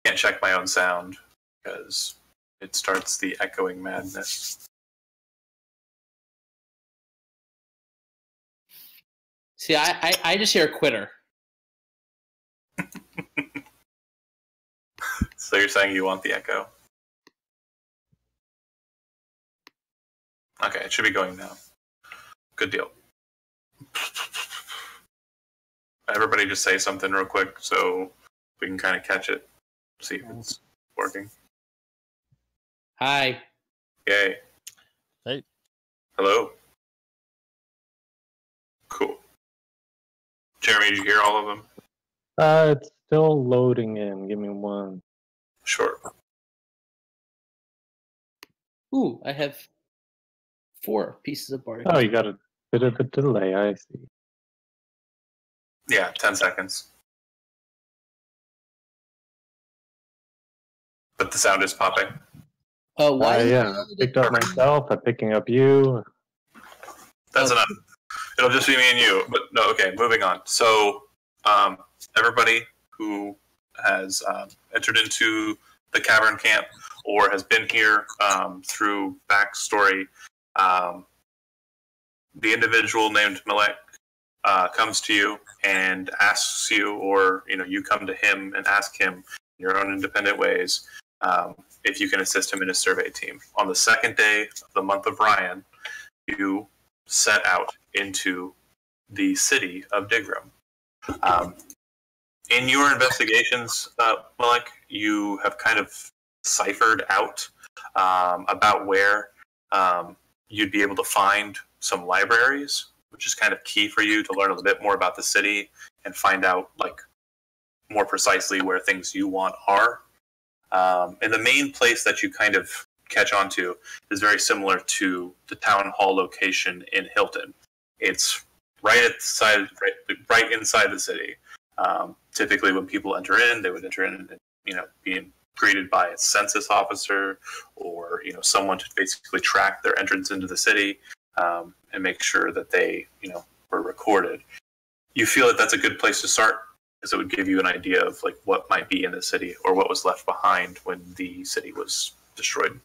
Can't check my own sound because it starts the echoing madness. See, I just hear a quitter. So you're saying you want the echo? Okay, it should be going now. Good deal. Everybody just say something real quick so we can kind of catch it. See if it's working. Hi. Yay. Hey. Hello. Cool. Jeremy, did you hear all of them? It's still loading in. Give me one. Sure. Ooh, I have 4 pieces of bark. Oh, you got a bit of a delay, I see. Yeah, 10 seconds. But the sound is popping. Oh, why? Yeah, I picked up myself. I'm picking up you. That's enough. It'll just be me and you. But no, okay, moving on. So, everybody who has entered into the cavern camp or has been here through backstory, the individual named Melech comes to you and asks you, or you come to him and ask him in your own independent ways if you can assist him in his survey team. On the second day of the month of Ryan, you set out into the city of Dighgrum. In your investigations, Melech, you have kind of ciphered out about where you'd be able to find some libraries, which is kind of key for you to learn a little bit more about the city and find out more precisely where things you want are. And the main place that you kind of catch on to is very similar to the town hall location in Hilton. It's right inside the city. Typically, when people enter in, they would enter in, being greeted by a census officer or someone to basically track their entrance into the city and make sure that they were recorded. You feel that that's a good place to start, because it would give you an idea of what might be in the city or what was left behind when the city was destroyed.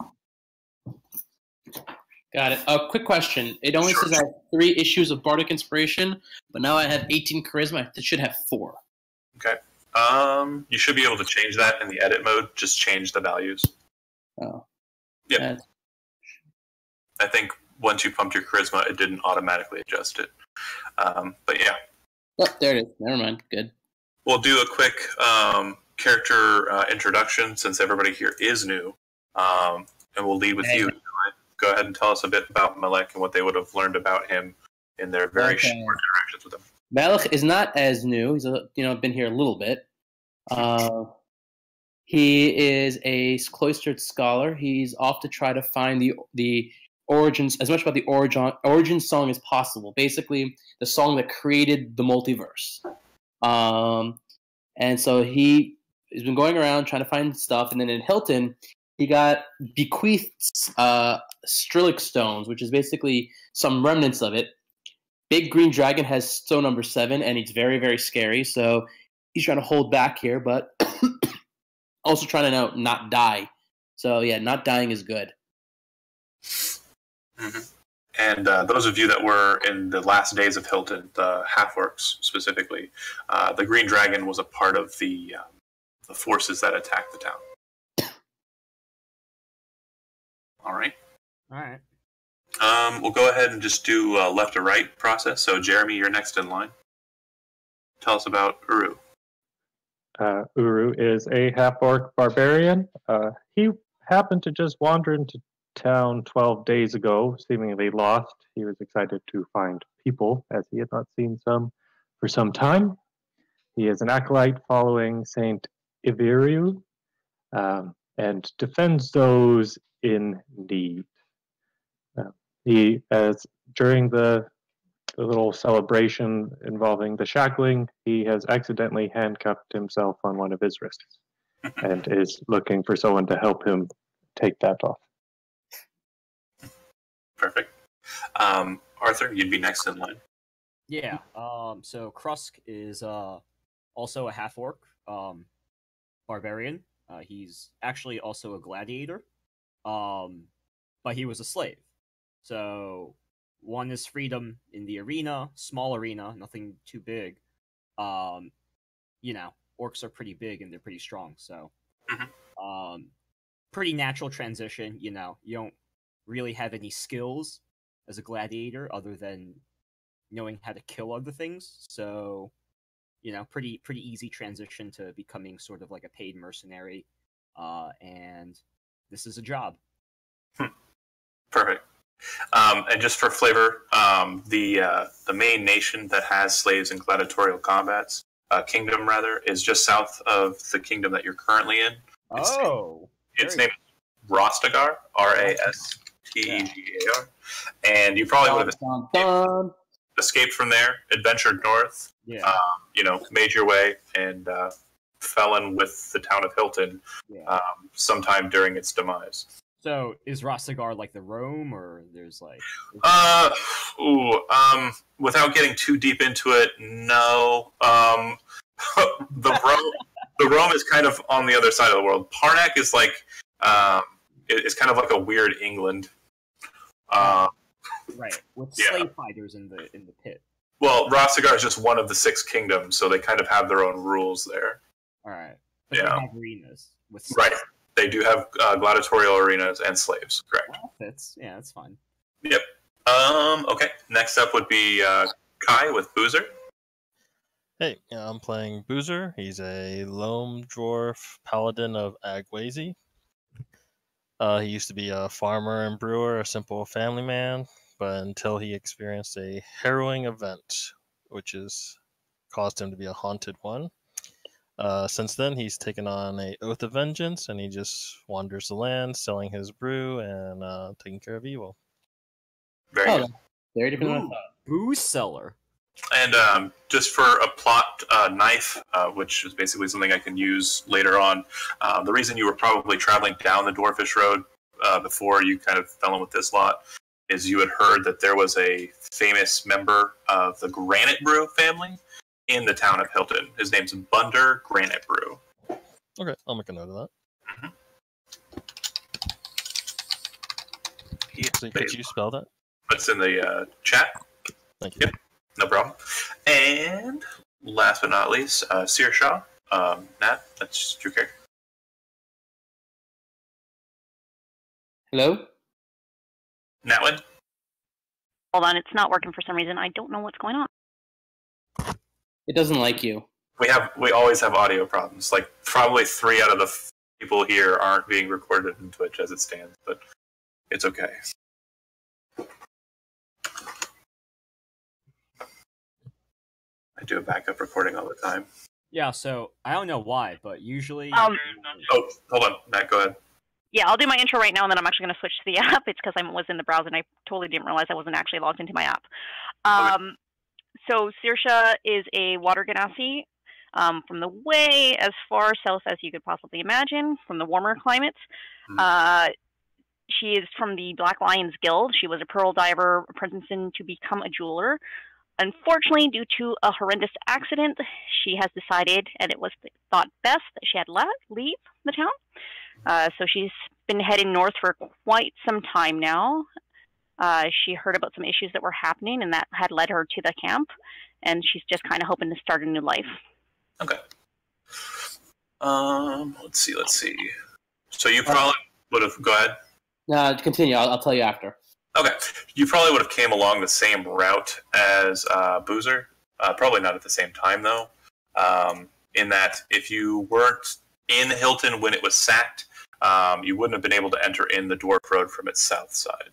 Got it. A quick question. It only says I have 3 issues of Bardic Inspiration, but now I have 18 Charisma. I should have 4. Okay. You should be able to change that in the edit mode. Just change the values. Oh. Yep. I think once you pumped your Charisma, it didn't automatically adjust it. But yeah. Oh, there it is. Never mind. Good. We'll do a quick character introduction since everybody here is new. And we'll lead with you. Go ahead and tell us a bit about Melech and what they would have learned about him in their very short interactions with him. Melech is not as new. He's been here a little bit. He is a cloistered scholar. He's off to try to find the origins, as much about the origin song as possible. Basically, the song that created the multiverse. And so he has been going around trying to find stuff, and then in Hilton, he got bequeathed Strillic stones, which is basically some remnants of it. Big Green Dragon has stone number 7, and it's very, very scary. So he's trying to hold back here, but also trying to not die. So yeah, not dying is good. Mm-hmm. And those of you that were in the last days of Hilton, the half-orcs specifically, the Green Dragon was a part of the forces that attacked the town. All right. We'll go ahead and just do left to right process. So, Jeremy, you're next in line. Tell us about Uru. Uru is a half-orc barbarian. He happened to just wander into town 12 days ago, seemingly lost. He was excited to find people, as he had not seen some for some time. He is an acolyte following Saint Iviriu, and defends those in need. During the little celebration involving the shackling, he has accidentally handcuffed himself on one of his wrists and is looking for someone to help him take that off. Perfect. Arthur, you'd be next in line. Yeah. So Krusk is also a half-orc barbarian. He's actually also a gladiator, but he was a slave. So one is freedom in the arena, small arena, nothing too big. Orcs are pretty big and they're pretty strong, so pretty natural transition. You don't really have any skills as a gladiator other than knowing how to kill other things. So, pretty easy transition to becoming sort of like a paid mercenary. And this is a job. Perfect. And just for flavor, the main nation that has slaves in gladiatorial combats, kingdom rather, is just south of the kingdom that you're currently in. Its name is Rastegar, Rastegar, and you probably would have escaped from there, adventured north, made your way, and fell in with the town of Hilton sometime during its demise. So is Rastegar like the Rome, or there's like? Without getting too deep into it, no. The Rome is kind of on the other side of the world. Parnak is like, it's kind of like a weird England. Right, with slave fighters in the pit. Well, Rastegar is just one of the 6 kingdoms, so they kind of have their own rules there. All right, but they have arenas with slaves. Right. They do have gladiatorial arenas and slaves, correct? Well, that's fine. Yep. Okay. Next up would be Kai with Boozer. Hey, I'm playing Boozer. He's a lone dwarf paladin of Agwazi. He used to be a farmer and brewer, a simple family man, but until he experienced a harrowing event, which has caused him to be a haunted one. Since then, he's taken on an oath of vengeance, and he just wanders the land, selling his brew and taking care of evil. Very good. Very different than I thought. Booze seller. And just for a plot knife, which is basically something I can use later on, the reason you were probably traveling down the Dwarfish Road before you kind of fell in with this lot is you had heard that there was a famous member of the Granite Brew family in the town of Hilton. His name's Bunder Granite Brew. Okay, I'll make a note of that. So could you spell that? It's in the chat. Thank you. Yep, no problem. And last but not least, Sear-Sha. Nat, that's your character. Hello? Natwynn? Hold on, it's not working for some reason. I don't know what's going on. It doesn't like you. We always have audio problems. Like, probably 3 out of the people here aren't being recorded in Twitch as it stands, but it's okay. I do a backup recording all the time. Yeah, so I don't know why, but usually... Oh, hold on. Matt, go ahead. Yeah, I'll do my intro right now, and then I'm actually going to switch to the app. It's because I was in the browser, and I totally didn't realize I wasn't actually logged into my app. So Sear-Sha is a water genasi from the way as far south as you could possibly imagine, from the warmer climates. She is from the Black Lions Guild. She was a pearl diver, apprenticed to become a jeweler. Unfortunately, due to a horrendous accident, she has decided, and it was thought best, that she had leave the town. So she's been heading north for quite some time now. She heard about some issues that were happening, and that had led her to the camp, and she's just kind of hoping to start a new life. Okay. Let's see. So you probably would have... Go ahead. No, continue. I'll tell you after. Okay. You probably would have came along the same route as Boozer. Probably not at the same time, though. In that, if you weren't in Hilton when it was sacked, you wouldn't have been able to enter in the Dwarf Road from its south side.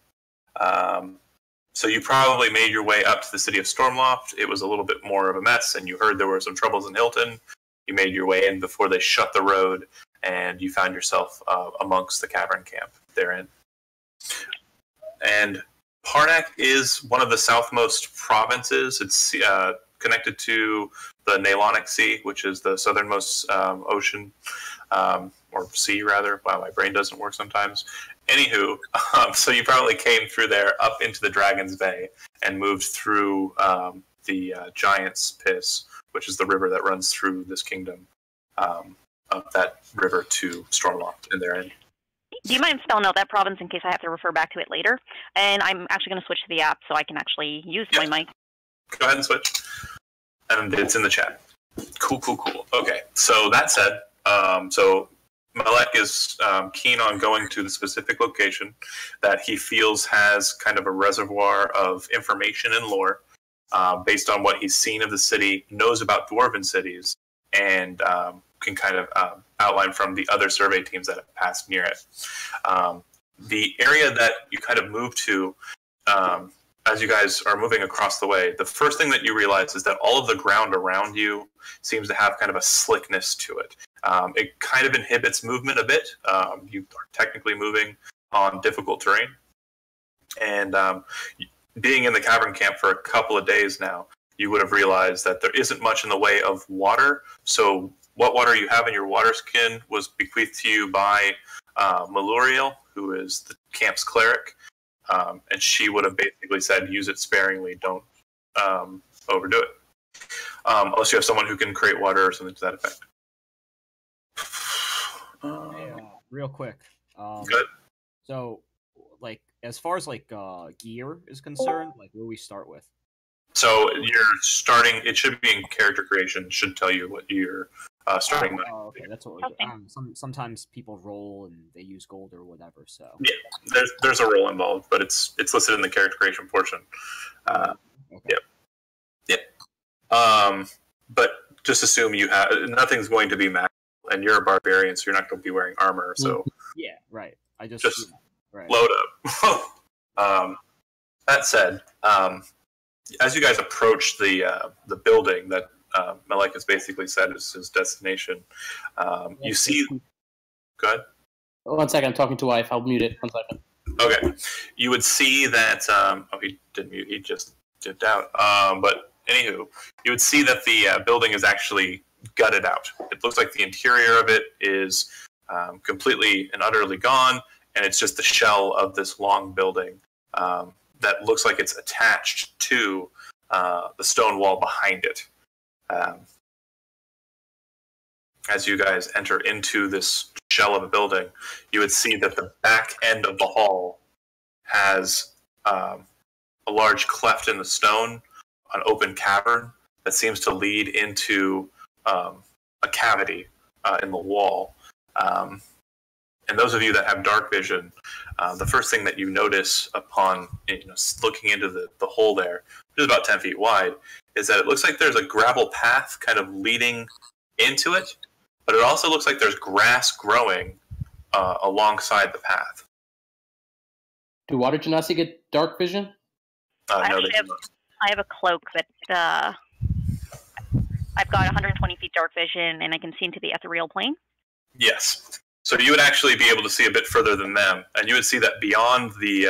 So you probably made your way up to the city of Stormloft. It was a little bit more of a mess, and you heard there were some troubles in Hilton. You made your way in before they shut the road, and you found yourself amongst the cavern camp therein. And Parnak is one of the southmost provinces. It's connected to the Naelonic Sea, which is the southernmost ocean, or sea, rather. Wow, my brain doesn't work sometimes. Anywho, so you probably came through there up into the Dragon's Bay and moved through the Giant's Piss, which is the river that runs through this kingdom, up that river to Stormloft in their end. Do you mind spelling out that province in case I have to refer back to it later? And I'm actually going to switch to the app so I can actually use my mic. Go ahead and switch. And it's in the chat. Cool. Okay, so that said, so Melech is keen on going to the specific location that he feels has kind of a reservoir of information and lore based on what he's seen of the city, knows about dwarven cities, and can kind of outline from the other survey teams that have passed near it. The area that you kind of move to, as you guys are moving across the way, the first thing that you realize is that all of the ground around you seems to have kind of a slickness to it. It kind of inhibits movement a bit. You are technically moving on difficult terrain. And being in the cavern camp for a couple of days now, you would have realized that there isn't much in the way of water. So what water you have in your water skin was bequeathed to you by Maluriel, who is the camp's cleric. And she would have basically said, use it sparingly, don't overdo it. Unless you have someone who can create water or something to that effect. Real quick. Good. So, like, as far as like gear is concerned, like, what do we start with? So you're starting. It should be in character creation. Should tell you what you're starting with. Oh, okay, that's what we're doing. Sometimes people roll and they use gold or whatever. So yeah, there's a roll involved, but it's listed in the character creation portion. Okay. Yep. But just assume you have nothing's going to be magical, and you're a barbarian, so you're not going to be wearing armor. So yeah, right. I just right. Load up. That said, as you guys approach the building that Melech has basically said is his destination, you see. Go ahead. 1 second, I'm talking to wife. I'll mute it. 1 second. Okay. You would see that. He didn't mute. He just dipped out. But anywho, you would see that the building is actually gutted out. It looks like the interior of it is completely and utterly gone, and it's just the shell of this long building that looks like it's attached to the stone wall behind it. As you guys enter into this shell of a building, you would see that the back end of the hall has a large cleft in the stone, an open cavern that seems to lead into a cavity in the wall. And those of you that have dark vision, the first thing that you notice upon looking into the hole there, which is about 10 feet wide, is that it looks like there's a gravel path kind of leading into it, but it also looks like there's grass growing alongside the path. Do water genasi get dark vision? No, I have a cloak that I've got 120 feet dark vision, and I can see into the ethereal plane. Yes. So you would actually be able to see a bit further than them, and you would see that beyond the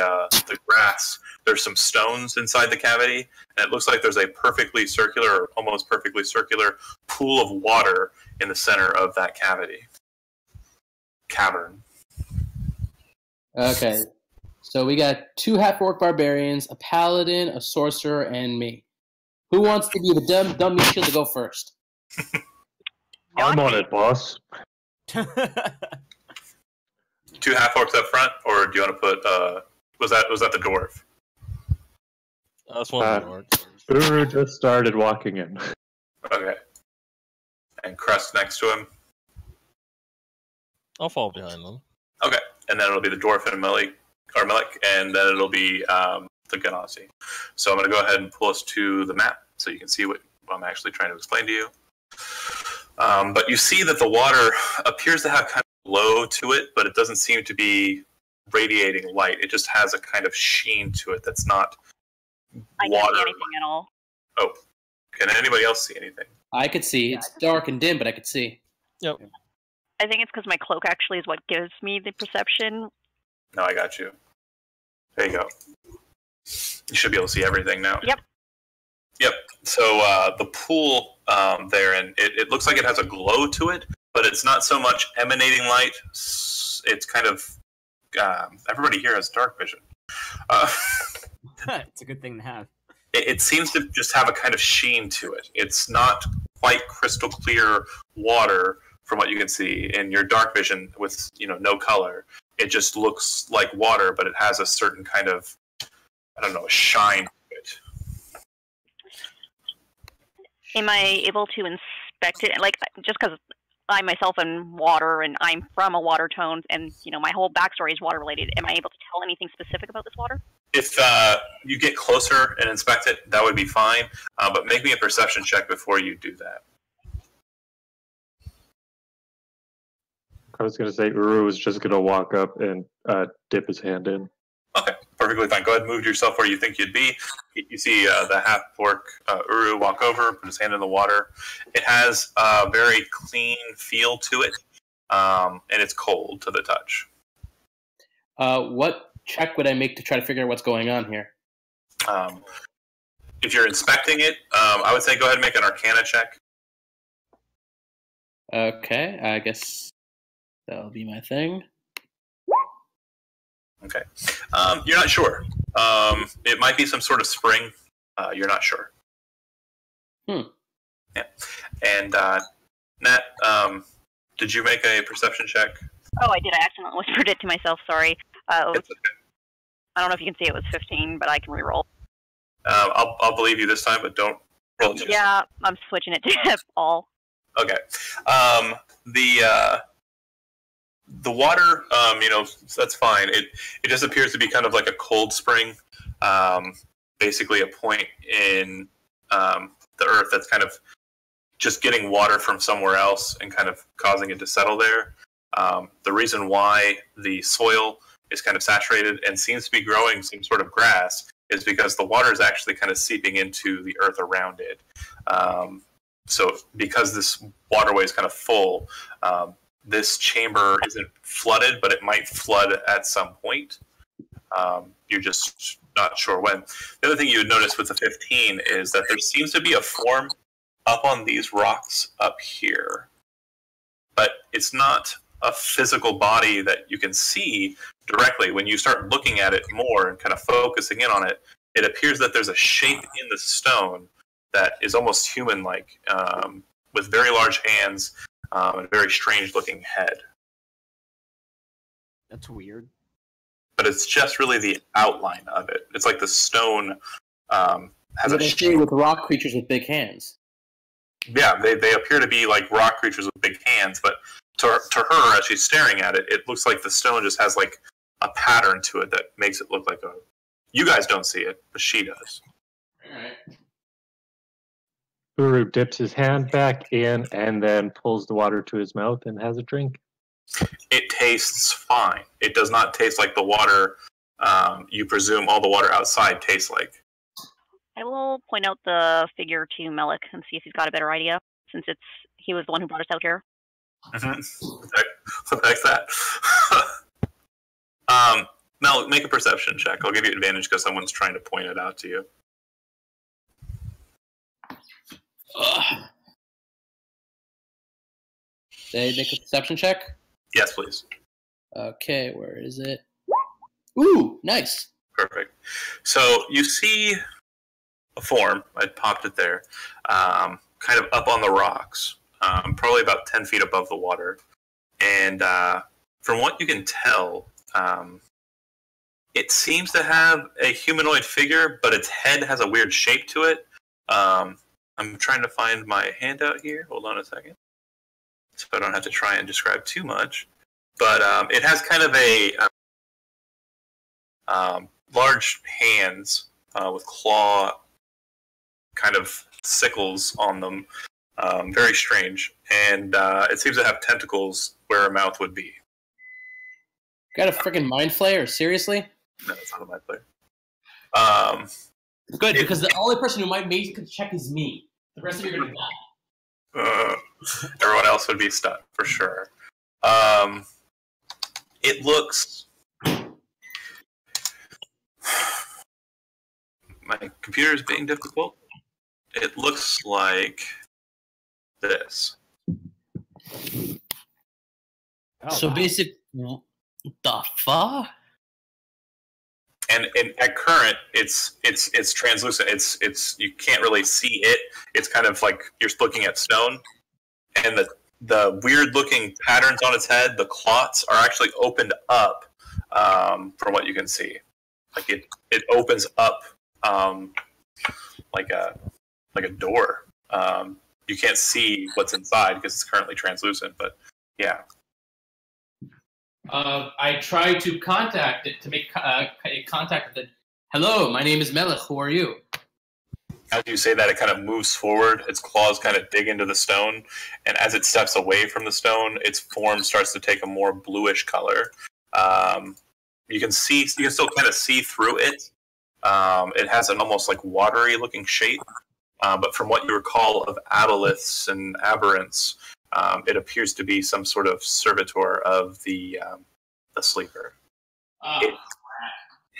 grass, there's some stones inside the cavity, and it looks like there's a perfectly circular, or almost perfectly circular, pool of water in the center of that cavern. Okay. So we got 2 half-orc barbarians, a paladin, a sorcerer, and me. Who wants to be the dumb meat shield to go first? I'm on it, boss. 2 half-orcs up front, or do you want to put? Was that the dwarf? That's one of the orcs. Uru just started walking in. Okay. And Krusk next to him. I'll fall behind them. Okay, and then it'll be the dwarf and Melech, and then it'll be the Genasi. So I'm going to go ahead and pull us to the map so you can see what I'm actually trying to explain to you. But you see that the water appears to have kind of glow to it, but it doesn't seem to be radiating light. It just has a kind of sheen to it that's not I water. can't see anything at all. Oh, can anybody else see anything? I could see. It's dark and dim, but I could see. Yep. I think it's because my cloak actually is what gives me the perception. No, I got you. There you go. You should be able to see everything now. Yep. So the pool there, and it looks like it has a glow to it, but it's not so much emanating light. It's kind of everybody here has dark vision. It's a good thing to have. It seems to just have a kind of sheen to it. It's not quite crystal clear water, from what you can see. In your dark vision with no color, it just looks like water, but it has a certain kind of, I don't know, shine to it. Am I able to inspect it? Like, just because I myself am water and I'm from a water tone, and my whole backstory is water related. Am I able to tell anything specific about this water? If you get closer and inspect it, that would be fine. But make me a perception check before you do that. I was going to say Uru was just going to walk up and dip his hand in. Okay, perfectly fine. Go ahead and move yourself where you think you'd be. You see the half-orc Uru walk over, put his hand in the water. It has a very clean feel to it, and it's cold to the touch. What check would I make to try to figure out what's going on here? If you're inspecting it, I would say go ahead and make an Arcana check. Okay, I guess that'll be my thing. Okay. You're not sure. It might be some sort of spring. You're not sure. Yeah. And Nat, did you make a perception check? Oh, I did. I accidentally whispered it to myself. Sorry. It's okay. I don't know if you can see it was 15, but I can reroll. I'll believe you this time, but don't roll it. Yeah, I'm switching it to all. Okay. The water, that's fine. It just appears to be kind of like a cold spring, basically a point in the earth that's kind of just getting water from somewhere else and kind of causing it to settle there. The reason why the soil is kind of saturated and seems to be growing some sort of grass is because the water is actually kind of seeping into the earth around it. So because this waterway is kind of full, this chamber isn't flooded, but it might flood at some point. You're just not sure when. The other thing you would notice with the 15 is that there seems to be a form up on these rocks up here. But it's not a physical body that you can see directly. When you start looking at it more and kind of focusing in on it, it appears that there's a shape in the stone that is almost human-like, with very large hands and a very strange-looking head. That's weird. But it's just really the outline of it. It's like the stone has a shape. With rock creatures with big hands. Yeah, they appear to be like rock creatures with big hands, but to her, as she's staring at it, it looks like the stone just has like a pattern to it that makes it look like a... You guys don't see it, but she does. Uru dips his hand back in and then pulls the water to his mouth and has a drink. It tastes fine. It does not taste like the water you presume all the water outside tastes like. I will point out the figure to Melech and see if he's got a better idea, since he was the one who brought us out here. What the heck's that? Mel, make a perception check. I'll give you advantage because someone's trying to point it out to you. They make a perception check? Yes, please. Okay, where is it? Ooh, nice. Perfect. So you see a form. I popped it there. Kind of up on the rocks. Probably about 10 feet above the water. And from what you can tell, it seems to have a humanoid figure, but its head has a weird shape to it. I'm trying to find my handout here. Hold on a second. So I don't have to try and describe too much. But it has kind of a large hands with claw kind of sickles on them. Very strange. And it seems to have tentacles where a mouth would be. Got a freaking mind flayer? Seriously? No, it's not a mind flayer. Good, because the only person who might make a check is me. The rest of you are going to die. Everyone else would be stuck, for sure. It looks... My computer is being difficult. It looks like this. So basic... The fuck? And at current, it's translucent. It's you can't really see it. It's kind of like you're looking at stone, and the weird-looking patterns on its head, the clots, are actually opened up from what you can see. Like it opens up like a door. You can't see what's inside because it's currently translucent, but yeah. I tried to contact it to make contact with it. Hello, my name is Melech. Who are you? As you say that, it kind of moves forward. Its claws kind of dig into the stone, and as it steps away from the stone, its form starts to take a more bluish color. You can still kind of see through it. It has an almost like watery looking shape, but from what you recall of aboliths and aberrants, it appears to be some sort of servitor of the sleeper. Its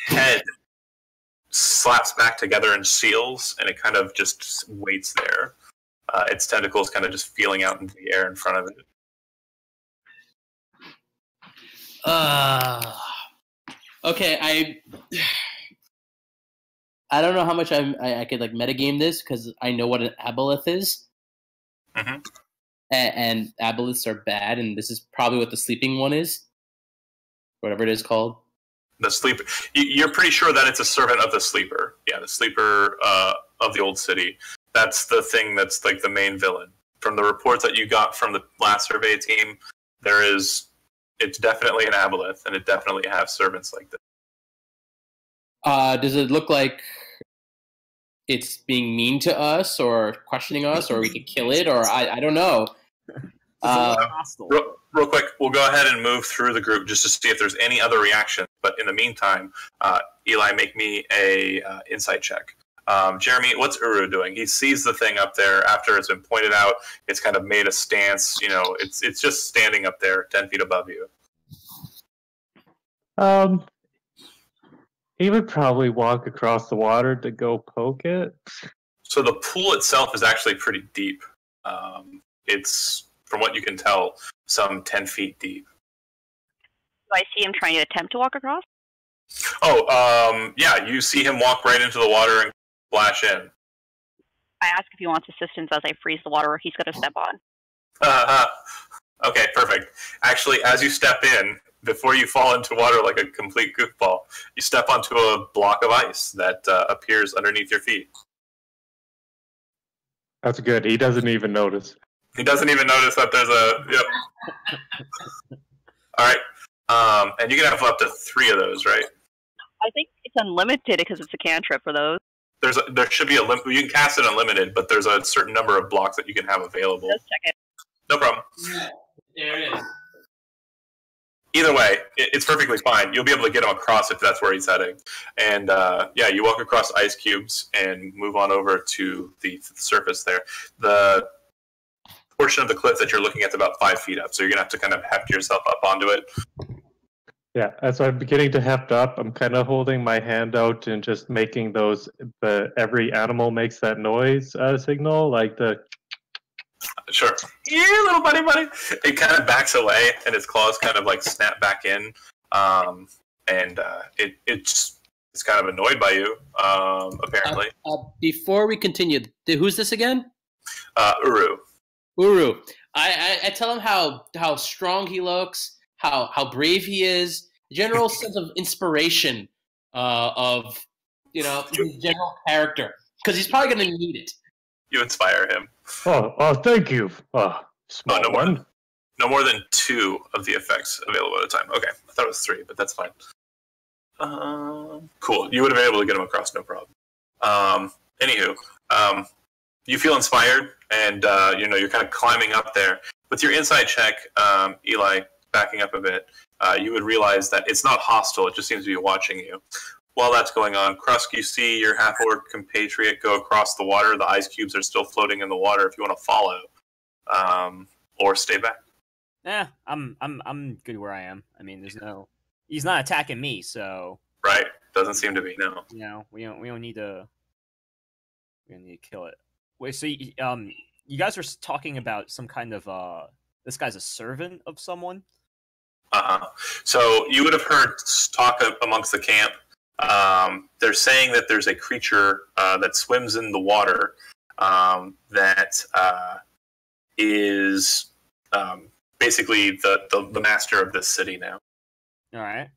head slaps back together and seals, and it kind of just waits there. Its tentacles kind of just feeling out into the air in front of it. Okay, I don't know how much I could like metagame this because I know what an aboleth is, and aboleths are bad, and this is probably what the sleeping one is, whatever it is called. The sleeper. You're pretty sure that it's a servant of the sleeper. Yeah, the sleeper of the old city. That's the thing that's like the main villain. From the reports that you got from the last survey team, it's definitely an aboleth, and it definitely has servants like this. Does it look like it's being mean to us or questioning us, or we could kill it, or I don't know. Real quick, we'll go ahead and move through the group just to see if there's any other reaction. But in the meantime, Eli, make me a insight check. Jeremy, what's Uru doing? He sees the thing up there after it's been pointed out. It's kind of made a stance. You know, it's just standing up there 10 feet above you. He would probably walk across the water to go poke it. So the pool itself is actually pretty deep. It's, from what you can tell, some 10 feet deep. Do I see him trying to attempt to walk across? Oh, yeah, you see him walk right into the water and splash in. I ask if he wants assistance as I freeze the water he's going to step on. Okay, perfect. Actually, as you step in, before you fall into water like a complete goofball, you step onto a block of ice that appears underneath your feet. That's good. He doesn't even notice. He doesn't even notice that there's a... Yep. All right. And you can have up to 3 of those, right? I think it's unlimited because it's a cantrip for those. There should be a limit. You can cast it unlimited, but there's a certain number of blocks that you can have available. Let's check it. No problem. Yeah, there it is. Either way, it's perfectly fine. You'll be able to get him across if that's where he's heading. And yeah, you walk across ice cubes and move on over to the surface there. The portion of the cliff that you're looking at is about 5 feet up, so you're going to have to kind of heft yourself up onto it. Yeah, as I'm beginning to heft up, I'm kind of holding my hand out and just making those, every animal makes that noise signal, like the... Sure. Yeah, little buddy. It kind of backs away, and its claws kind of like snap back in, and it's kind of annoyed by you, apparently. Before we continue, who's this again? Uru. Uru. I tell him how strong he looks, how brave he is, general sense of inspiration of his general character, because he's probably going to need it. You inspire him. Oh, thank you. Small no one. No more than 2 of the effects available at a time. Okay, I thought it was 3, but that's fine. Cool. You would have been able to get him across, no problem. Anywho, you feel inspired, and you're kind of climbing up there. With your insight check, Eli, backing up a bit, you would realize that it's not hostile. It just seems to be watching you. While that's going on, Krusk, you see your half-orc compatriot go across the water. The ice cubes are still floating in the water if you want to follow, or stay back. Yeah, I'm good where I am. I mean, he's not attacking me, so... Right, doesn't seem to be, no. We don't need to kill it. Wait, so you guys are talking about some kind of, this guy's a servant of someone? So you would have heard talk amongst the camp. They're saying that there's a creature that swims in the water that is basically the master of this city now. All right.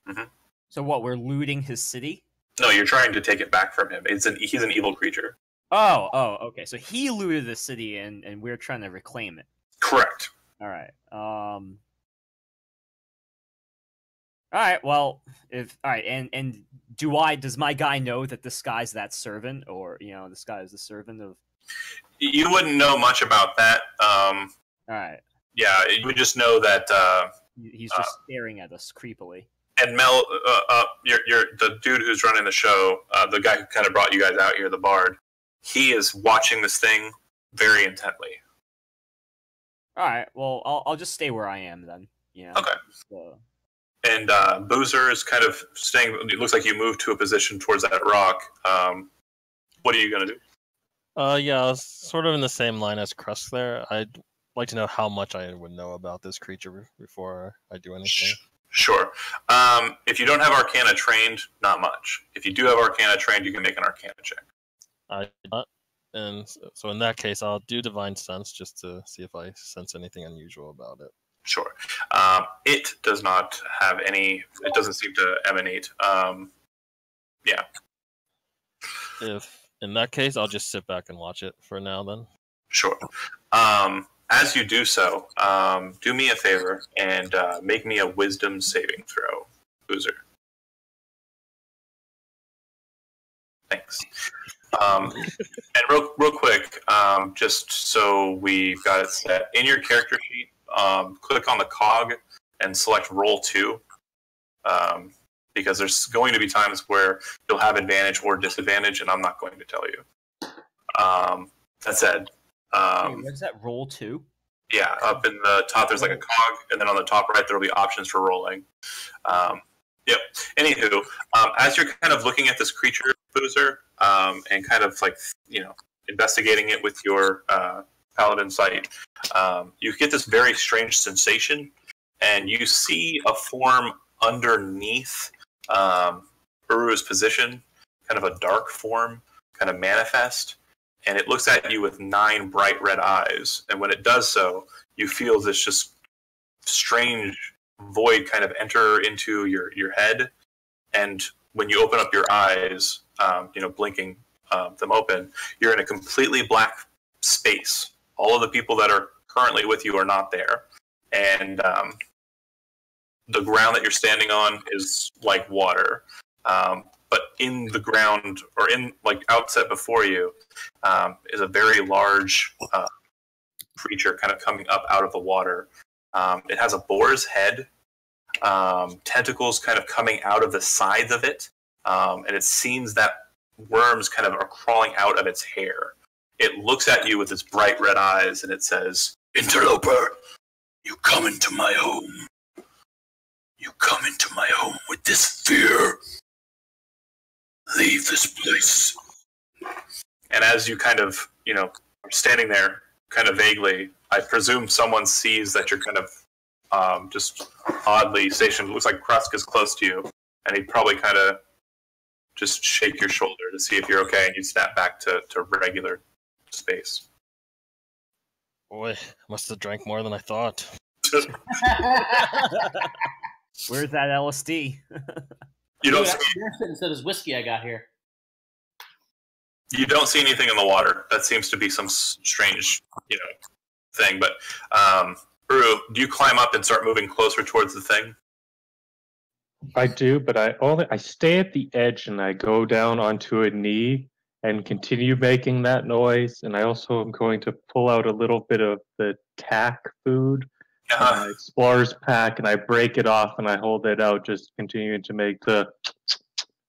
Mhm. So what? We're looting his city? No, you're trying to take it back from him. He's an evil creature. Oh, okay. So he looted the city, and we're trying to reclaim it. Correct. All right. All right. Well, and does my guy know that this guy's that servant, or this guy is the servant of? You wouldn't know much about that. All right. Yeah, you would just know that He's just staring at us creepily. and Mel, you're the dude who's running the show, the guy who kind of brought you guys out here, the bard. He is watching this thing very intently. All right. Well, I'll just stay where I am then. Okay. So... And Boozer is kind of staying. It looks like you moved to a position towards that rock. What are you gonna do? Yeah, I was sort of in the same line as Krusk there. I'd like to know how much I would know about this creature before I do anything. Sure. If you don't have Arcana trained, not much. If you do have Arcana trained, you can make an Arcana check. I do not. And so in that case, I'll do Divine Sense just to see if I sense anything unusual about it. Sure. It does not have any. It doesn't seem to emanate. Yeah. If in that case, I'll just sit back and watch it for now. Then. Sure. As you do so, do me a favor and make me a Wisdom saving throw, Boozer. Thanks. And real quick, just so we've got it set in your character sheet. Click on the cog and select roll 2, because there's going to be times where you'll have advantage or disadvantage, and I'm not going to tell you. That said, what's that, roll 2? Yeah, up in the top there's like a cog, and then on the top right there will be options for rolling. Yep. Anywho, as you're kind of looking at this creature, Boozer, and kind of like investigating it with your paladin sight, you get this very strange sensation, and you see a form underneath Uru's position, kind of a dark form, kind of manifest, and it looks at you with 9 bright red eyes, and when it does so, you feel this just strange void kind of enter into your head, and when you open up your eyes, blinking them open, you're in a completely black space. All of the people that are currently with you are not there. And the ground that you're standing on is like water. But in the ground, or in like outset before you, is a very large creature kind of coming up out of the water. It has a boar's head, tentacles kind of coming out of the sides of it. And it seems that worms kind of are crawling out of its hair. It looks at you with its bright red eyes, and it says, "Interloper, you come into my home. You come into my home with this fear. Leave this place." And as you kind of, are standing there kind of vaguely, I presume someone sees that you're kind of just oddly stationed. It looks like Krusk is close to you, and he'd probably kind of just shake your shoulder to see if you're okay, and you'd snap back to regular space. Boy, I must have drank more than I thought. Where's that LSD? You don't. Instead of whiskey I got here. You don't see anything in the water. That seems to be some strange, thing. But Uru, do you climb up and start moving closer towards the thing? I do, but I stay at the edge and I go down onto a knee and continue making that noise. And I also am going to pull out a little bit of the tack food, my explorer's pack, and I break it off and I hold it out, just continuing to make the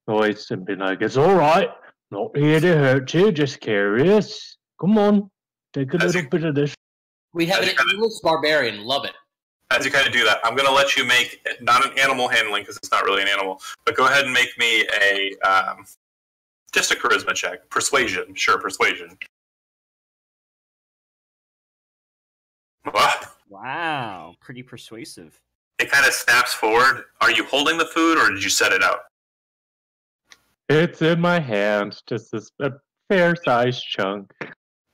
noise and be like, "It's all right. Not here to hurt you. Just curious. Come on, take a little bit of this." We have an English barbarian. Love it. As you kind of do that, I'm going to let you make, not an animal handling, because it's not really an animal, but go ahead and make me just a charisma check. Persuasion. Sure, persuasion. Wow, pretty persuasive. It kind of snaps forward. Are you holding the food, or did you set it out? It's in my hands, just a fair-sized chunk.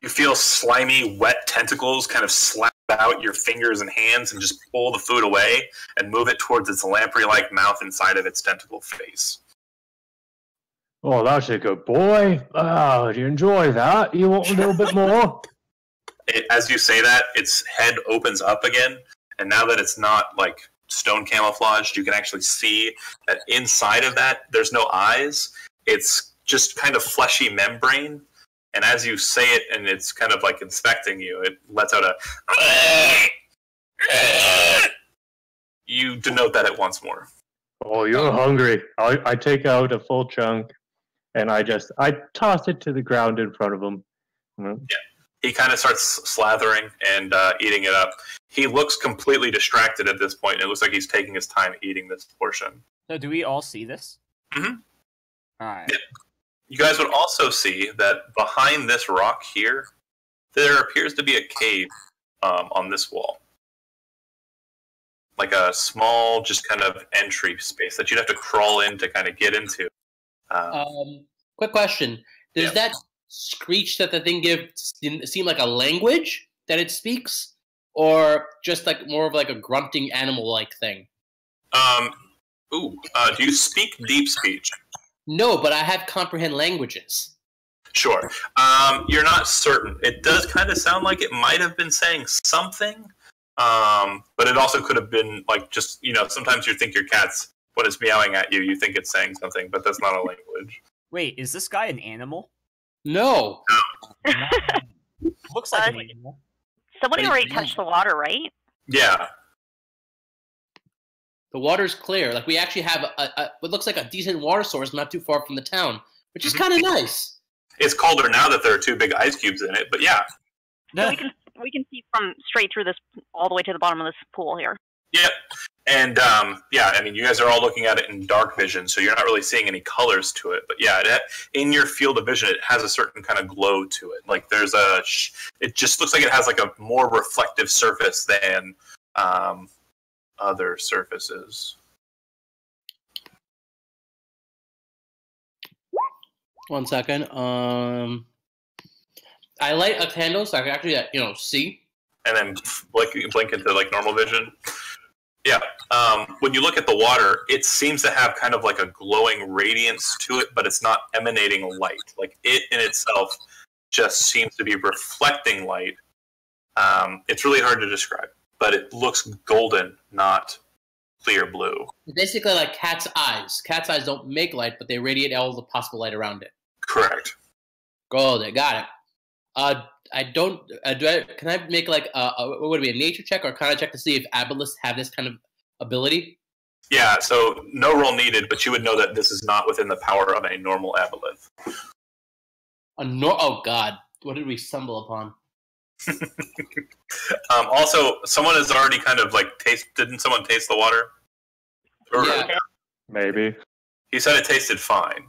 You feel slimy, wet tentacles kind of slap out your fingers and hands and just pull the food away and move it towards its lamprey-like mouth inside of its tentacle face. Oh, that's a good boy. Oh, do you enjoy that? You want a little bit more? As you say that, its head opens up again, and now that it's not like stone camouflaged, you can actually see that inside of that, there's no eyes. It's just kind of fleshy membrane. And as you say it, and it's kind of like inspecting you, it lets out a... You denote that it wants more. Oh, you're hungry. I take out a full chunk, and I toss it to the ground in front of him. Yeah. He kind of starts slathering and eating it up. He looks completely distracted at this point. It looks like he's taking his time eating this portion. So do we all see this? Mm-hmm. All right. Yeah. You guys would also see that behind this rock here, there appears to be a cave on this wall. Like a small, just kind of entry space that you'd have to crawl in to kind of get into. Quick question. Does that screech that the thing gives seem like a language that it speaks? Or just like more of like a grunting animal-like thing? Do you speak deep speech? No, but I have comprehend languages. Sure. You're not certain. It does kind of sound like it might have been saying something, but it also could have been like just, sometimes you think your cat's, when it's meowing at you, you think it's saying something, but that's not a language. Wait, is this guy an animal? No. Looks like an animal. Somebody already touched the water, right? Yeah. The water's clear. Like we actually have what looks like a decent water source not too far from the town, which is kind of nice. It's colder now that there are 2 big ice cubes in it, but yeah. So we can see from straight through this all the way to the bottom of this pool here. Yep. And you guys are all looking at it in dark vision, so you're not really seeing any colors to it. But yeah, in your field of vision, it has a certain kind of glow to it. Like it just looks like it has like a more reflective surface than other surfaces. One second. I light a candle so I can actually, see. And then blink into like normal vision. Yeah. When you look at the water, it seems to have kind of like a glowing radiance to it, but it's not emanating light. Like it in itself just seems to be reflecting light. It's really hard to describe, but it looks golden, not clear blue. Basically like cat's eyes. Cat's eyes don't make light, but they radiate all the possible light around it. Correct. Golden, got it. Can I make like what would it be, a nature check or kind of check to see if aboleths have this kind of ability? Yeah, so no roll needed, but you would know that this is not within the power of a normal aboleth. Oh God, what did we stumble upon? Also, someone has already kind of like didn't someone taste the water? Yeah. Maybe. He said it tasted fine.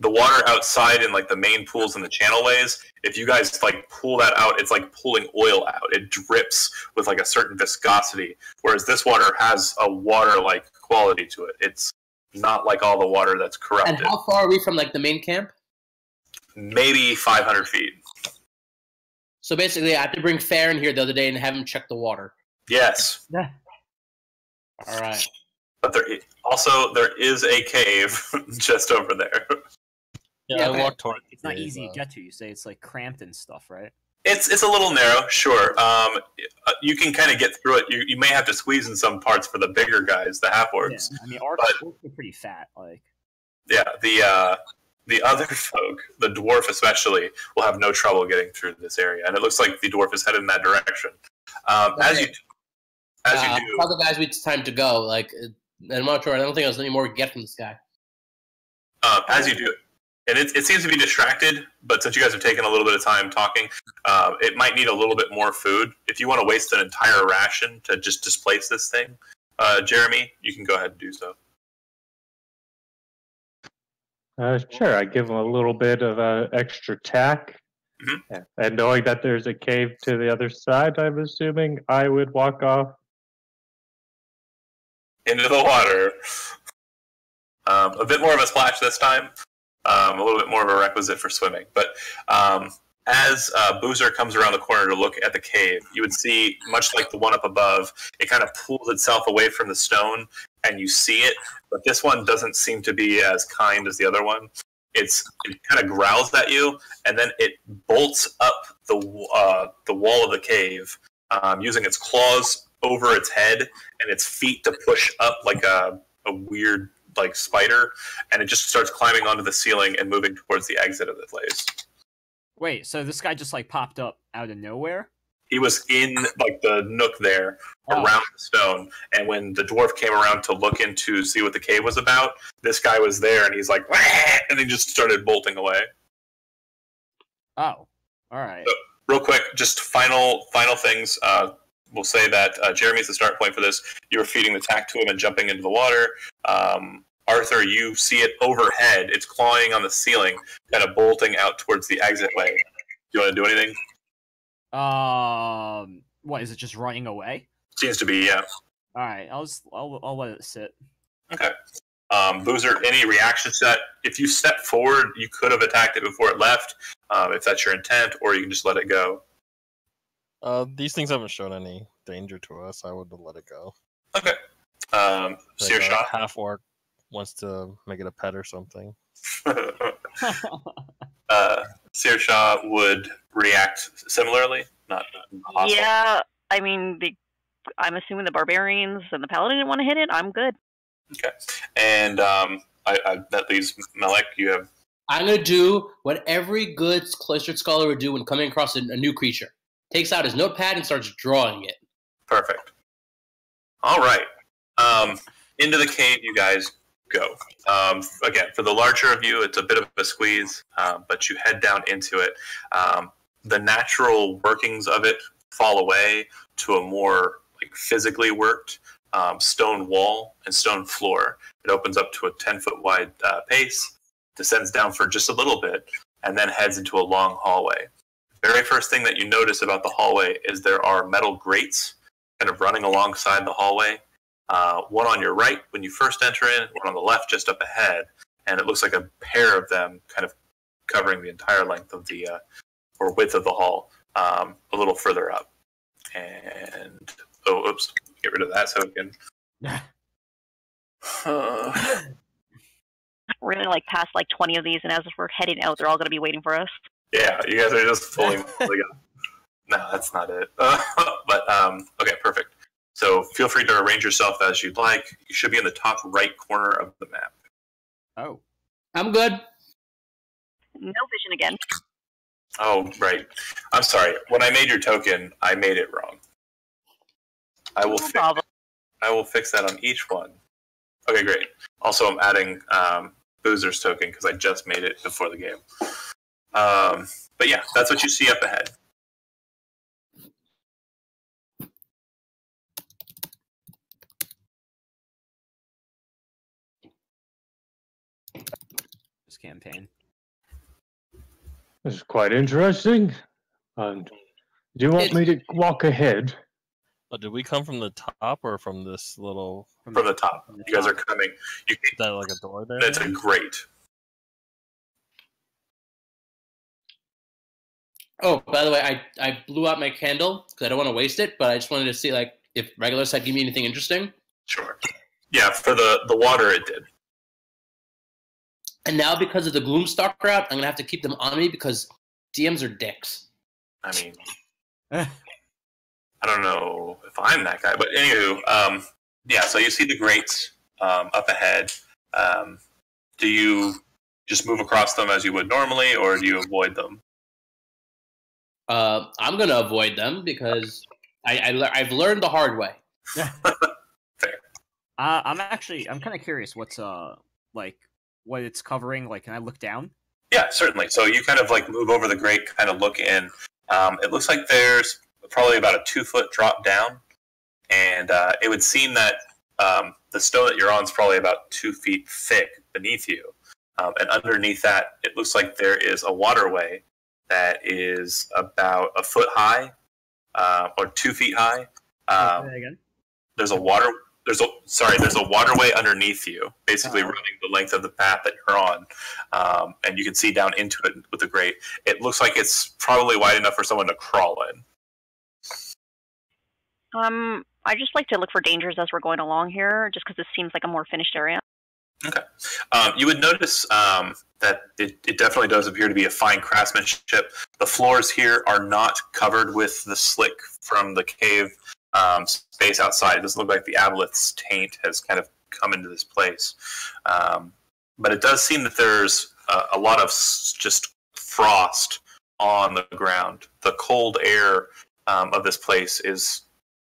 The water outside in like the main pools and the channelways, if you guys like pull that out, it's like pulling oil out. It drips with like a certain viscosity, whereas this water has a water-like quality to it. It's not like all the water that's corrupted. And how far are we from like the main camp? Maybe 500 feet. So basically, I have to bring Fair in here the other day and have him check the water. Yes. Yeah. All right. But there is a cave just over there. Yeah, I walked toward. It's not easy to get to. You say it's like cramped and stuff, right? It's a little narrow, sure. You can kind of get through it. You may have to squeeze in some parts for the bigger guys, the half-orcs. Yeah, I mean, orcs are pretty fat. Like, yeah, the other folk, the dwarf especially, will have no trouble getting through this area, and it looks like the dwarf is headed in that direction. As you do, tell the guys it's time to go. Like, I'm not sure. I don't think there's any more we can get from this guy. As you do. And it seems to be distracted, but since you guys have taken a little bit of time talking, it might need a little bit more food. If you want to waste an entire ration to just displace this thing, Jeremy, you can go ahead and do so. Sure, I give him a little bit of extra tack. Mm-hmm. Yeah. And knowing that there's a cave to the other side, I'm assuming I would walk off. Into the water. A bit more of a splash this time. A little bit more of a requisite for swimming. But as Boozer comes around the corner to look at the cave, you would see, much like the one up above, it kind of pulls itself away from the stone, and you see it. But this one doesn't seem to be as kind as the other one. It kind of growls at you, and then it bolts up the wall of the cave, using its claws over its head and its feet to push up like a weird like spider, and it just starts climbing onto the ceiling and moving towards the exit of the place. Wait, so this guy just like popped up out of nowhere? He was in like the nook there around the stone, and when the dwarf came around to look in to see what the cave was about, this guy was there, and he's like, wah! And he just started bolting away. Oh, all right. So, real quick, just final things. We'll say that Jeremy's the start point for this. You were feeding the tack to him and jumping into the water. Arthur, you see it overhead. It's clawing on the ceiling, kind of bolting out towards the exit way. Do you want to do anything? What is it? Just running away? Seems to be, yeah. All right, I'll let it sit. Okay. Boozer, any reactions to that? If you step forward, you could have attacked it before it left, if that's your intent, or you can just let it go. These things haven't shown any danger to us. I would let it go. Okay. Sear-Sha? Half orc wants to make it a pet or something. Sear-Sha would react similarly? Not hostile. Yeah, I mean, I'm assuming the barbarians and the paladin didn't want to hit it. I'm good. Okay. And that leaves Melech. You have... I'm going to do what every good cloistered scholar would do when coming across a new creature. Takes out his notepad and starts drawing it. Perfect. All right. Into the cave you guys go. Again, for the larger of you, it's a bit of a squeeze, but you head down into it. The natural workings of it fall away to a more like physically worked stone wall and stone floor. It opens up to a 10-foot wide pace, descends down for just a little bit, and then heads into a long hallway. Very first thing that you notice about the hallway is there are metal grates kind of running alongside the hallway. One on your right when you first enter in, one on the left just up ahead, and it looks like a pair of them kind of covering the entire length of the, or width of the hall, a little further up. And, oops, get rid of that so we can... We're going to like pass like 20 of these, and as we're heading out, they're all going to be waiting for us. Yeah, you guys are just fully... No, that's not it. Okay, perfect. So feel free to arrange yourself as you'd like. You should be in the top right corner of the map. Oh. I'm good. No vision again. Oh, right. I'm sorry. When I made your token, I made it wrong. I will fix that on each one. Okay, great. Also, I'm adding Boozer's token because I just made it before the game. But yeah, that's what you see up ahead. This campaign. This is quite interesting. And do you want me to walk ahead? Oh, did we come from the top or from this little... From the top. You guys are coming. Is that like a door there? That's a grate. Oh, by the way, I blew out my candle because I don't want to waste it, but I just wanted to see like if regulars had given me anything interesting. Sure. Yeah, for the water it did. And now because of the Gloomstalk route, I'm going to have to keep them on me because DMs are dicks. I mean, I don't know if I'm that guy, but anywho, yeah, so you see the grates up ahead. Do you just move across them as you would normally, or do you avoid them? I'm going to avoid them because I've learned the hard way. Fair. I'm kind of curious what's like what it's covering. Like, can I look down? Yeah, certainly. So you kind of like move over the grate, kind of look in. It looks like there's probably about a 2-foot drop down, and it would seem that the stone that you're on is probably about 2 feet thick beneath you, and underneath that, it looks like there is a waterway that is about a foot high, or 2 feet high. Say that again? There's a there's a waterway underneath you, basically running the length of the path that you're on, and you can see down into it with the grate. It looks like it's probably wide enough for someone to crawl in. I just like to look for dangers as we're going along here, just because this seems like a more finished area. Okay. You would notice that it definitely does appear to be a fine craftsmanship. The floors here are not covered with the slick from the cave space outside. It doesn't look like the aboleth's taint has kind of come into this place. But it does seem that there's a lot of just frost on the ground. The cold air of this place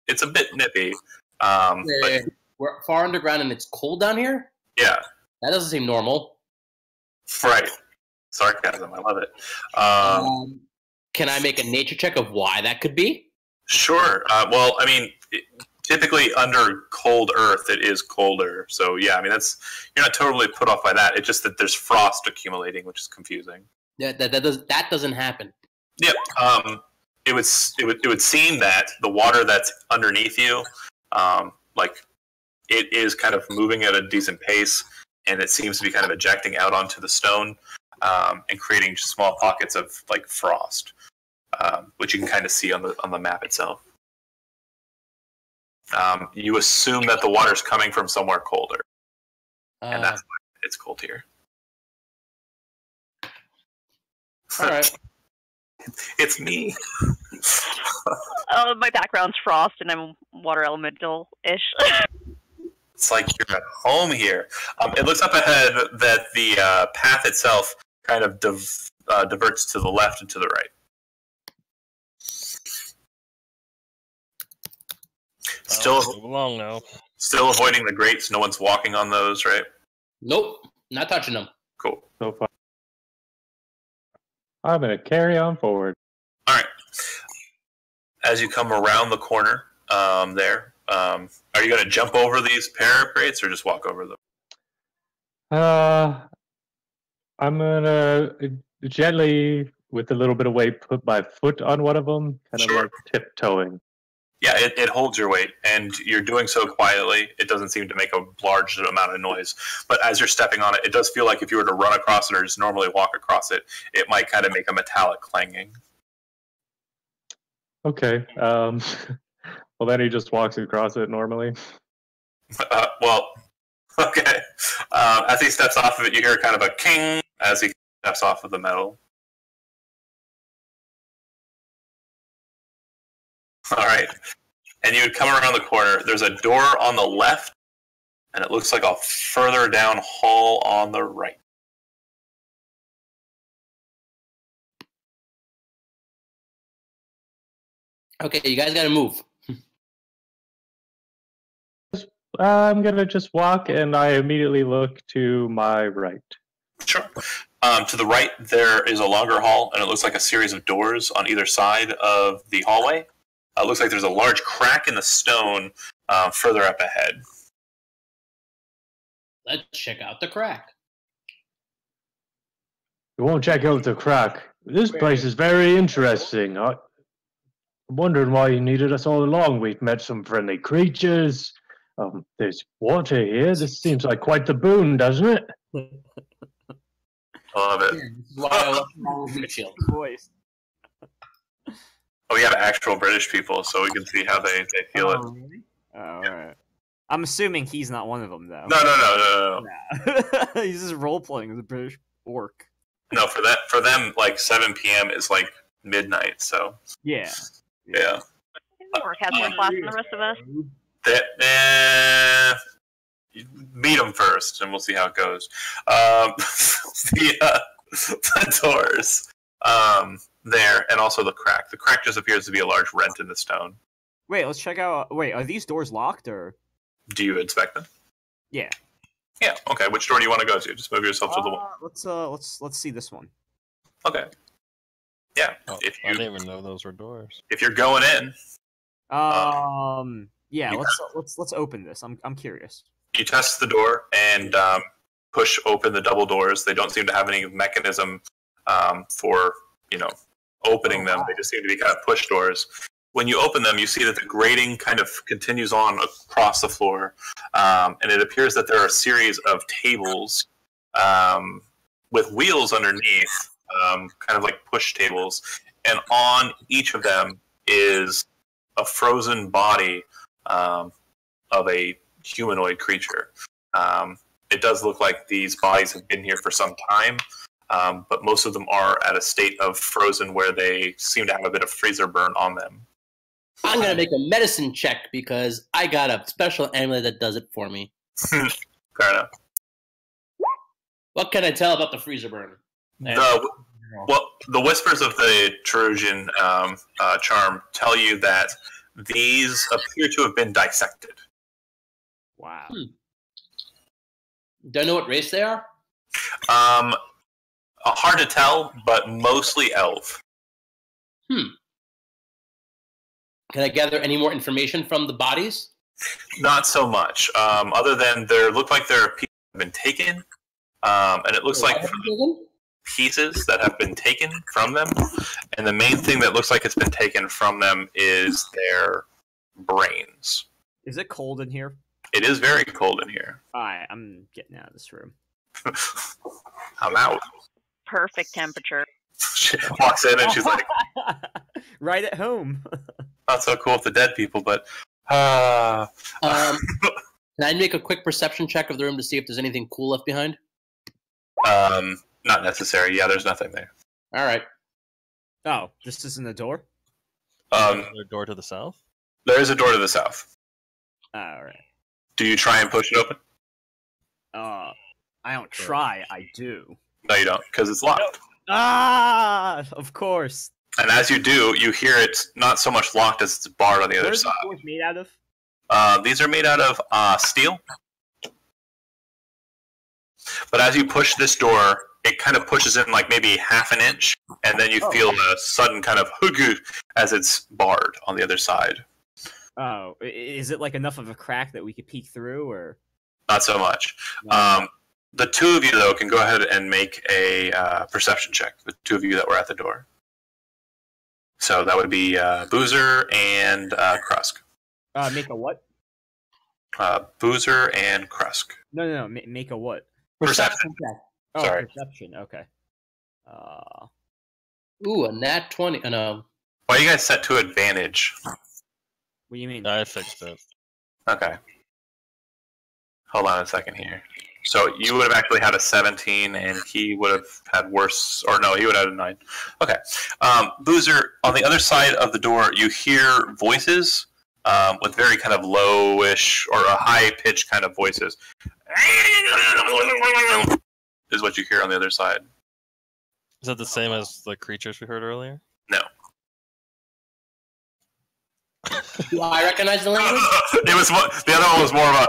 it's a bit nippy. But, we're far underground and it's cold down here? Yeah. That doesn't seem normal. Right. Sarcasm. I love it. Can I make a nature check of why that could be? Sure. Well, I mean, typically under cold earth, it is colder. So, yeah, I mean, you're not totally put off by that. It's just that there's frost accumulating, which is confusing. Yeah, that doesn't happen. Yep. It would seem that the water that's underneath you, it is kind of moving at a decent pace, and it seems to be kind of ejecting out onto the stone and creating just small pockets of like frost, which you can kind of see on the map itself. You assume that the water's coming from somewhere colder, and that's why it's cold here. All right. It's me. My background's frost, and I'm water elemental-ish. It's like you're at home here. It looks up ahead that the path itself kind of diverts to the left and to the right. Still move along now. Still avoiding the grates. No one's walking on those, right? Nope, not touching them. Cool. So far. I'm going to carry on forward. All right. As you come around the corner there, are you going to jump over these pair of grates or just walk over them? I'm going to gently, with a little bit of weight, put my foot on one of them, kind of like tiptoeing. Yeah, it holds your weight, and you're doing so quietly, it doesn't seem to make a large amount of noise. But as you're stepping on it, it does feel like if you were to run across it or just normally walk across it, it might kind of make a metallic clanging. Okay. Well, then he just walks across it normally. Okay. As he steps off of it, you hear kind of a king as he steps off of the metal. All right. And you would come around the corner. There's a door on the left, and it looks like a further down hall on the right. Okay, you guys gotta move. I'm going to just walk, and I immediately look to my right. Sure. To the right, there is a longer hall, and it looks like a series of doors on either side of the hallway. It looks like there's a large crack in the stone further up ahead. Let's check out the crack. You won't check out the crack. This place is very interesting. I'm wondering why you needed us all along. We've met some friendly creatures. There's water here. This seems like quite the boon, doesn't it? I love it. This is why I love my meat shield. Voice. Oh, we have actual British people, so we can see how they feel it. Really? Oh, alright. I'm assuming he's not one of them, though. No. Nah. He's just role-playing as a British orc. No, for them, like 7 p.m. is like midnight. So Yeah. Orc has more class than the rest of us. Meet them first, and we'll see how it goes. The doors there, and also the crack. The crack just appears to be a large rent in the stone. Wait, let's check out. Wait, are these doors locked or? Do you inspect them? Yeah. Yeah. Okay. Which door do you want to go to? Just move yourself to the one. Let's see this one. Okay. Yeah. Oh, if I you, didn't even know those were doors. if you're going in, Yeah. you Let's open this. I'm curious. you test the door and push open the double doors. They don't seem to have any mechanism for opening them. They just seem to be kind of push doors. when you open them, you see that the grating kind of continues on across the floor, and it appears that there are a series of tables with wheels underneath, kind of like push tables, and on each of them is a frozen body of a humanoid creature. It does look like these bodies have been here for some time, but most of them are at a state of frozen where they seem to have a bit of freezer burn on them. I'm going to make a medicine check because I got a special amulet that does it for me. Fair enough. What can I tell about the freezer burn? The whispers of the Trojan charm tell you that these appear to have been dissected. Wow. Do I know what race they are? Hard to tell, but mostly elf. Can I gather any more information from the bodies? Not so much. Other than look like there are pieces that have been taken, and it looks like pieces that have been taken from them. And the main thing that looks like it's been taken from them is their brains. Is it cold in here? It is very cold in here. Alright, I'm getting out of this room. I'm out. Perfect temperature. She walks in and she's like, right at home. not so cool with the dead people, but Can I make a quick perception check of the room to see if there's anything cool left behind? Not necessary. Yeah, there's nothing there. All right. Oh, this isn't a door? Is there a door to the south? There is a door to the south. Alright. Do you try and push it open? I don't try, I do. No, you don't, because it's locked. Ah, of course. And as you do, you hear it's not so much locked as it's barred on the other side. What are these doors made out of? These are made out of steel. But as you push this door, it kind of pushes in like maybe half an inch, and then you feel a sudden kind of huggu as it's barred on the other side. Oh, is it like enough of a crack that we could peek through, or? Not so much. No. The two of you, though, can go ahead and make a perception check. The two of you that were at the door. So that would be Boozer and Krusk. Make a what? Boozer and Krusk. No. Make a what? Perception. Oh, Sorry. perception. Okay. Ooh, a nat 20. Oh, no. Why are you guys set to advantage? What do you mean? I fixed it. Okay. Hold on a second here. So you would have actually had a 17, and he would have had worse, or no, he would have had a 9. Okay. Boozer, on the other side of the door, you hear voices with very kind of lowish or a high-pitched kind of voices. Is what you hear on the other side. Is that the same as the creatures we heard earlier? No. Do I recognize the language? It was the other one was more of a.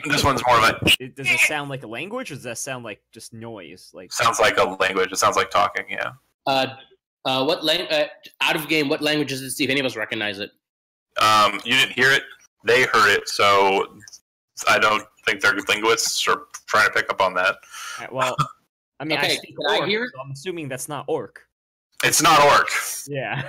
This one's more of a. Does it sound like a language, or does that sound like just noise? Like sounds like a language. It sounds like talking. Yeah. What out of game? What language is it? See if any of us recognize it. You didn't hear it. They heard it, so I don't think they're linguists or trying to pick up on that. Right, well, I mean, Okay, I speak can I orc, hear it? so I'm assuming that's not orc. It's not orc. Yeah.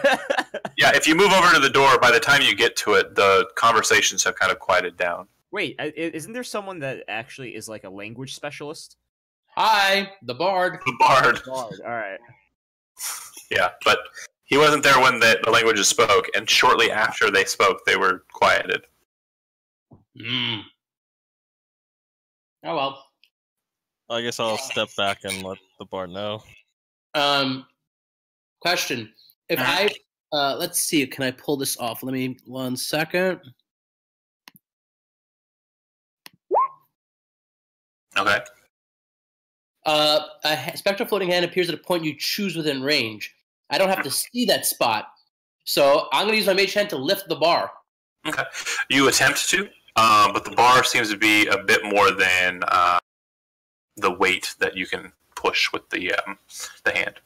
Yeah, if you move over to the door, by the time you get to it, the conversations have kind of quieted down. Wait, isn't there someone that actually is like a language specialist? Hi, the bard. The bard. All right. Yeah, but he wasn't there when the languages spoke, and shortly after they spoke, they were quieted. Oh well. I guess I'll step back and let the bard know. Question. If I let's see, can I pull this off? Let me 1 second. Okay. A spectral floating hand appears at a point you choose within range. I don't have to see that spot, so I'm going to use my mage hand to lift the bar. Okay. You attempt to, but the bar seems to be a bit more than the weight that you can push with the hand.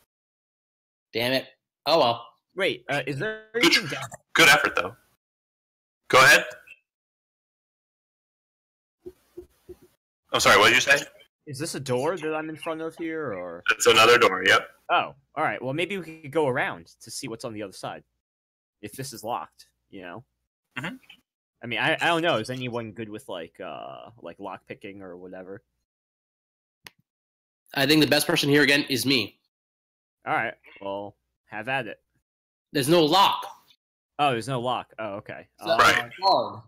Damn it. Oh well. Wait, is there anything down? Good effort, though. Go ahead. I'm sorry, what did you say? Is this a door that I'm in front of here, or? It's another door, yep. Oh, all right. Well, maybe we could go around to see what's on the other side. if this is locked, you know. Mhm. I mean, I don't know. Is anyone good with like lock picking or whatever? I think the best person here again is me. All right, well, have at it. There's no lock. Oh, there's no lock. Oh, okay. Right. Hard.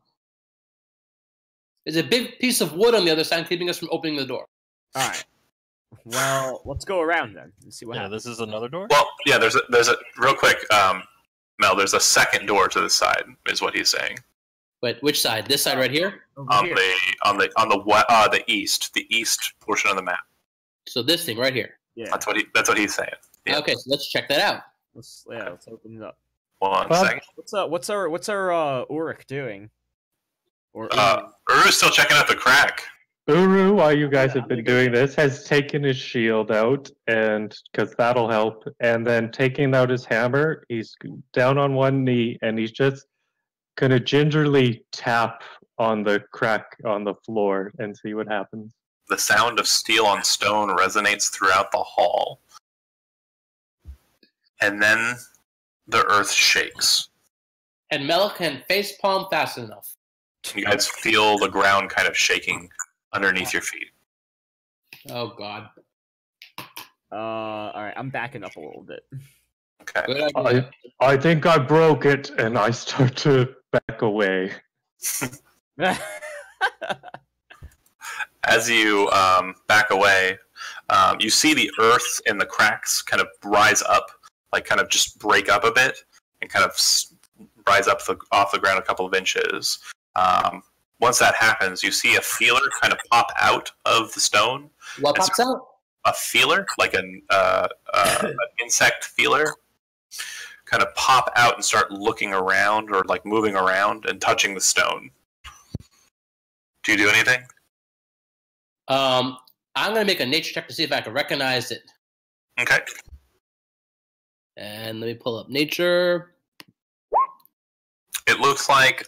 There's a big piece of wood on the other side keeping us from opening the door. All right. Well, let's go around then and see what Yeah, happens. this is another door? Well, yeah. There's a real quick, Mel. There's a second door to the side, is what he's saying. But which side? This side right here? Over On here. the east portion of the map. So this thing right here. Yeah. That's what he's saying. Yeah. Okay, so let's check that out. Let's open it up. One Well, second. What's our Uruk doing? Or Uru's still checking out the crack. Uru, while you guys Yeah, have been I'm doing this, has taken his shield out, and because that'll help, and then taking out his hammer, he's down on one knee, and he's just gonna gingerly tap on the crack on the floor and see what happens. The sound of steel on stone resonates throughout the hall. And then the earth shakes. And Melech can facepalm fast enough. You guys feel the ground kind of shaking underneath your feet. Oh god. all right, I'm backing up a little bit. Okay. Good idea. I think I broke it, and I start to back away. As you back away, you see the earth in the cracks kind of rise up, like kind of just break up a bit, and kind of rise up off the ground a couple of inches. Once that happens, you see a feeler kind of pop out of the stone. What pops out? A feeler, like an insect feeler, kind of pop out and start looking around or like moving around and touching the stone. Do you do anything? I'm gonna make a nature check to see if I can recognize it. Okay. And let me pull up nature. It looks like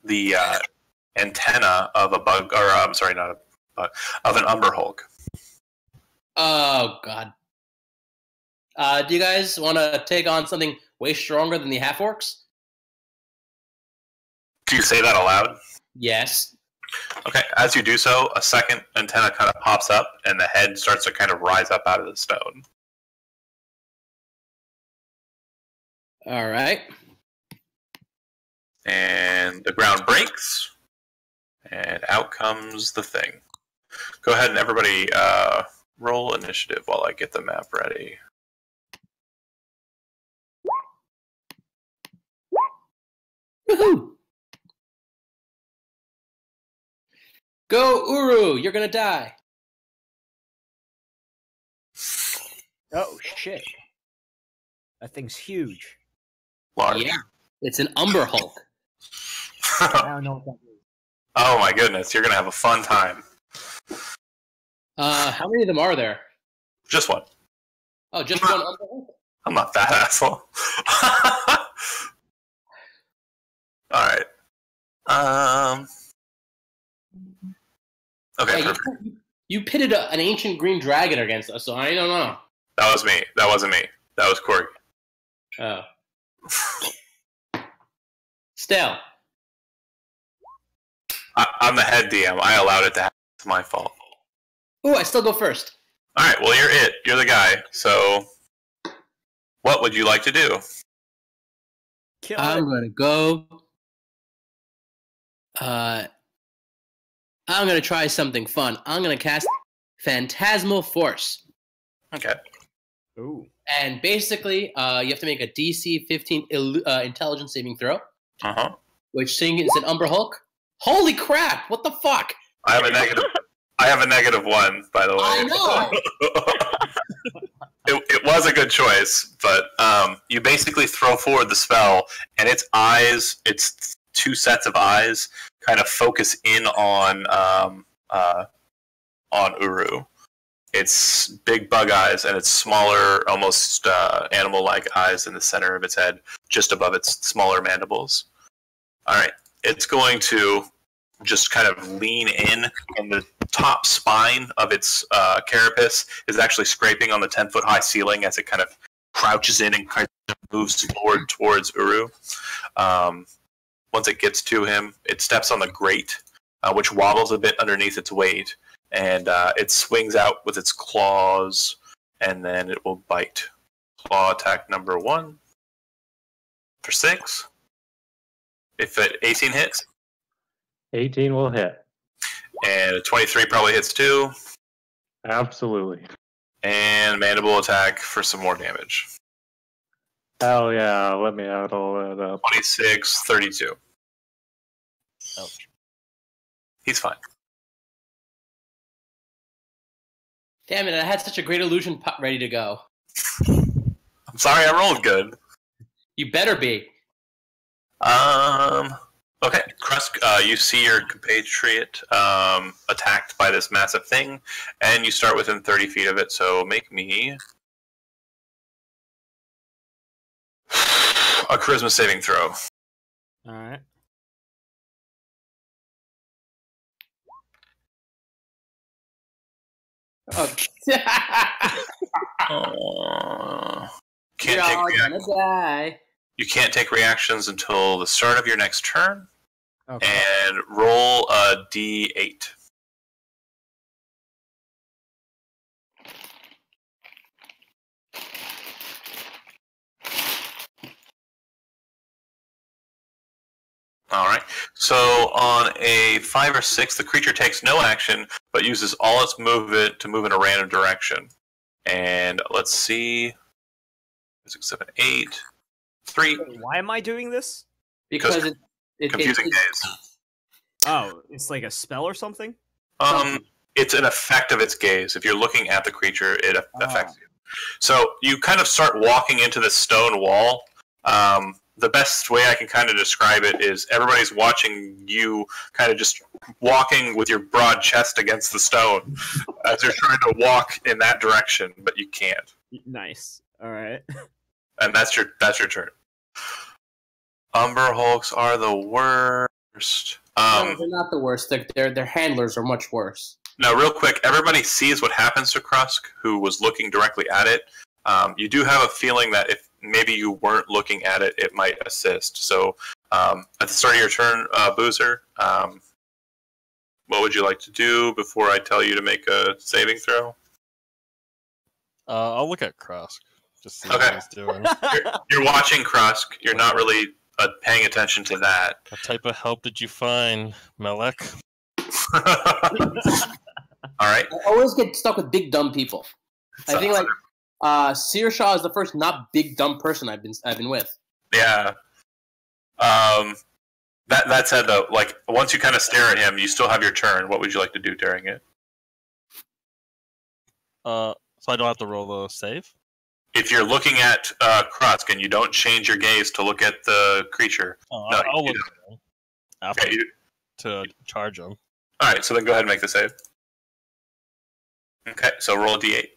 the antenna of a bug, or I'm sorry, not a bug, of an umberhulk. Oh god. Do you guys want to take on something way stronger than the half orcs? Do you say that aloud? Yes. Okay. As you do so, a second antenna kind of pops up, and the head starts to kind of rise up out of the stone. All right. And the ground breaks, and out comes the thing. Go ahead and everybody roll initiative while I get the map ready. Woohoo! Go, Uru! You're gonna die. Oh shit! That thing's huge. Large. Yeah. It's an umberhulk. I don't know what that is. Oh my goodness, you're gonna have a fun time. How many of them are there? Just one. Oh, just one umberhulk? I'm not that asshole. Alright. Okay, Yeah, perfect. you pitted an ancient green dragon against us, so I don't know. That was me. That wasn't me. That was Corey. Oh. Still. I'm the head DM. I allowed it to happen. It's my fault. Ooh, I still go first. Alright, well, you're it. You're the guy. So, what would you like to do? Kill I'm it. gonna go. I'm gonna try something fun. I'm gonna cast Phantasmal Force. Okay. Ooh. And basically, you have to make a DC 15 intelligence saving throw, Uh-huh. which seeing it's an umberhulk. Holy crap! What the fuck? I have a negative. I have a -1, by the way. I know! It was a good choice, but you basically throw forward the spell, and its eyes, its two sets of eyes, kind of focus in on Uru. It's big bug eyes, and it's smaller, almost animal-like eyes in the center of its head, just above its smaller mandibles. All right, it's going to just kind of lean in, and the top spine of its carapace is actually scraping on the 10-foot-high ceiling as it kind of crouches in and kind of moves forward towards Uru. Once it gets to him, it steps on the grate, which wobbles a bit underneath its weight, and it swings out with its claws, and then it will bite. Claw attack number 1 for 6. If it 18 hits. 18 will hit. And a 23 probably hits too. Absolutely. And mandible attack for some more damage. Hell yeah, let me add all that up. 26, 32. Ouch. He's fine. Damn it! I had such a great illusion ready to go. I'm sorry, I rolled good. You better be. Okay, Krusk, you see your compatriot attacked by this massive thing, and you start within 30 feet of it, so make me a charisma saving throw. Alright. Oh. Can't You're take all reactions. gonna die. You can't take reactions until the start of your next turn, Okay. and roll a d8. Alright, so on a 5 or 6, the creature takes no action, but uses all its movement to move in a random direction. And let's see. 6, 7, 8, 3. Wait, why am I doing this? Because it Confusing gaze. Oh, it's like a spell or something? It's an effect of its gaze. If you're looking at the creature, it affects you. So you kind of start walking into this stone wall. The best way I can kind of describe it is everybody's watching you kind of just walking with your broad chest against the stone as you're trying to walk in that direction, but you can't. Nice. Alright. And that's your turn. Umberhulks are the worst. No, they're not the worst. Their handlers are much worse. Now, real quick, everybody sees what happens to Krusk, who was looking directly at it. You do have a feeling that if maybe you weren't looking at it, it might assist. So, at the start of your turn, Boozer, what would you like to do before I tell you to make a saving throw? I'll look at Krusk. Just see Okay. what he's doing. You're watching Krusk. You're not really paying attention to that. What type of help did you find, Melech? All right. I always get stuck with big dumb people. I think like Sear-Sha is the first not big dumb person I've been with. Yeah. That said, though, like once you kind of stare at him, you still have your turn. What would you like to do during it? So I don't have to roll a save? If you're looking at Krusk and you don't change your gaze to look at the creature, Oh, no, I'll you look don't. at him after Okay, to charge him. all right, so then go ahead and make the save. Okay, so roll a d8.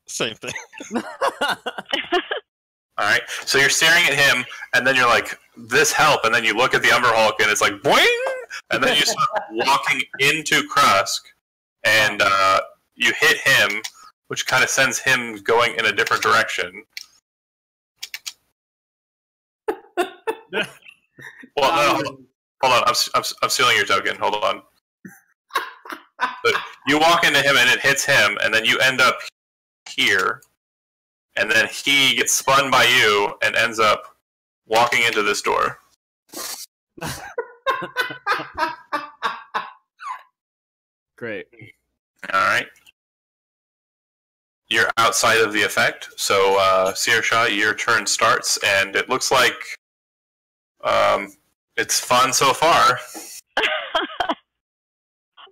Same thing. All right, so you're staring at him, and then you're like, "This help," and then you look at the Umberhulk, and it's like, "Boing!" And then you start walking into Krusk, and you hit him, which kind of sends him going in a different direction. Well, no, hold on. I'm stealing your token. Hold on. But you walk into him, and it hits him, and then you end up here, and then he gets spun by you and ends up walking into this door. Great. All right. You're outside of the effect, so Sear-Sha, your turn starts, and it looks like it's fun so far.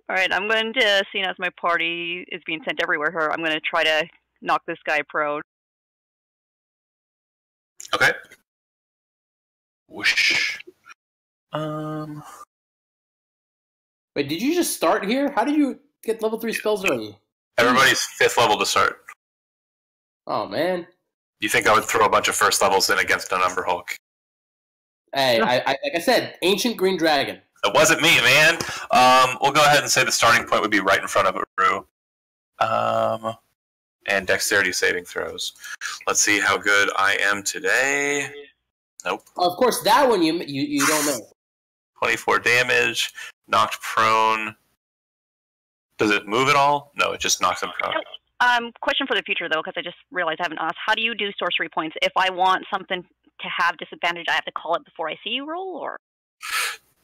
All right, I'm going to, seeing as my party is being sent everywhere here, I'm going to try to knock this guy prone. Okay. Whoosh. Wait, did you just start here? How did you get level 3 spells already? Everybody's 5th level to start. Oh man. You think I would throw a bunch of first levels in against an Umberhulk? Hey, I like I said, ancient green dragon. It wasn't me, man. We'll go ahead and say the starting point would be right in front of Uru. And dexterity saving throws. Let's see how good I am today. Nope. Of course, that one you don't know. 24 damage, knocked prone. Does it move at all? No, it just knocks him prone. Question for the future, though, because I just realized I haven't asked. How do you do sorcery points? If I want something to have disadvantage, I have to call it before I see you roll, or?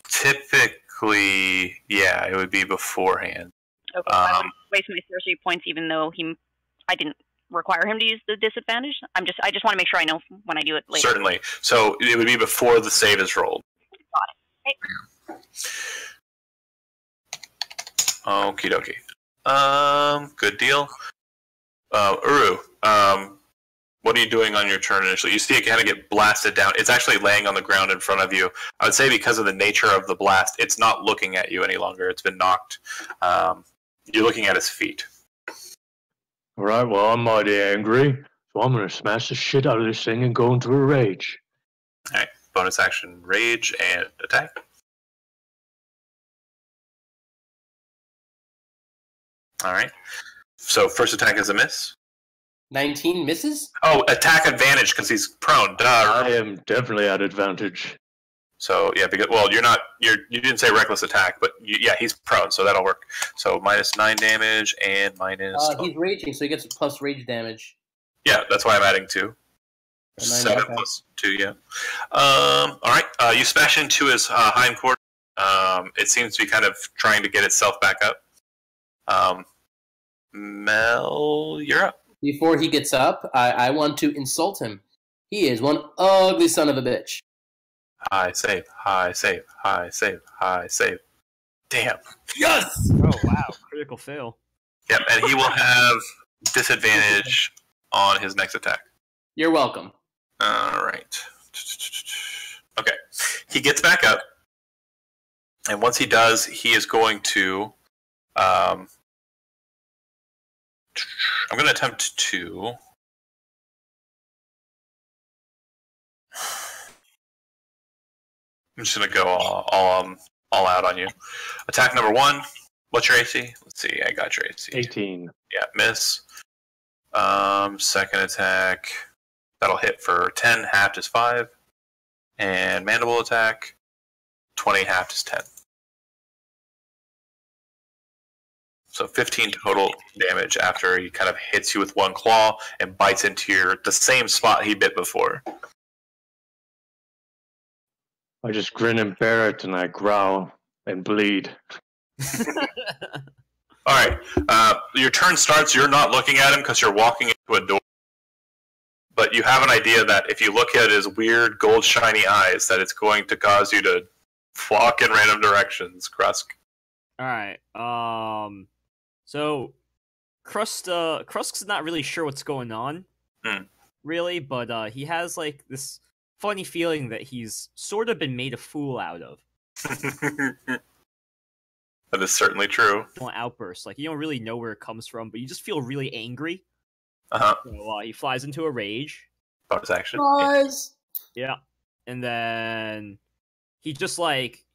Typically, yeah, it would be beforehand. Okay, I would waste my sorcery points, even though I didn't require him to use the disadvantage. I just want to make sure I know when I do it later. Certainly. So it would be before the save is rolled. Got it. Okay. Okie dokie. Good deal. Uru, what are you doing on your turn initially? You see it kind of get blasted down. It's actually laying on the ground in front of you. I would say because of the nature of the blast, it's not looking at you any longer. It's been knocked. You're looking at his feet. All right, well, I'm mighty angry, so I'm going to smash the shit out of this thing and go into a rage. All right, bonus action, rage, and attack. All right. So first attack is a miss. 19 misses? Oh, attack advantage because he's prone. Duh. I am definitely at advantage. So yeah, because you didn't say reckless attack, but he's prone, so that'll work. So -9 damage and minus. He's raging, so he gets plus rage damage. Yeah, that's why I'm adding 2. 7 okay. plus 2, yeah. All right, you smash into his hind quarter. It seems to be kind of trying to get itself back up. Mel, you're up. Before he gets up, I want to insult him. He is one ugly son of a bitch. High save, high save, high save, high save. Damn. Yes! Oh, wow. Critical fail. Yep, and he will have disadvantage on his next attack. You're welcome. All right. Okay. He gets back up, and once he does, he is going to... I'm going to attempt to... I'm just going to go all out on you. Attack number 1. What's your AC? Let's see. I got your AC. 18. Yeah, miss. Second attack. That'll hit for 10. Halved is 5. And mandible attack. 20. Halved is 10. So 15 total damage after he kind of hits you with one claw and bites into the same spot he bit before. I just grin and bear it, and I growl and bleed. All right. Your turn starts. You're not looking at him because you're walking into a door. But you have an idea that if you look at his weird gold shiny eyes, that it's going to cause you to walk in random directions. Krusk. All right. So Krusk's not really sure what's going on, really, but he has like this funny feeling that he's sort of been made a fool out of. That is certainly true. Outburst, like you don't really know where it comes from, but you just feel really angry. Uh-huh. So he flies into a rage. Bonus action. Yeah, and then he just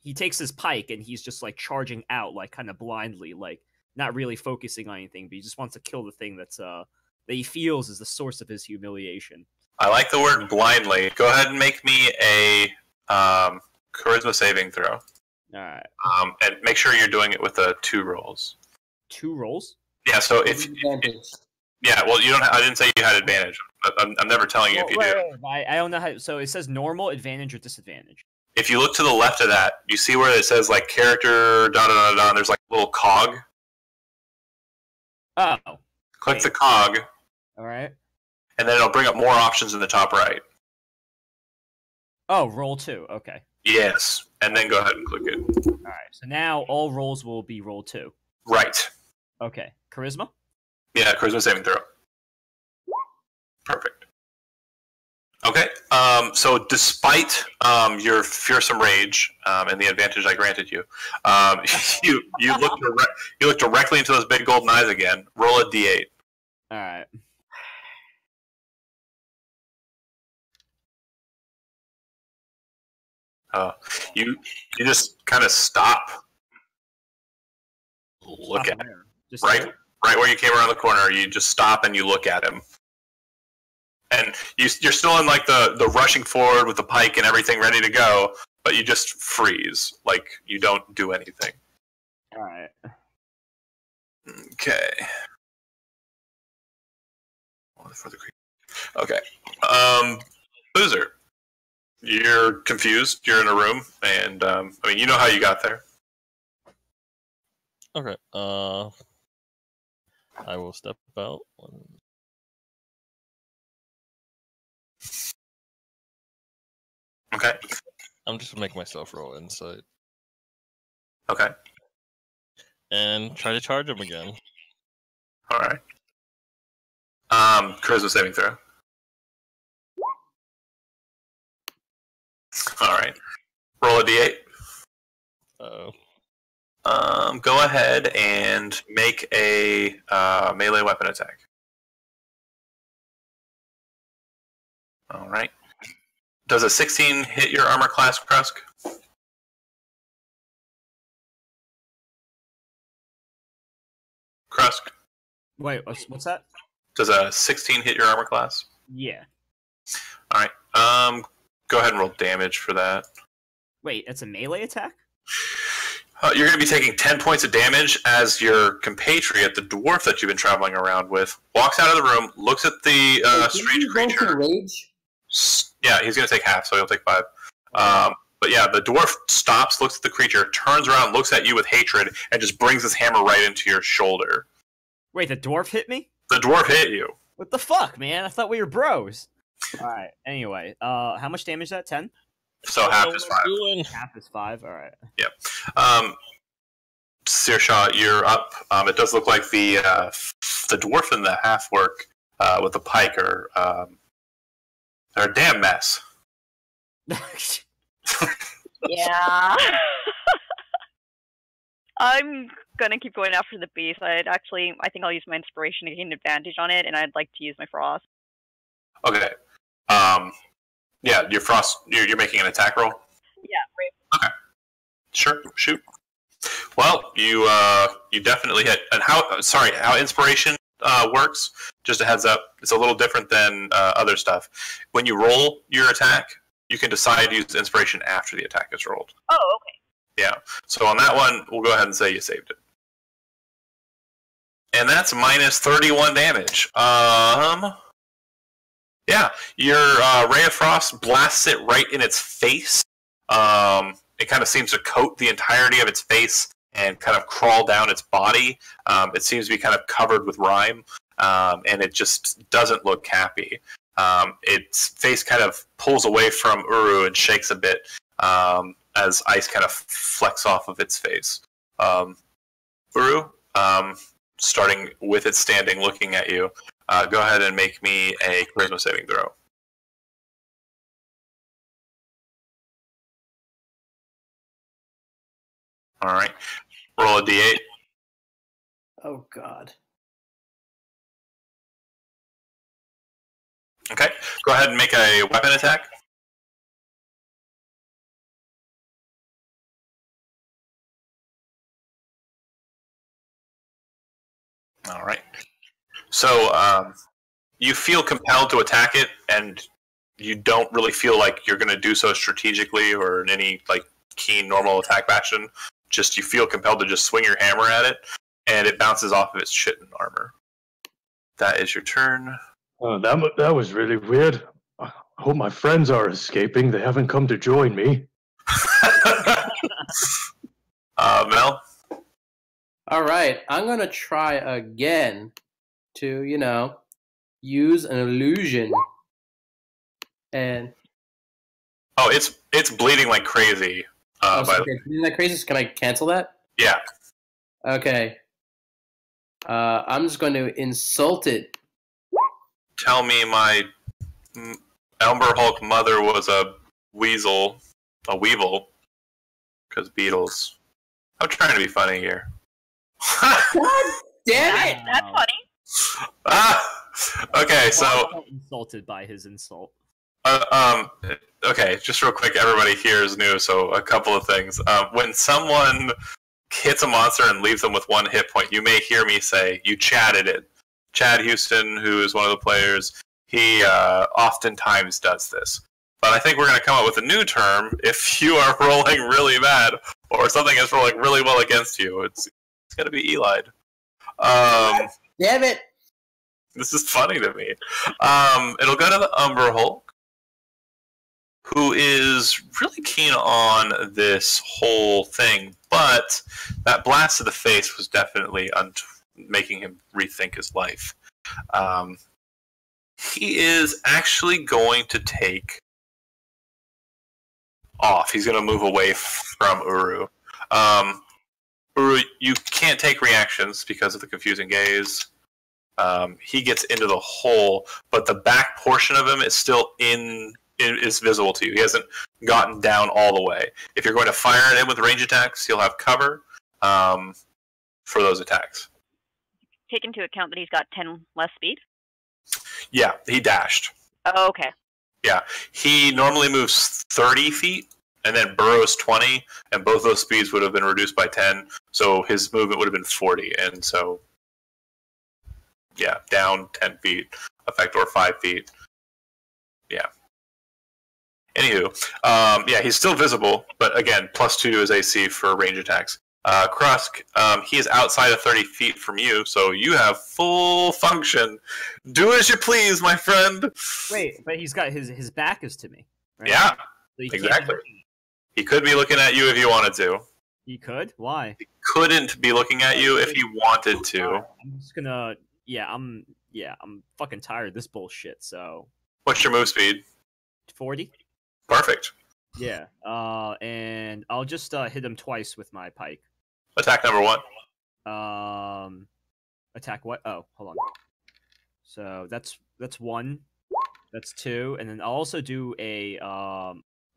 he takes his pike and he's just like charging out, like kind of blindly, like not really focusing on anything, but he just wants to kill the thing that he feels is the source of his humiliation. I like the word blindly. Go ahead and make me a charisma saving throw. Alright. And make sure you're doing it with 2 rolls. 2 rolls? Yeah, so if... Yeah, well, you don't. I didn't say you had advantage. I'm never telling you if you do. I don't know how... So it says normal, advantage, or disadvantage. If you look to the left of that, you see where it says, like, character, da-da-da-da, and there's, like, a little cog. Oh. Click the cog. Alright. And then it'll bring up more options in the top right. Oh, roll 2. Okay. Yes. And then go ahead and click it. Alright, so now all rolls will be roll 2. Right. Okay. Charisma? Yeah, charisma saving throw. Perfect. Okay. So despite your fearsome rage and the advantage I granted you, you look directly into those big golden eyes again. Roll a d8. All right. You just kind of stop. Look at it. Just right right where you came around the corner. You just stop and you look at him. And you're still in like the rushing forward with the pike and everything ready to go, but you just freeze. Like, you don't do anything. Alright. Okay. Okay. Boozer. You're confused. You're in a room, and I mean, you know how you got there. Okay. I will step out. Okay. I'm just gonna make myself roll insight Okay. and try to charge him again. All right. Charisma saving throw. All right. Roll a d8. Uh-oh. Go ahead and make a melee weapon attack. All right. Does a 16 hit your armor class, Krusk? Krusk? Wait, what's that? Does a 16 hit your armor class? Yeah. All right. Go ahead and roll damage for that. Wait, it's a melee attack? You're going to be taking 10 points of damage as your compatriot, the dwarf that you've been traveling around with, walks out of the room, looks at the strange creature. Rage? Yeah, he's going to take half, so he'll take 5. But yeah, the dwarf stops, looks at the creature, turns around, looks at you with hatred, and just brings his hammer right into your shoulder. Wait, the dwarf hit me? The dwarf hit you. What the fuck, man? I thought we were bros. Alright, anyway. How much damage is that? 10? So half is 5. Half is 5, alright. Yep. Sear-Sha, you're up. It does look like the dwarf and the half-orc with the pike are they're a damn mess. Yeah. I'm gonna keep going after the beast. I think I'll use my inspiration to gain advantage on it, and I'd like to use my frost. Okay. Yeah, your frost. You're making an attack roll. Yeah, right. Okay. Sure. Shoot. Well, you definitely hit. And how inspiration works? Just a heads up, it's a little different than other stuff. When you roll your attack, you can decide to use inspiration after the attack is rolled. Oh, okay. Yeah. So on that one, we'll go ahead and say you saved it. And that's minus 31 damage. Yeah, your Ray of Frost blasts it right in its face. It kind of seems to coat the entirety of its face and kind of crawl down its body. It seems to be kind of covered with rime, and it just doesn't look happy. Its face kind of pulls away from Uru and shakes a bit as ice kind of flecks off of its face. Uru, starting with it standing, looking at you, go ahead and make me a charisma saving throw. All right. Roll a d8. Oh, God. Okay. Go ahead and make a weapon attack. All right. So you feel compelled to attack it, and you don't really feel like you're going to do so strategically or in any like keen normal attack fashion. Just you feel compelled to just swing your hammer at it, and it bounces off of its shit and armor. That is your turn. Oh, that was really weird. I hope my friends are escaping. They haven't come to join me. Mel? All right, I'm going to try again to, use an illusion. And... Oh, it's bleeding like crazy. Isn't that crazy? So can I cancel that? Yeah. Okay. I'm just going to insult it. Tell me my umberhulk mother was a weevil, because beetles. I'm trying to be funny here. God damn it! That's funny. Okay, so I felt insulted by his insult. okay, just real quick, everybody here is new, so a couple of things. When someone hits a monster and leaves them with 1 hit point, you may hear me say, "You chatted it." Chad Houston, who is one of the players, he oftentimes does this. But I think we're going to come up with a new term. If you are rolling really bad, or something is rolling really well against you, it's going to be Eli'd. Damn it! This is funny to me. It'll go to the umberhulk, who is really keen on this whole thing, but that blast to the face was definitely making him rethink his life. He is actually going to take off. He's going to move away from Uru. Uru, you can't take reactions because of the confusing gaze. He gets into the hole, but the back portion of him is still is visible to you. He hasn't gotten down all the way. If you're going to fire at him with range attacks, he'll have cover for those attacks. Take into account that he's got 10 less speed? Yeah, he dashed. Oh, okay. Yeah, he normally moves 30 feet and then burrows 20, and both those speeds would have been reduced by 10, so his movement would have been 40, and so, yeah, down 10 feet, effect or 5 feet. Yeah. Anywho, yeah, he's still visible, but again, +2 to his AC for range attacks. Krusk, he is outside of 30 feet from you, so you have full function. Do as you please, my friend. Wait, but he's got his back is to me, right? Yeah, So exactly. He could be looking at you if he wanted to. He could? Why? He couldn't be looking at you if he wanted to. I'm just gonna... I'm fucking tired of this bullshit, so... What's your move speed? 40? Perfect. Yeah, and I'll just hit him twice with my pike. Attack number 1. Attack what? Oh, hold on. So that's 1, that's 2, and then I'll also do a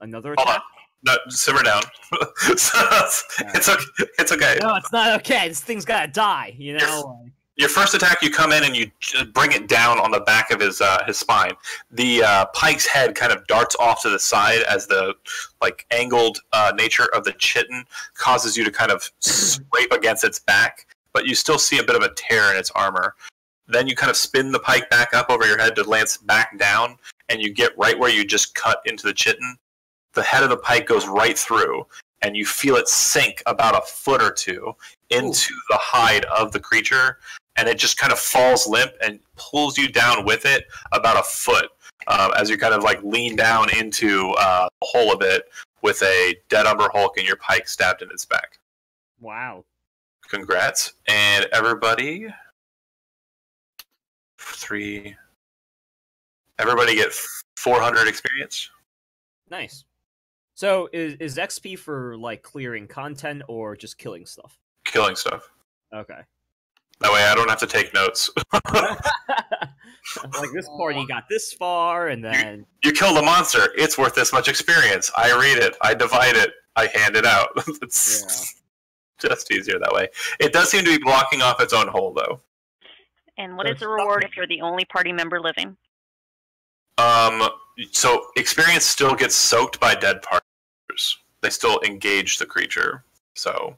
another attack. Hold on. No, simmer down. It's okay. It's okay. No, it's not okay. This thing's gotta die. You know. Your first attack, you come in and you bring it down on the back of his spine. The pike's head kind of darts off to the side as the angled nature of the chitin causes you to kind of scrape against its back, but you still see a bit of a tear in its armor. Then you kind of spin the pike back up over your head to lance back down, and you get right where you just cut into the chitin. The head of the pike goes right through, and you feel it sink about a foot or two into the hide of the creature, and it just kind of falls limp and pulls you down with it about a foot as you kind of lean down into the hole of it with a dead umberhulk and your pike stabbed in its back. Wow. Congrats. And everybody... Everybody get 400 experience. Nice. So is XP for clearing content or just killing stuff? Killing stuff. Okay. That way I don't have to take notes. This party got this far, and then... You killed a monster. It's worth this much experience. I read it. I divide it. I hand it out. It's just easier that way. It does seem to be blocking off its own hole, though. And what is the reward if you're the only party member living? So experience still gets soaked by dead partners. They still engage the creature. So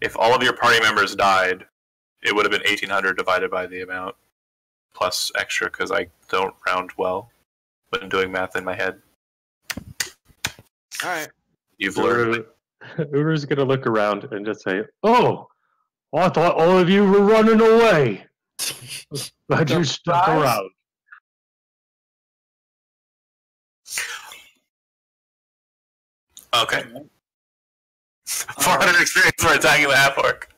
if all of your party members died, it would have been 1,800 divided by the amount, plus extra, because I don't round well when doing math in my head. Alright. You've learned. Uru's gonna look around and just say, "Oh, I thought all of you were running away. Glad you stuck around." Okay. 400 experience for attacking the half-orc.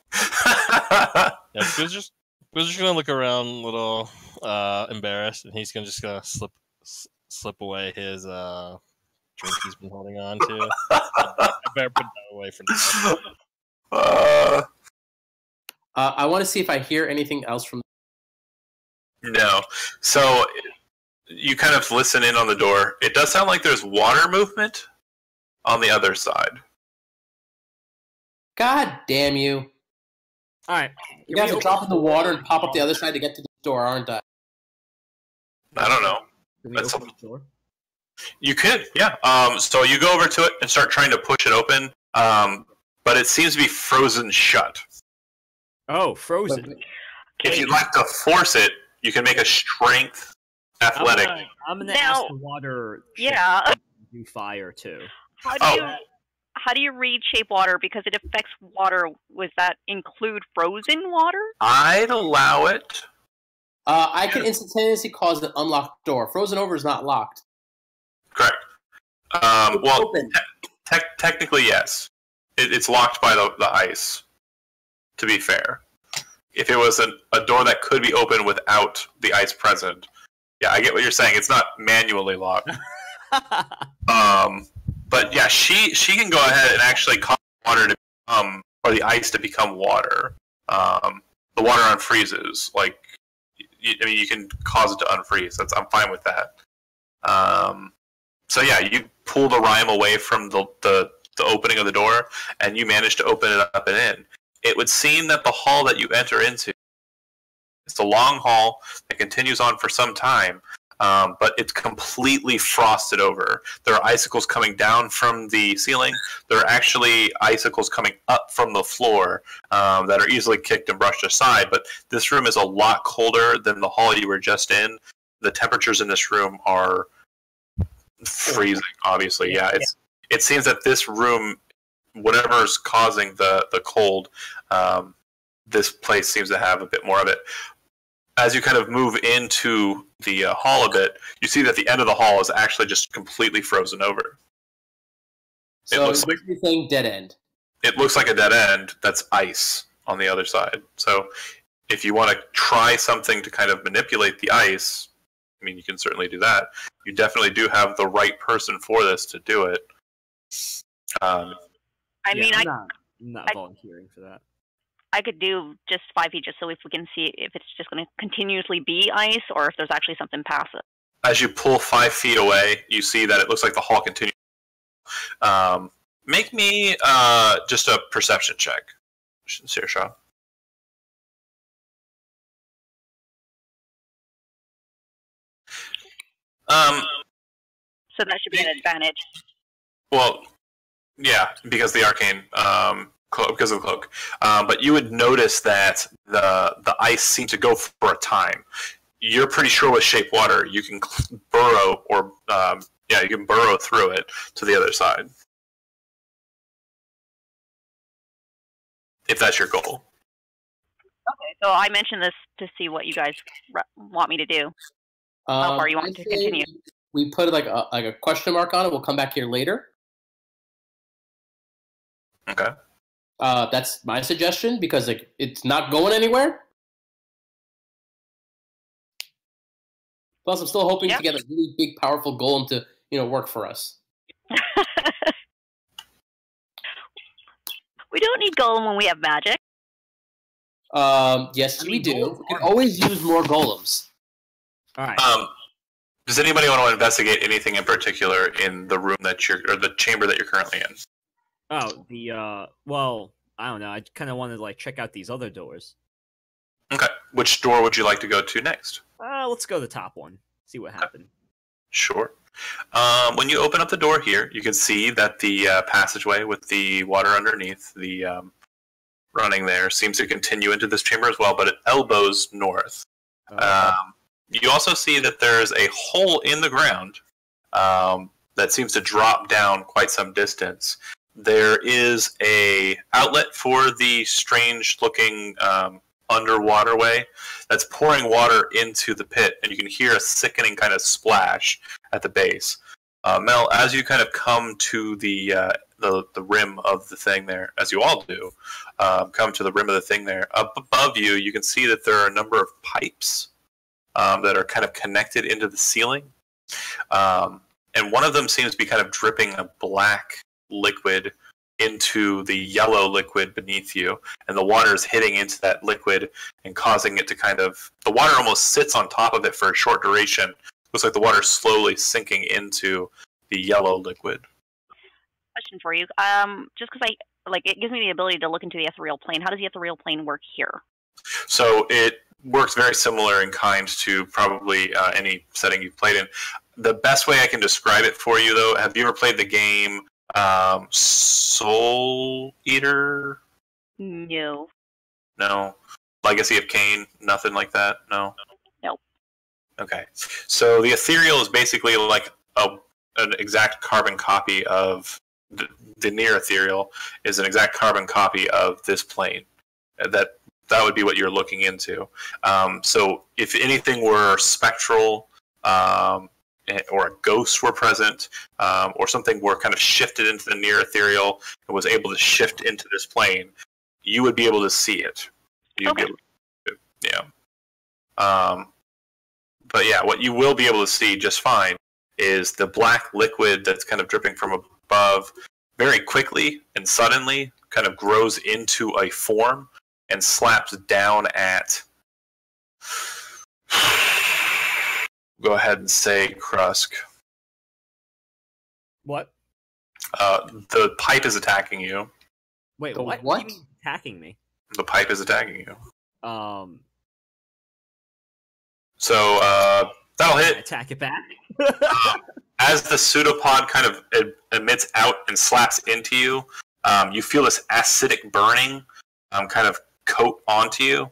Yeah, Boozer's gonna look around a little embarrassed, and he's just gonna slip away his drink he's been holding on to. I better put that away for now. I want to see if I hear anything else from... No. So you kind of listen in on the door. It does sound like there's water movement on the other side. God damn you. Alright. You guys are dropping the water and pop up the other side to get to the door, aren't I? I don't know. Can we That's open the door? You could, yeah. So you go over to it and start trying to push it open. but it seems to be frozen shut. Oh, frozen. If you'd like to force it, you can make a strength athletic. I'm gonna Now- ask the water. Yeah. to do fire too. How do you read shape water? Because it affects water. Does that include frozen water? I'd allow it. I can instantaneously cause an unlocked door. Frozen over is not locked. Correct. It's Well, open. technically, yes. It's locked by the ice, to be fair. If it was a door that could be open without the ice present, yeah, I get what you're saying. It's not manually locked. But yeah, she can go ahead and actually cause water to become, or the ice to become water. The water unfreezes. Like, you can cause it to unfreeze. I'm fine with that. So yeah, you pull the rhyme away from the opening of the door, and you manage to open it up and in. It would seem that the hall that you enter into, it's a long hall that continues on for some time, but it's completely frosted over. There are icicles coming down from the ceiling. There are actually icicles coming up from the floor that are easily kicked and brushed aside, but this room is a lot colder than the hall you were just in. The temperatures in this room are freezing, obviously. Yeah, it seems that this room, whatever is causing the cold, this place seems to have a bit more of it. As you kind of move into the hall a bit, you see that the end of the hall is actually just completely frozen over. So you're saying dead end. It looks like a dead end that's ice on the other side. So if you want to try something to kind of manipulate the ice, I mean, you can certainly do that. You definitely do have the right person for this to do it. I'm not volunteering for that. I could do just 5 feet just so if we can see if it's just going to continuously be ice or if there's actually something past it. As you pull 5 feet away, you see that it looks like the hall continues. Make me just a perception check, Sear-Sha. So that should be an advantage. Well, yeah, because the arcane, because of the cloak. But you would notice that the ice seems to go for a time. You're pretty sure with shape water, you can burrow, or you can burrow through it to the other side, if that's your goal. Okay, so I mentioned this to see what you guys want me to do. How far you want to continue? We put like a question mark on it. We'll come back here later. Okay. That's my suggestion because it's not going anywhere. Plus, I'm still hoping to get a really big, powerful golem to work for us. We don't need golem when we have magic. Yes, we do. We can always use more golems. All right. Does anybody want to investigate anything in particular in the room or the chamber that you're currently in? Oh, well, I don't know. I kind of wanted to check out these other doors. Okay. Which door would you like to go to next? Let's go to the top one. See what happened. Sure. When you open up the door here, you can see that the passageway with the water underneath, the running there, seems to continue into this chamber as well, but it elbows north. You also see that there's a hole in the ground that seems to drop down quite some distance. There is a outlet for the strange-looking underwater way that's pouring water into the pit, and you can hear a sickening kind of splash at the base. Mel, as you kind of come to the rim of the thing there, as you all do, come to the rim of the thing there, up above you, you can see that there are a number of pipes that are kind of connected into the ceiling. And one of them seems to be kind of dripping a black liquid into the yellow liquid beneath you, and the water is hitting into that liquid and causing it to the water almost sits on top of it for a short duration. Looks like the water is slowly sinking into the yellow liquid. Question for you. Just because it gives me the ability to look into the ethereal plane. How does the ethereal plane work here? So it works very similar in kind to probably any setting you've played in. The best way I can describe it for you, though, have you ever played the game Soul Eater? No. No. Legacy of Cain? Nothing like that? No? Nope. Okay. So the ethereal is basically like an exact carbon copy of the near ethereal is an exact carbon copy of this plane. That would be what you're looking into. So if anything were spectral, or a ghost were present, or something were kind of shifted into the near ethereal and was able to shift into this plane, you would be able to see it. You'd be able to, yeah. But yeah, what you will be able to see just fine is the black liquid that's kind of dripping from above very quickly and suddenly kind of grows into a form and slaps down at... Go ahead and say Krusk. What? The pipe is attacking you. Wait, The what? what? Do you mean attacking me? The pipe is attacking you. So that'll Can I hit. attack it back? As the pseudopod kind of emits out and slaps into you, you feel this acidic burning kind of coat onto you.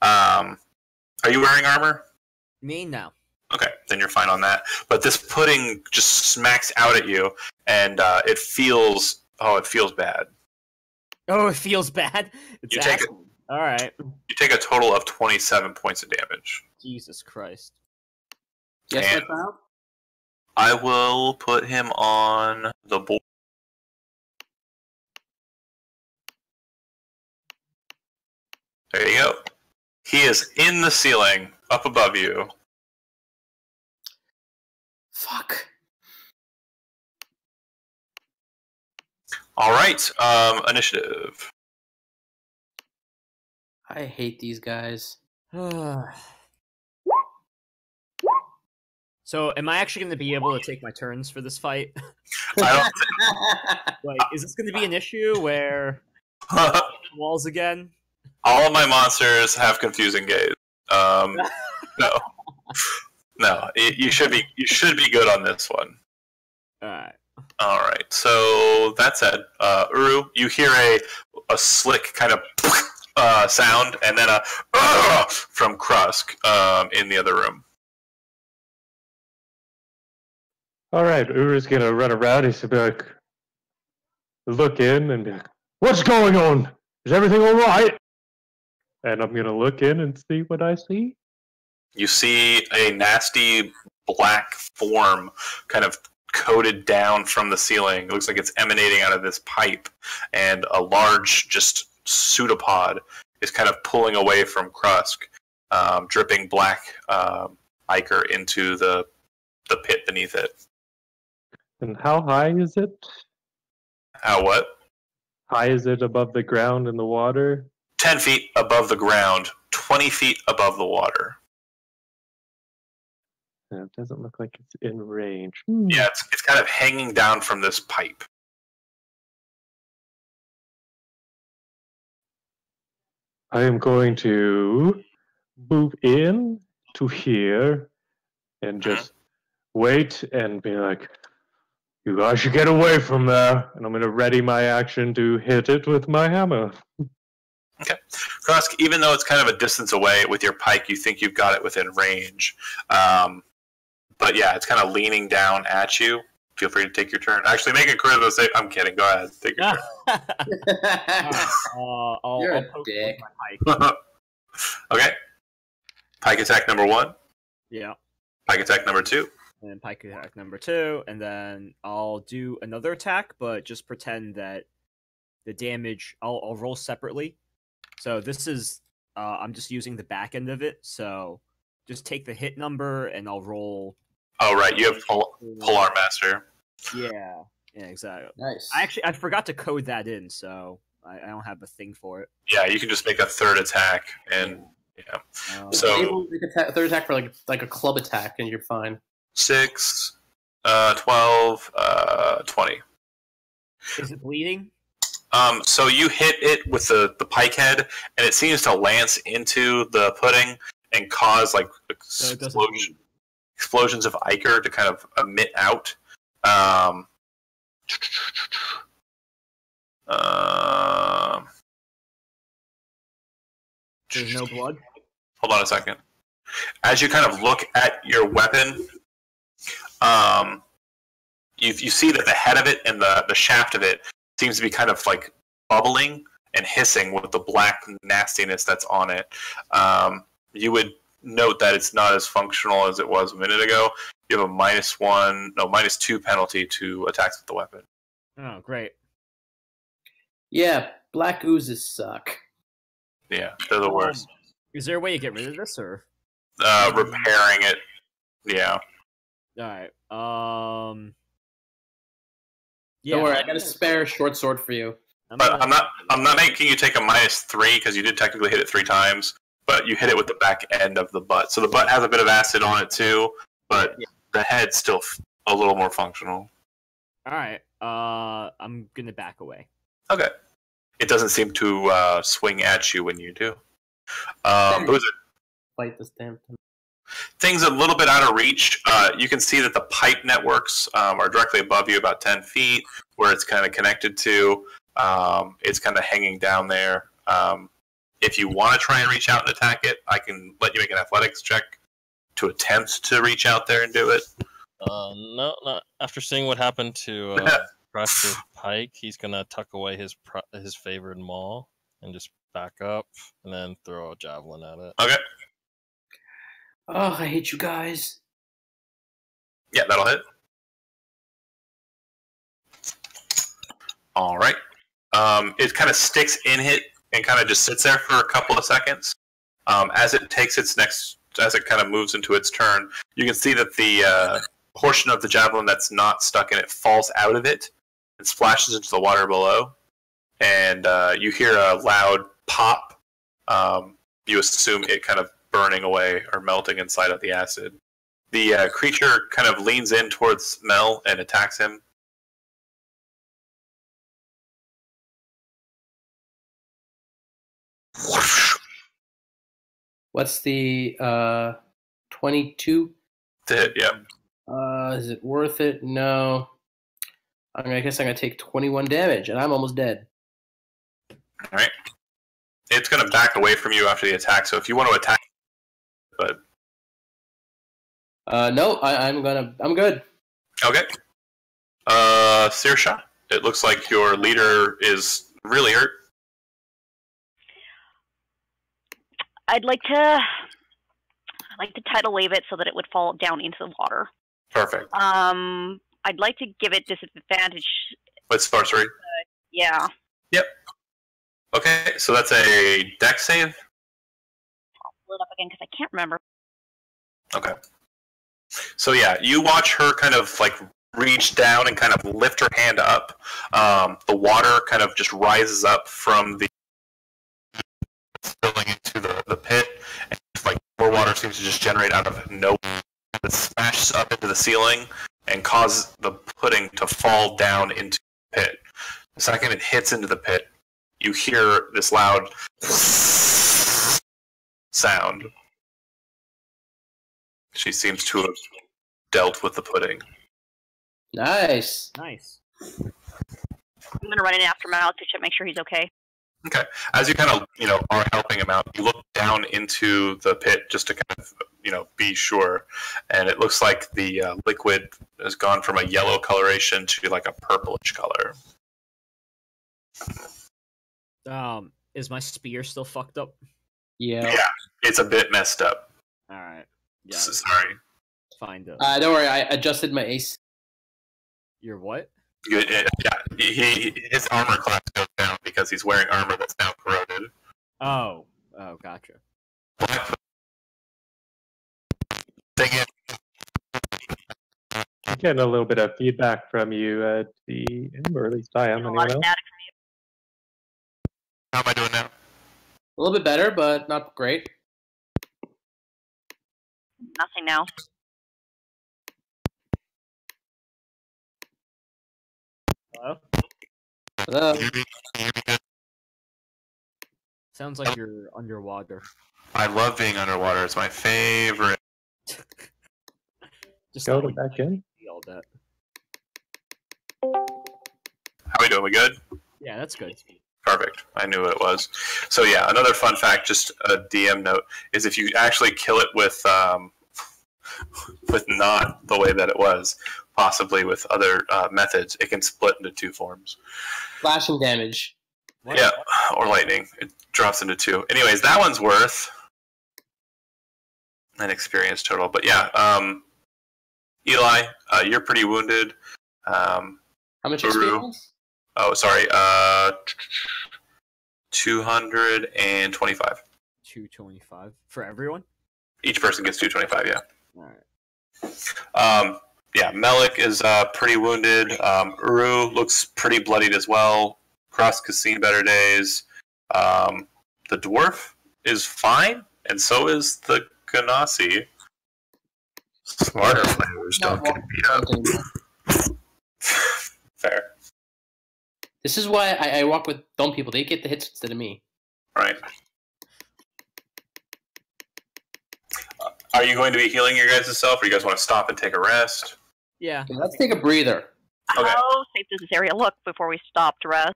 Are you wearing armor? Me, no. Okay, then you're fine on that. But this pudding just smacks out at you, and it feels bad. Oh, it feels bad. It's You take acid. All right. You take a total of 27 points of damage. Jesus Christ. Yes, And- my child? I will put him on the board. There you go. He is in the ceiling, up above you. Fuck. All right, initiative. I hate these guys. So, am I actually going to be able to take my turns for this fight? I Like, is this going to be an issue where don't. walls again? All of my monsters have confusing gaze. No, no. You should be good on this one. All right. All right. So that said, Uru, you hear a slick kind of sound, and then a from Krusk in the other room. All right, Uru's gonna run around. He's gonna be like, look in and be like, "What's going on? Is everything all right?" And I'm gonna look in and see what I see. You see a nasty black form kind of coated down from the ceiling. It looks like it's emanating out of this pipe, and a large, just pseudopod is kind of pulling away from Krusk, dripping black ichor into the pit beneath it. And how high is it? How what? High is it above the ground in the water? 10 feet above the ground, 20 feet above the water. It doesn't look like it's in range. Yeah, it's kind of hanging down from this pipe. I am going to move in to here and just wait and be like, "You guys should get away from there." And I'm going to ready my action to hit it with my hammer. Okay. Krusk, even though it's kind of a distance away with your pike, you think you've got it within range. But yeah, it's kind of leaning down at you. Feel free to take your turn. Actually, make a charisma save. I'm kidding. Go ahead. Take your turn. I'll You're a poke dick. with my pike. Okay. Pike attack number 1. Yeah. Pike attack number 2. And then pike attack number 2, and then I'll do another attack, but just pretend that the damage I'll roll separately. So this is I'm just using the back end of it. So just take the hit number and I'll roll. Oh right, you have Polar Master. Yeah, exactly. Nice. I forgot to code that in, so I don't have a thing for it. Yeah, you can just make a third attack, and yeah. So Able to make a third attack for like a club attack, and you're fine. 6, 12, 20. Is it bleeding? So you hit it with the pike head, and it seems to lance into the pudding and cause like So it doesn't bleed. explosions of ichor to kind of emit out. There's no blood? Hold on a second. As you kind of look at your weapon, you see that the head of it and the shaft of it seems to be kind of like bubbling and hissing with the black nastiness that's on it. You would note that it's not as functional as it was a minute ago. You have a -2 penalty to attacks with the weapon. Oh, great. Yeah, black oozes suck. Yeah, they're the worst. Is there a way to get rid of this, or? Repairing it. Yeah. Alright, yeah. Don't worry, I got a spare short sword for you. But I'm not making you take a -3 because you did technically hit it 3 times, but you hit it with the back end of the butt. So the butt has a bit of acid on it too, but the head's still a little more functional. Alright, I'm gonna back away. Okay. It doesn't seem to swing at you when you do. Boozer. Fight this damn thing. Things a little bit out of reach. You can see that the pipe networks are directly above you, about 10 feet, where it's kind of connected to. It's kind of hanging down there. If you want to try and reach out and attack it, I can let you make an athletics check to attempt to reach out there and do it. No, not after seeing what happened to Krusk's pike. He's gonna tuck away his favorite maul and just back up, and then throw a javelin at it. Okay. Oh, I hate you guys. Yeah, that'll hit. All right. It kind of sticks in it and kind of just sits there for a couple of seconds. As it takes as it kind of moves into its turn, you can see that the portion of the javelin that's not stuck in it falls out of it and splashes into the water below. And you hear a loud pop. You assume it kind of burning away or melting inside of the acid. The creature kind of leans in towards Mel and attacks him. What's the 22? To hit, yeah. Is it worth it? No. I guess I'm gonna take 21 damage, and I'm almost dead. All right. It's going to back away from you after the attack, so if you want to attack, but no, I'm good. okay. Sear-Sha, it looks like your leader is really hurt. I'd like to tidal wave it so that it would fall down into the water. Perfect. I'd like to give it disadvantage. With sorcery? Yeah. Yep. Okay, so that's a dex save? I'll pull it up again because I can't remember. Okay. So yeah, you watch her kind of like reach down and kind of lift her hand up. The water kind of just rises up from the spilling into the pit, and like more water seems to just generate out of nowhere. It smashes up into the ceiling and causes the pudding to fall down into the pit. The second it hits into the pit, you hear this loud sound. She seems to have dealt with the pudding. Nice. Nice. I'm gonna run in after Mal to make sure he's okay. Okay. As you kind of, are helping him out, you look down into the pit just to kind of, be sure. And it looks like the liquid has gone from a yellow coloration to like a purplish color. Is my spear still fucked up? Yeah. Yeah, it's a bit messed up. Alright. Yeah. Sorry. Find it. Don't worry, I adjusted my ace. Your what? Yeah, his armor class goes down because he's wearing armor that's now corroded. Oh, gotcha. Thing is, I'm getting a little bit of feedback from you at the end, or at least I am. A lot of Anyone else? static how am I doing now? A little bit better, but not great. from you. Nothing now. Hello? Hello? Sounds like you're underwater. I love being underwater. It's my favorite. Just Go not back in. all that. doing? We good? Yeah, that's good. Perfect. I knew what it was. So yeah, another fun fact, just a DM note, is if you actually kill it with not the way that it was, possibly with other methods, it can split into 2 forms. Slashing damage. What? Yeah, or lightning. It drops into 2. Anyways, that one's worth an experience total. But yeah, Eli, you're pretty wounded. How much experience? Oh, sorry. 225. 225 for everyone. Each person gets 225. Yeah. All right. Yeah. Melech is pretty wounded. Uru looks pretty bloodied as well. Krusk has seen better days. The dwarf is fine, and so is the Ganassi. Smarter players don't get beat up. Fair. This is why I walk with dumb people. They get the hits instead of me. Right. Are you going to be healing your guys' self, or you guys want to stop and take a rest? Yeah. Let's take a breather. Okay. How safe does this area look before we stop to rest?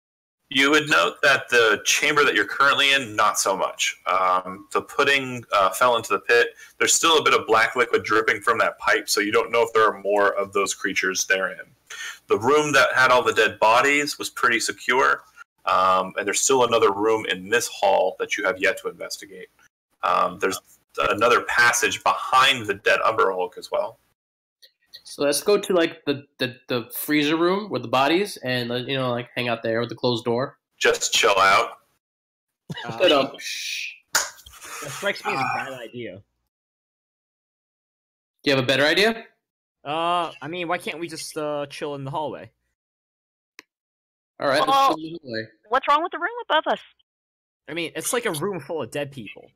You would note that the chamber that you're currently in, not so much. The pudding fell into the pit. There's still a bit of black liquid dripping from that pipe, so you don't know if there are more of those creatures therein. The room that had all the dead bodies was pretty secure, and there's still another room in this hall that you have yet to investigate. There's another passage behind the dead umberhulk as well. So let's go to like the freezer room with the bodies, and like hang out there with the closed door. Just chill out. Shut up. That strikes me as a bad idea. Do you have a better idea? I mean, why can't we just chill in the hallway? All right. Well, let's chill in the hallway. What's wrong with the room above us? I mean, it's like a room full of dead people.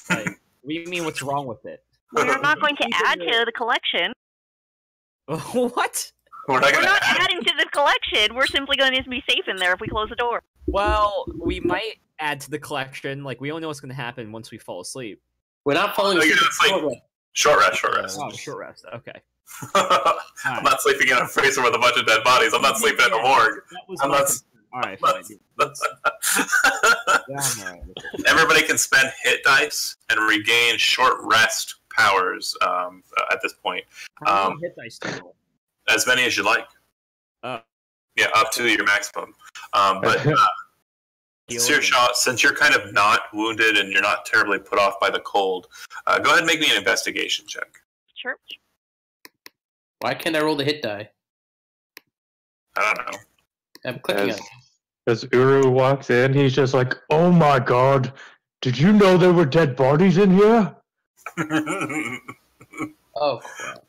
Like, what do you mean? What's wrong with it? We're not going to add to the collection. What? We're not, We're not adding to the collection. We're simply going to be safe in there if we close the door. Well, we might add to the collection. Like, we don't know what's going to happen once we fall asleep. We're not falling No, you're asleep. gonna sleep. Short rest. Oh, short rest. Okay. I'm not sleeping in a freezer with a bunch of dead bodies. I'm not sleeping in a morgue. That was I'm my not. concern. All right, fine. Everybody can spend hit dice and regain short rest powers at this point. How many hit dice do you roll? As many as you like. Yeah, up to your maximum. But Sear-Sha, since you're kind of not wounded and you're not terribly put off by the cold, go ahead and make me an investigation check. Sure. Why can't I roll the hit die? I don't know. I'm clicking on it. As Uru walks in, he's just like, "Oh my god, did you know there were dead bodies in here?" Oh, crap.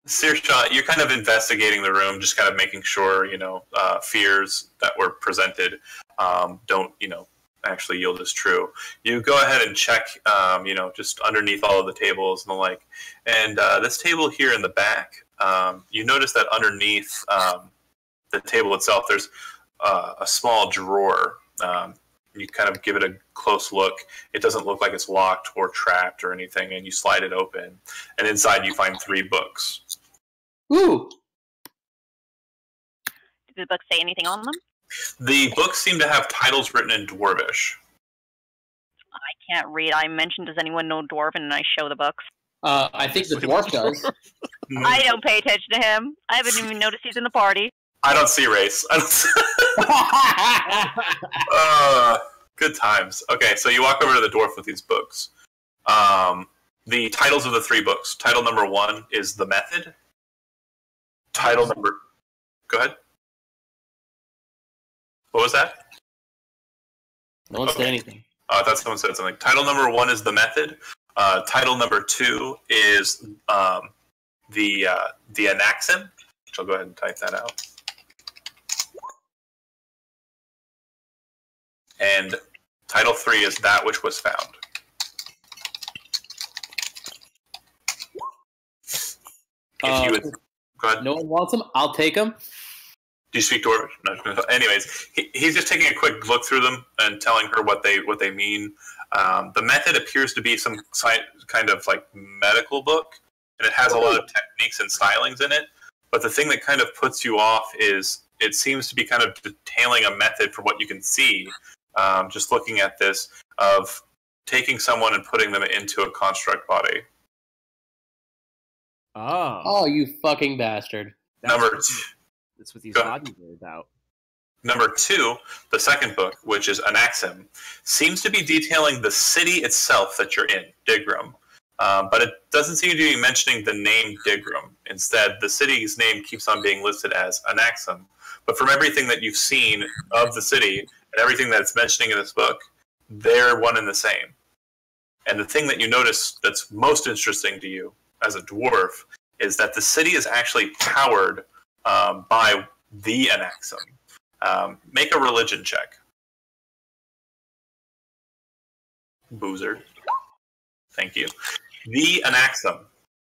Sear-Sha, you're kind of investigating the room, just kind of making sure, fears that were presented don't, actually yield as true. You go ahead and check, just underneath all of the tables and the like. And this table here in the back, you notice that underneath the table itself, there's a small drawer. You kind of give it a close look. It doesn't look like it's locked or trapped or anything, and you slide it open. And inside you find 3 books. Ooh! Did the book say anything on them? The books seem to have titles written in Dwarvish. I can't read. I mentioned, does anyone know Dwarven? And I show the books. I think the dwarf does. I don't pay attention to him. I haven't even noticed he's in the party. I don't see race. Good times. Okay, so you walk over to the dwarf with these books. The titles of the 3 books. Title number 1 is The Method. Title number... Go ahead. What was that? No one said anything. I thought someone said something. Title number 1 is The Method. Title number 2 is the Anaxim. Which I'll go ahead and type that out. And title 3 is That Which Was Found. If you would, go ahead. No one wants them. I'll take them. Do you speak Dwarvish? No. Anyways, he's just taking a quick look through them and telling her what they mean. The Method appears to be some kind of like medical book, and it has a lot of techniques and stylings in it. But the thing that kind of puts you off is it seems to be kind of detailing a method for what you can see, just looking at this, of taking someone and putting them into a construct body. Oh, you fucking bastard. That's what these Go bodies are about. Number 2, the second book, which is Anaxim, seems to be detailing the city itself that you're in, Dighgrum. But it doesn't seem to be mentioning the name Dighgrum. Instead, the city's name keeps on being listed as Anaxim. But from everything that you've seen of the city and everything that it's mentioning in this book, they're one and the same. And the thing that you notice that's most interesting to you as a dwarf is that the city is actually powered by the Anaxim. Make a religion check. Boozer. Thank you. The Anaxim.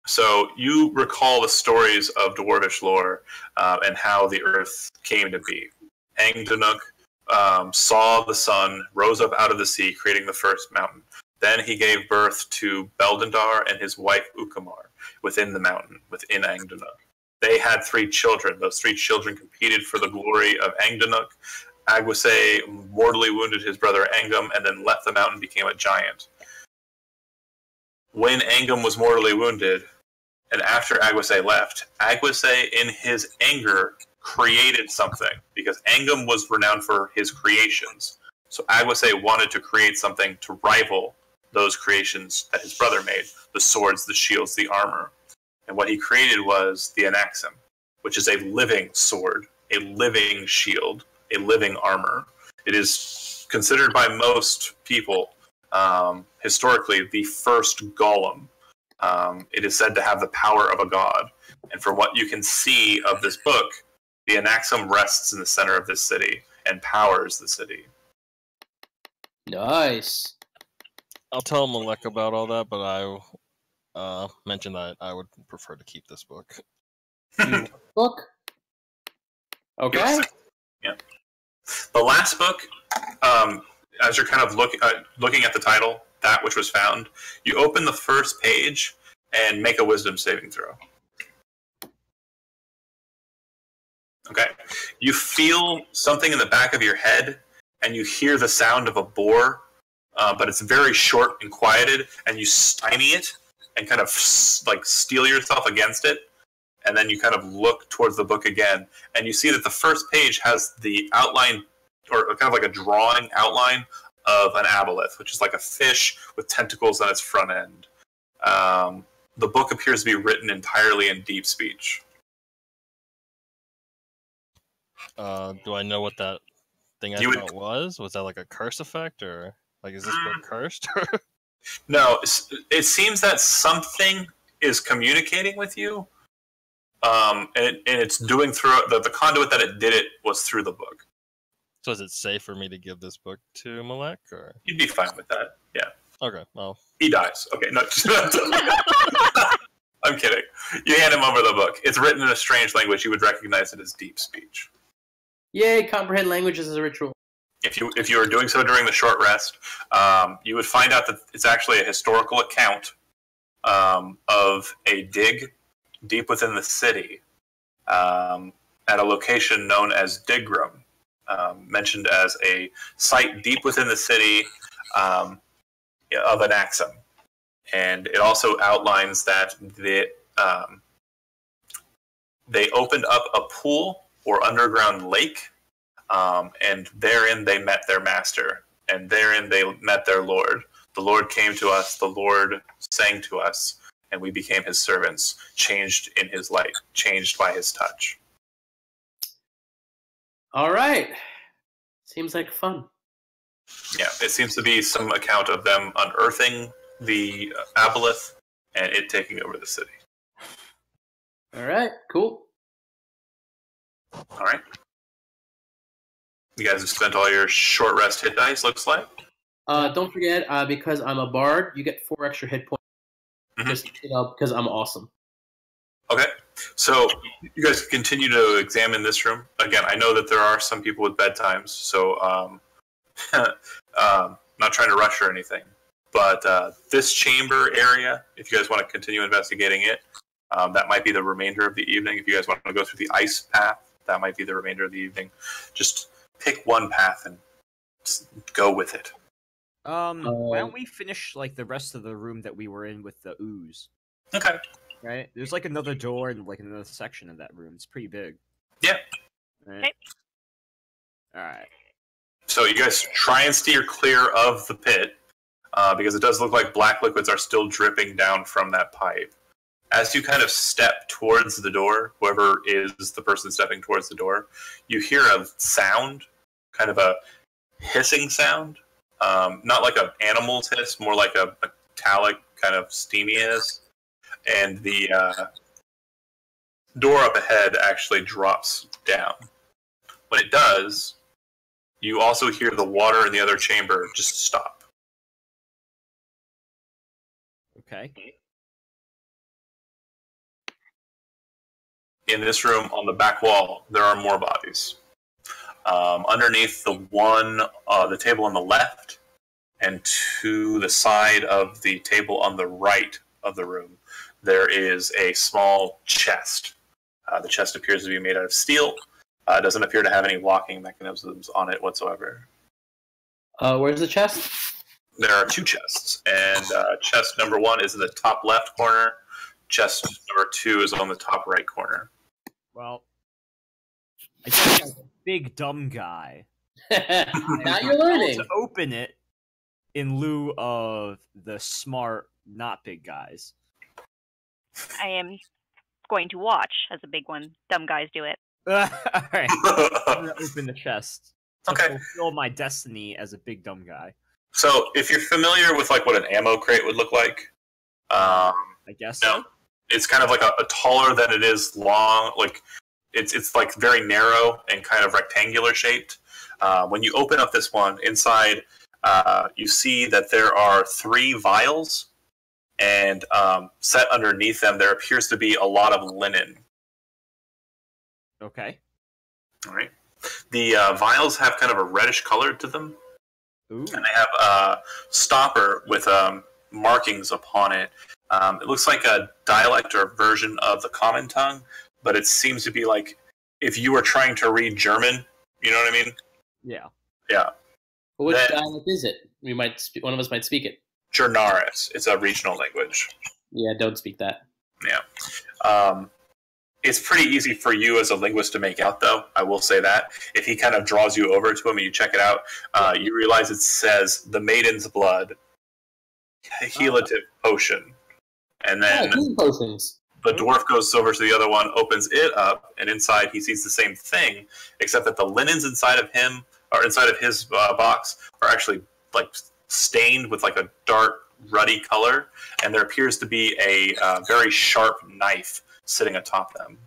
So you recall the stories of dwarvish lore and how the earth came to be. Angdanuk saw the sun, rose up out of the sea, creating the first mountain. Then he gave birth to Beldendar and his wife Ukamar within the mountain, within Angdanuk. They had 3 children. Those 3 children competed for the glory of Angdanuk. Agwasay mortally wounded his brother Angum and then left the mountain and became a giant. When Angum was mortally wounded, and after Agwasay left, Agwasay, in his anger, created something, because Angum was renowned for his creations. So Agwasay wanted to create something to rival those creations that his brother made, the swords, the shields, the armor. And what he created was the Anaxim, which is a living sword, a living shield, a living armor. It is considered by most people, historically, the first golem. It is said to have the power of a god. And from what you can see of this book, the Anaxim rests in the center of this city and powers the city. Nice. I'll tell Melech about all that, but I mentioned that I would prefer to keep this book. Book? Okay. Yeah. The last book, as you're kind of looking at the title, That Which Was Found, you open the first page and make a wisdom saving throw. Okay. You feel something in the back of your head, and you hear the sound of a boar, but it's very short and quieted, and you stymie it and kind of like steel yourself against it, and then you kind of look towards the book again, and you see that the first page has the outline, or kind of like a drawing outline of an aboleth, which is like a fish with tentacles on its front end. The book appears to be written entirely in deep speech. Do I know what that thing I thought was? Was that like a curse effect, or like is this book cursed? No, it seems that something is communicating with you, and it's doing through the conduit that it did it was through the book. So is it safe for me to give this book to Melech, or You'd be fine with that, yeah. Okay, well, he dies. Okay, no, I'm kidding. You hand him over the book. It's written in a strange language. You would recognize it as deep speech. Yay! Comprehend languages as a ritual. If you were doing so during the short rest, you would find out that it's actually a historical account of a dig deep within the city at a location known as Dighgrum, mentioned as a site deep within the city of Anaxim. And it also outlines that they opened up a pool or underground lake, and therein they met their master, and therein they met their Lord. The Lord came to us, the Lord sang to us, and we became his servants, changed in his light, changed by his touch. All right. Seems like fun. Yeah, it seems to be some account of them unearthing the aboleth and it taking over the city. All right, cool. All right. You guys have spent all your short rest hit dice, looks like. Don't forget, because I'm a bard, you get 4 extra hit points. Mm-hmm. Just because I'm awesome. Okay, so you guys continue to examine this room. Again, I know that there are some people with bedtimes, so not trying to rush or anything. But this chamber area, if you guys want to continue investigating it, that might be the remainder of the evening. If you guys want to go through the ice path, that might be the remainder of the evening. Just pick one path and just go with it. Why don't we finish like the rest of the room that we were in with the ooze? Okay. Right? There's like another door and like another section of that room. It's pretty big. Yeah. Right? Okay. Alright. So you guys try and steer clear of the pit, because it does look like black liquids are still dripping down from that pipe. As you kind of step towards the door, whoever is the person stepping towards the door, you hear a sound, kind of a hissing sound. Not like an animal's hiss, more like a metallic kind of steamy hiss. And the door up ahead actually drops down. When it does, you also hear the water in the other chamber just stop. Okay. In this room, on the back wall, there are more bodies. Underneath the table on the left, and to the side of the table on the right of the room, there is a small chest. The chest appears to be made out of steel. It doesn't appear to have any locking mechanisms on it whatsoever. Where's the chest? There are two chests, and chest number 1 is in the top left corner. Chest number 2 is on the top right corner. Well, I guess as a big dumb guy, Now you're learning. to open it in lieu of the smart, not big guys. I am going to watch as a big one. Dumb guys do it. Alright. I'm gonna open the chest to Okay. fulfill my destiny as a big dumb guy. So, if you're familiar with like what an ammo crate would look like, I guess no, so. it's kind of like a taller than it is long. Like it's like very narrow and kind of rectangular shaped. When you open up this one, inside you see that there are 3 vials, and set underneath them there appears to be a lot of linen. Okay. All right. The vials have kind of a reddish color to them, Ooh. and they have a stopper with markings upon it. It looks like a dialect or version of the common tongue, but it seems to be like if you were trying to read German. You know what I mean? Yeah. Yeah. But which Then- dialect is it? One of us might speak it. Gernaris. It's a regional language. Yeah, don't speak that. Yeah. It's pretty easy for you as a linguist to make out, though. I will say that. If he kind of draws you over to him and you check it out, you realize it says the maiden's blood, healative potion. And then healing potions. the dwarf goes over to the other one, opens it up, and inside he sees the same thing, except that the linens inside of him, or inside of his box, are actually like stained with like a dark, ruddy color, and there appears to be a very sharp knife sitting atop them.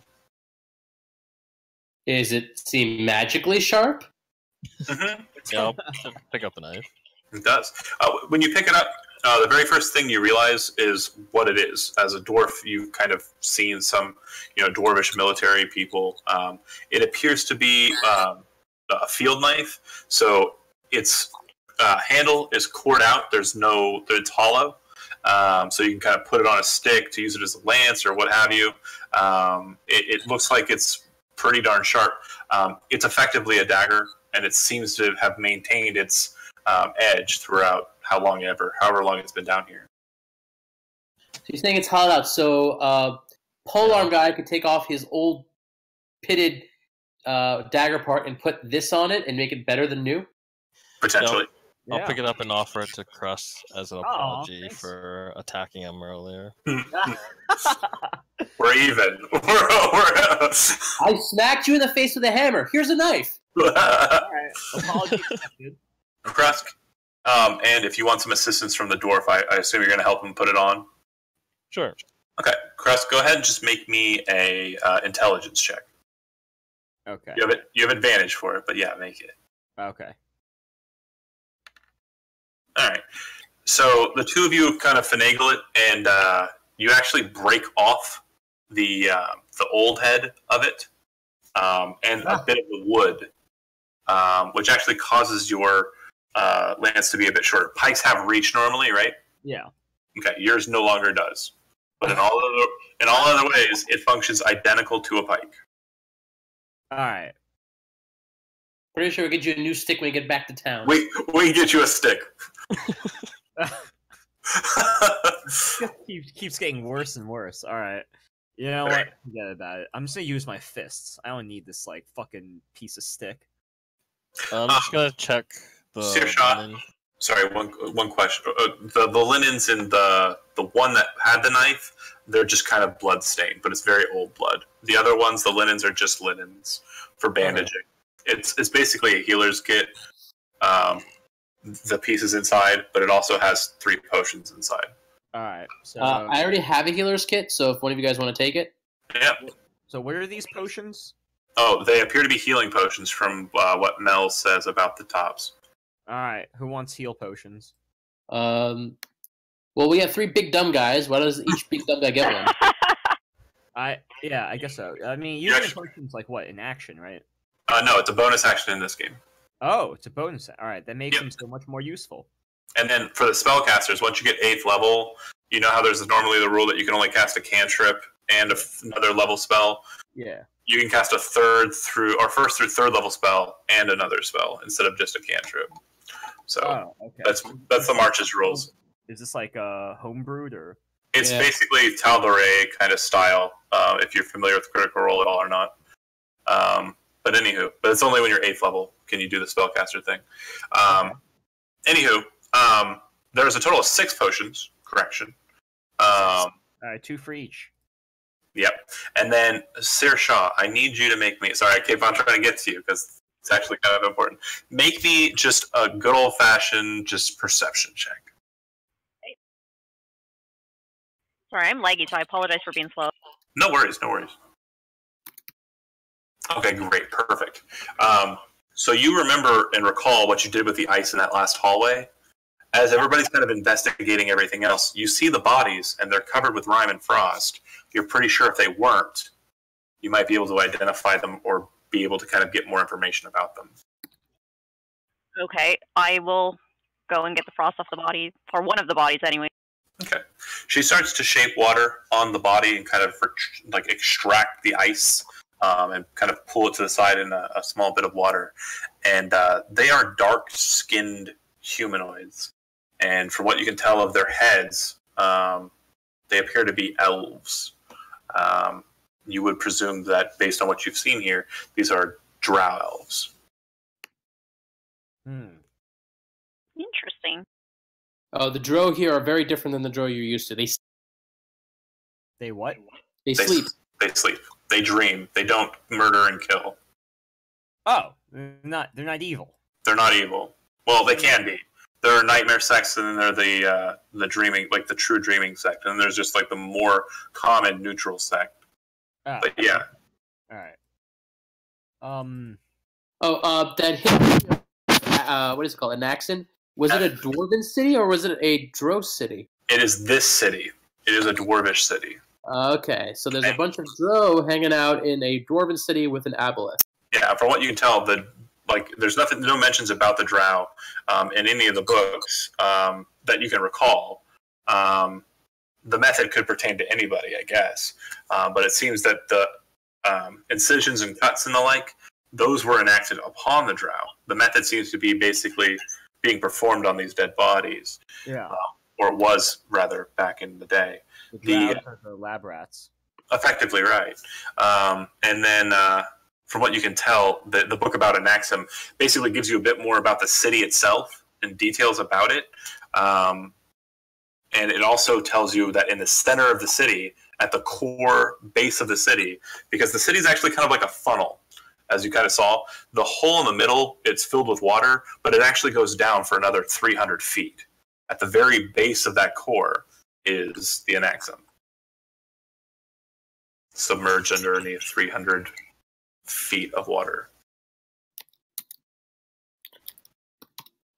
Is it seem magically sharp? Mm-hmm. Yeah, I'll pick up a knife. It does. When you pick it up, the very first thing you realize is what it is. As a dwarf, you've kind of seen some, dwarvish military people. It appears to be a field knife. So its handle is cored out. It's hollow. So you can kind of put it on a stick to use it as a lance or what have you. It looks like it's pretty darn sharp. It's effectively a dagger, and it seems to have maintained its edge throughout however long it's been down here. So you're saying it's hollowed out. So polearm guy could take off his old pitted dagger part and put this on it and make it better than new? Potentially. I'll pick it up and offer it to Krusk as an Aw, apology thanks. for attacking him earlier. We're even. I smacked you in the face with a hammer. Here's a knife. Alright. Apologies accepted. Krusk. And if you want some assistance from the dwarf, I assume you're going to help him put it on. Sure. Okay, Krusk, go ahead and just make me a intelligence check. Okay. You have advantage for it, but yeah, make it. Okay. All right. So the two of you kind of finagle it, and you actually break off the old head of it and a bit of the wood, which actually causes your lance to be a bit shorter. Pikes have reach normally, right? Yeah. Okay, yours no longer does. But in all other ways, it functions identical to a pike. Alright. Pretty sure we'll get you a new stick when we get back to town. We can get you a stick. keeps getting worse and worse. Alright. You know what? Forget about it. I'm just gonna use my fists. I don't need this, like, fucking piece of stick. I'm just gonna check the Sear-Sha. linen. Sorry, one question. The linens in the one that had the knife, they're just kind of blood stained, but it's very old blood. The other ones, the linens are just linens for bandaging. It's basically a healer's kit. The pieces inside, but it also has 3 potions inside. Alright, so... I already have a healer's kit, so if one of you guys want to take it. Yep. So what are these potions? Oh, they appear to be healing potions from what Mel says about the tops. Alright, who wants heal potions? Well, we have 3 big dumb guys. Why does each big dumb guy get one? Yeah, I guess so. I mean, using potions like what, in action, right? No, it's a bonus action in this game. Oh, it's a bonus. Alright, that makes them so much more useful. And then for the spellcasters, once you get 8th level, you know how there's normally the rule that you can only cast a cantrip and another level spell? Yeah. You can cast a first through 3rd level spell and another spell instead of just a cantrip. So okay. that's the March's rules. Is this like a homebrewed or? It's basically Tal'Dorei kind of style, if you're familiar with Critical Role at all or not. But it's only when you're 8th level can you do the spellcaster thing. There's a total of 6 potions. Correction. All right, 2 for each. Yep. And then, Sear-Sha, I need you to make me... Sorry, I keep on trying to get to you, because it's actually kind of important. Make me just a good old-fashioned just perception check. Sorry, I'm laggy, so I apologize for being slow. No worries. Okay, great. Perfect. So you remember and recall what you did with the ice in that last hallway? As everybody's kind of investigating everything else, you see the bodies, and they're covered with rime and frost. You're pretty sure if they weren't, you might be able to identify them or be able to kind of get more information about them. Okay, I will go and get the frost off the body, or one of the bodies anyway. Okay. She starts to shape water on the body and kind of like extract the ice and kind of pull it to the side in a small bit of water. And they are dark-skinned humanoids. And from what you can tell of their heads, they appear to be elves. You would presume that, based on what you've seen here, these are drow elves. Interesting. The drow here are very different than the drow you're used to. They what? They sleep. They sleep. They dream. They don't murder and kill. Oh, they're not evil. They're not evil. Well, they can be. There are nightmare sects, and then they're the dreaming, like the true dreaming sect, and then there's just like the more common neutral sect. But yeah. All right. That hit. What is it called? Anaxin? Was it a dwarven city or was it a drow city? It is this city. It is a dwarvish city. Okay, so there's a bunch of drow hanging out in a dwarven city with an aboleth. Yeah, from what you can tell, there's no mentions about the drow in any of the books that you can recall. The method could pertain to anybody, I guess, but it seems that the incisions and cuts and the like, those were enacted upon the drow. The method seems to be basically being performed on these dead bodies. Yeah. Or it was, rather, back in the day. The drows are the lab rats. Effectively right. And then, from what you can tell, the book about Anaxim basically gives you a bit more about the city itself and details about it. And it also tells you that in the center of the city, at the core base of the city, because the city is actually kind of like a funnel, as you kind of saw. The hole in the middle, it's filled with water, but it actually goes down for another 300 feet. At the very base of that core is the Anaxim, submerged underneath 300 feet of water.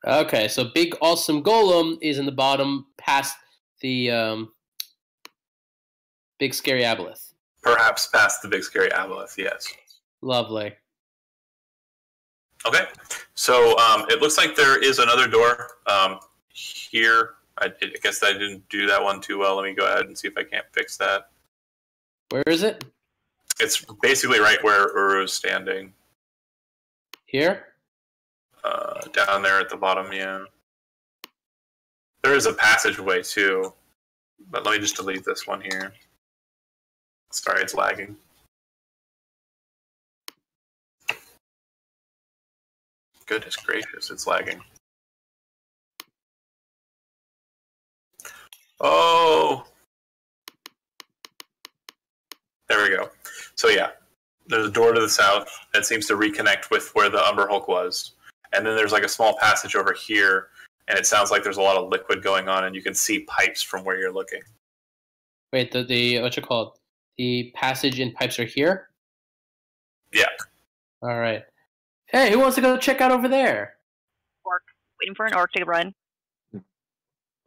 Okay, so big awesome golem is in the bottom past the big scary aboleth. Perhaps past the big scary aboleth, yes. Lovely. Okay, so it looks like there is another door here. I guess I didn't do that one too well. Let me go ahead and see if I can't fix that. Where is it? It's basically right where Uru's standing. Here? Down there at the bottom, yeah. There is a passageway too, but let me just delete this one here. Sorry, it's lagging. Goodness gracious, it's lagging. Oh! There we go. So yeah, there's a door to the south that seems to reconnect with where the Umberhulk was. And then there's like a small passage over here, and it sounds like there's a lot of liquid going on, and you can see pipes from where you're looking. Wait, the what you call it? The passage and pipes are here? Yeah. All right. Hey, who wants to go check out over there? Orc. Waiting for an orc to run.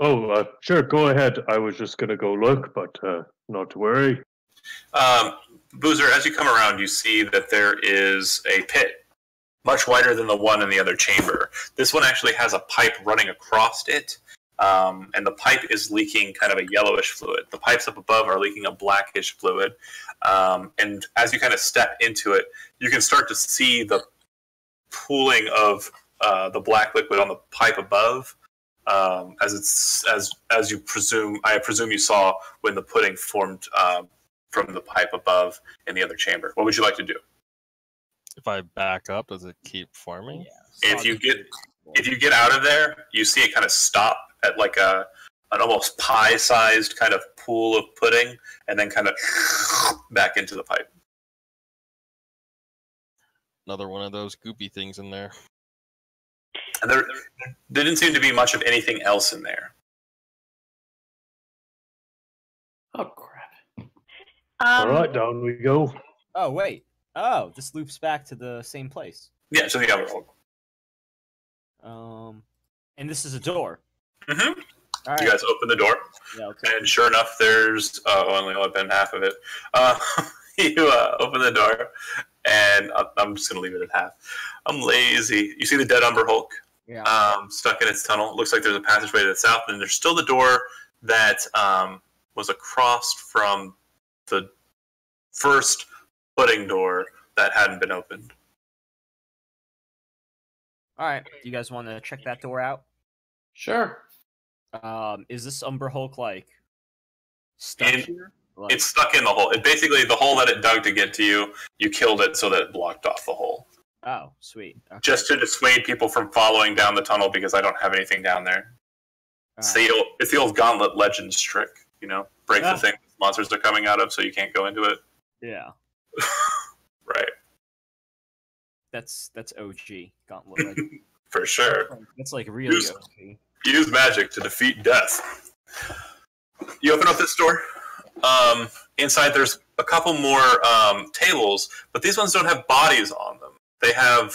Oh, sure, go ahead. I was just going to go look, but not to worry. Boozer, as you come around, you see that there is a pit, much wider than the one in the other chamber. This one actually has a pipe running across it, and the pipe is leaking kind of a yellowish fluid. The pipes up above are leaking a blackish fluid, and as you kind of step into it, you can start to see the pooling of the black liquid on the pipe above, as you presume. I presume you saw when the pudding formed from the pipe above in the other chamber. What would you like to do? If I back up, does it keep forming? Yeah. If you get out of there, you see it kind of stop at like an almost pie-sized kind of pool of pudding, and then kind of back into the pipe. Another one of those goopy things in there. And there didn't seem to be much of anything else in there. Oh, crap. All right, down we go. Oh, wait. Oh, this loops back to the same place. Yeah, so the Umberhulk. And this is a door. Mm-hmm. All right. You guys open the door, Yeah, okay. and sure enough, there's only been half of it. You open the door, and I'm just gonna leave it at half. I'm lazy. You see the dead Umberhulk Yeah. stuck in its tunnel. It looks like there's a passageway to the south, and there's still the door that was across from the first pudding door that hadn't been opened. All right. Do you guys want to check that door out? Sure. Is this Umberhulk like stuck here? Like... It's stuck in the hole. It basically, the hole that it dug to get to you, you killed it so that it blocked off the hole. Oh, sweet. Okay. Just to dissuade people from following down the tunnel because I don't have anything down there. It's the old Gauntlet Legends trick, you know? Break the thing monsters are coming out of so you can't go into it. Yeah. Right. That's OG Gauntlet. Like, For sure. that's like really OG. Use magic to defeat death. You open up this door. Inside there's a couple more tables, but these ones don't have bodies on them. They have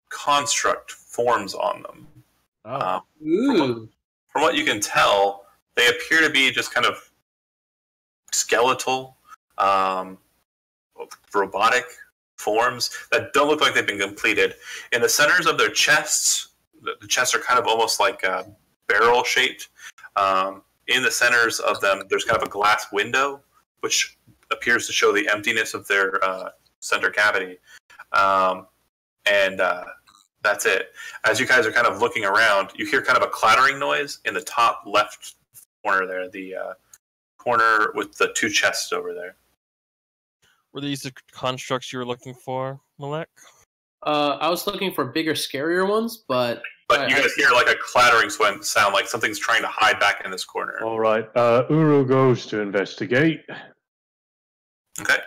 construct forms on them. Oh. Ooh. From what you can tell, they appear to be just kind of skeletal, robotic forms that don't look like they've been completed. In the centers of their chests, the chests are kind of almost like barrel-shaped. In the centers of them, there's kind of a glass window, which appears to show the emptiness of their center cavity. And that's it. As you guys are kind of looking around, you hear kind of a clattering noise in the top left corner there, the corner with the two chests over there. Were these the constructs you were looking for, Melech? I was looking for bigger, scarier ones, but... But you guys hear like a clattering sound, like something's trying to hide back in this corner. All right, Uru goes to investigate. Okay.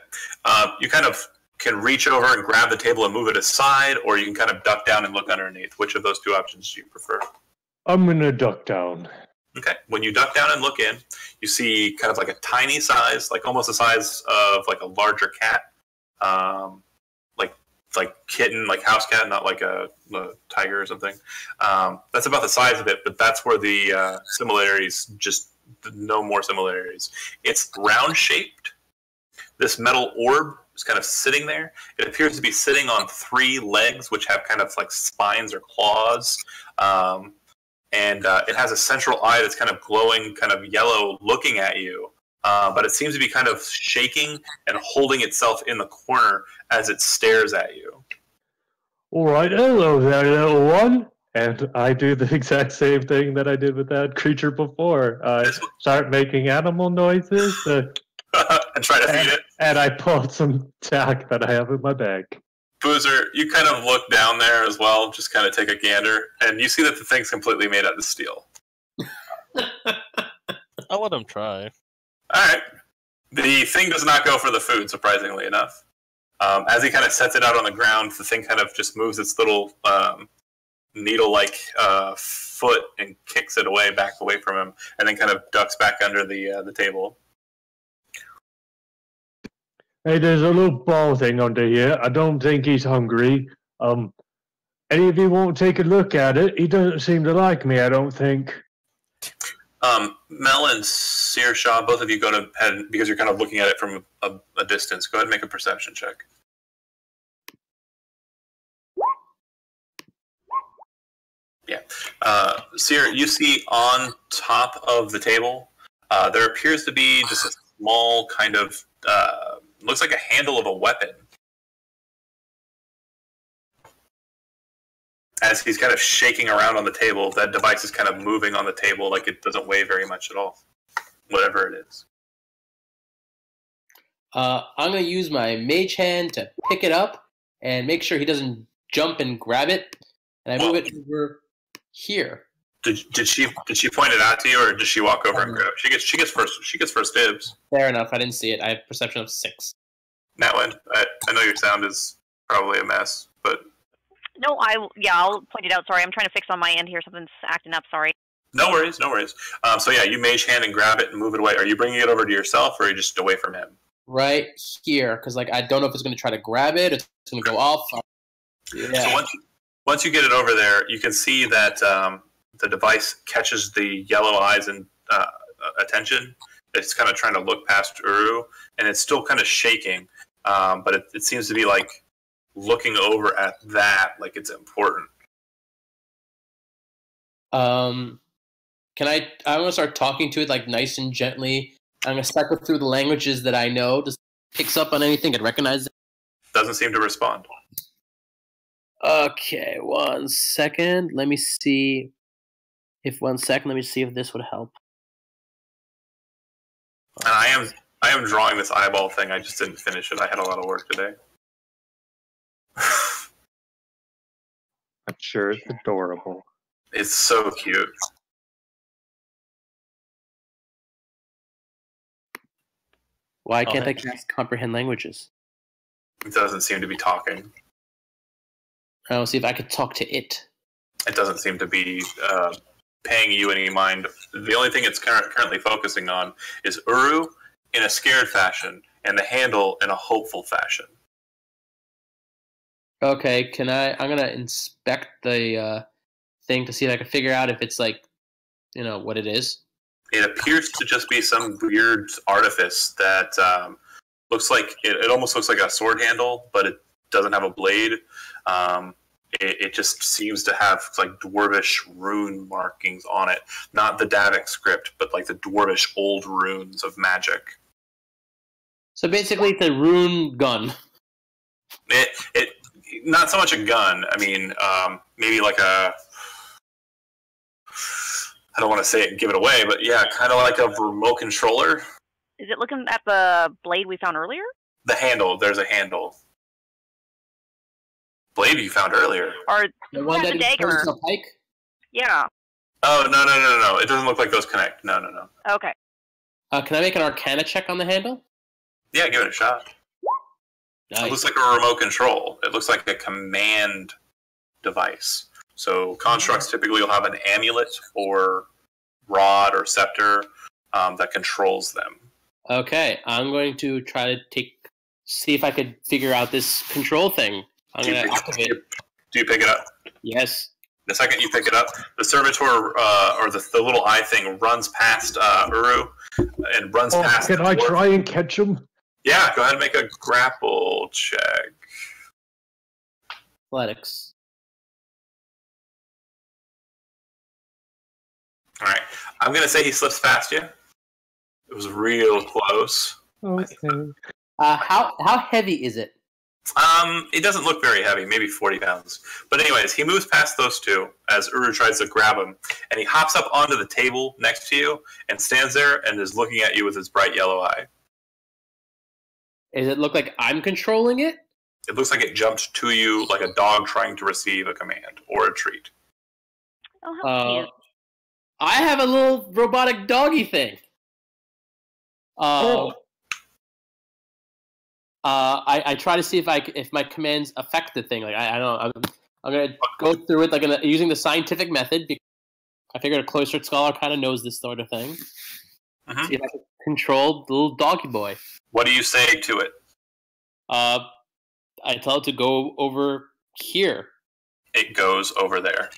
You kind of can reach over and grab the table and move it aside, or you can kind of duck down and look underneath. Which of those two options do you prefer? I'm going to duck down. Okay. When you duck down and look in, you see kind of like a tiny size, like almost the size of like a larger cat, like kitten, like house cat, not like a tiger or something. That's about the size of it, but that's where the similarities, just no more similarities. It's round shaped. This metal orb is kind of sitting there. It appears to be sitting on three legs, which have kind of like spines or claws. And it has a central eye that's kind of glowing, kind of yellow, looking at you. but it seems to be kind of shaking and holding itself in the corner as it stares at you. All right, hello there, little one. And I do the exact same thing that I did with that creature before. I start making animal noises And try to feed it. and I pull some tack that I have in my bag. Boozer, you kind of look down there as well, just kind of take a gander, and you see that the thing's completely made out of steel. I'll let him try. Alright. The thing does not go for the food, surprisingly enough. As he kind of sets it out on the ground, the thing kind of just moves its little needle-like foot and kicks it back away from him, and then kind of ducks back under the table. Hey, there's a little ball thing under here. I don't think he's hungry. Any of you won't take a look at it? He doesn't seem to like me, I don't think. Mel and Sear-Sha, both of you go ahead, because you're kind of looking at it from a distance. Go ahead and make a perception check. Yeah. Sear, you see on top of the table, there appears to be just a small kind of, looks like a handle of a weapon. As he's kind of shaking around on the table, that device is kind of moving on the table like it doesn't weigh very much at all. Whatever it is. I'm going to use my mage hand to pick it up and make sure he doesn't jump and grab it. And I move it over here. Did she point it out to you, or did she walk over and grab it? She gets first dibs. Fair enough. I didn't see it. I have perception of 6. Natwynn, I know your sound is probably a mess, but No, I'll point it out. Sorry, I'm trying to fix on my end here. Something's acting up. Sorry. no worries. So yeah, you mage hand and grab it and move it away. Are you bringing it over to yourself, or are you just away from him? Right here, because I don't know if it's going to try to grab it. It's going to go off. Yeah. So once you get it over there, you can see that the device catches the yellow eyes and attention. It's kind of trying to look past Uru, and it's still kind of shaking, but it seems to be like looking over at that like it's important. I'm going to start talking to it like nice and gently. I'm going to cycle through the languages that I know. Just picks up on anything and recognizes it. Doesn't seem to respond. Okay, 1 second. Let me see if this would help. And I am drawing this eyeball thing. I just didn't finish it. I had a lot of work today. I'm sure it's adorable. It's so cute. Why can't I cast comprehend languages? It doesn't seem to be talking. I'll see if I could talk to it. It doesn't seem to be paying you any mind. The only thing it's currently focusing on is Uru in a scared fashion and the handle in a hopeful fashion. Okay, I'm going to inspect the thing to see if I can figure out if it's like, what it is. It appears to just be some weird artifice that looks like, it almost looks like a sword handle, but it doesn't have a blade. It just seems to have like dwarvish rune markings on it. Not the Davic script, but like the dwarvish old runes of magic. So basically it's a rune gun. It not so much a gun. I mean, maybe like a... I don't want to say it and give it away, but yeah, kind of like a remote controller. Is it looking at the blade we found earlier? The handle. There's a handle. Blade you found earlier. Or the one that dagger. A pike? Yeah. Oh, no. It doesn't look like those connect. No. Okay. Can I make an Arcana check on the handle? Yeah, give it a shot. Nice. It looks like a remote control. It looks like a command device. So constructs typically will have an amulet or rod or scepter that controls them. Okay, I'm going to try to see if I could figure out this control thing. I'm going to activate it. Do you pick it up? Yes. The second you pick it up, the servitor or the little eye thing runs past Uru and runs past. Can I try and catch him? Yeah, go ahead and make a grapple check. Athletics. All right. I'm going to say he slips past you. was real close. Okay. How heavy is it? It doesn't look very heavy, maybe 40 pounds. But anyways, he moves past those two as Uru tries to grab him, and he hops up onto the table next to you and stands there and is looking at you with his bright yellow eye. Does it look like I'm controlling it? It looks like it jumped to you like a dog trying to receive a command or a treat. Oh, how cute. I have a little robotic doggy thing. I try to see if my commands affect the thing. Like I don't know. I'm gonna go through it like using the scientific method. Because I figured a cloistered scholar kind of knows this sort of thing. Mm-hmm. See if I can control the little doggy boy. What do you say to it? I tell it to go over here. It goes over there.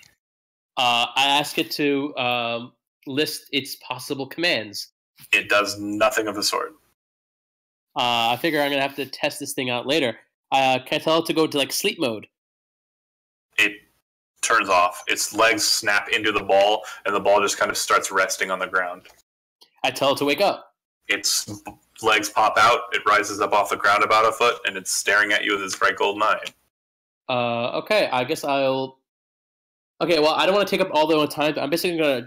I ask it to list its possible commands. It does nothing of the sort. I figure I'm gonna have to test this thing out later. Can I tell it to go to like sleep mode? It turns off. Its legs snap into the ball, and the ball just kind of starts resting on the ground. I tell it to wake up. Its legs pop out. It rises up off the ground about a foot, and it's staring at you with its bright golden eye. Okay. I guess I'll. Okay. Well, I don't want to take up all the time. I'm basically gonna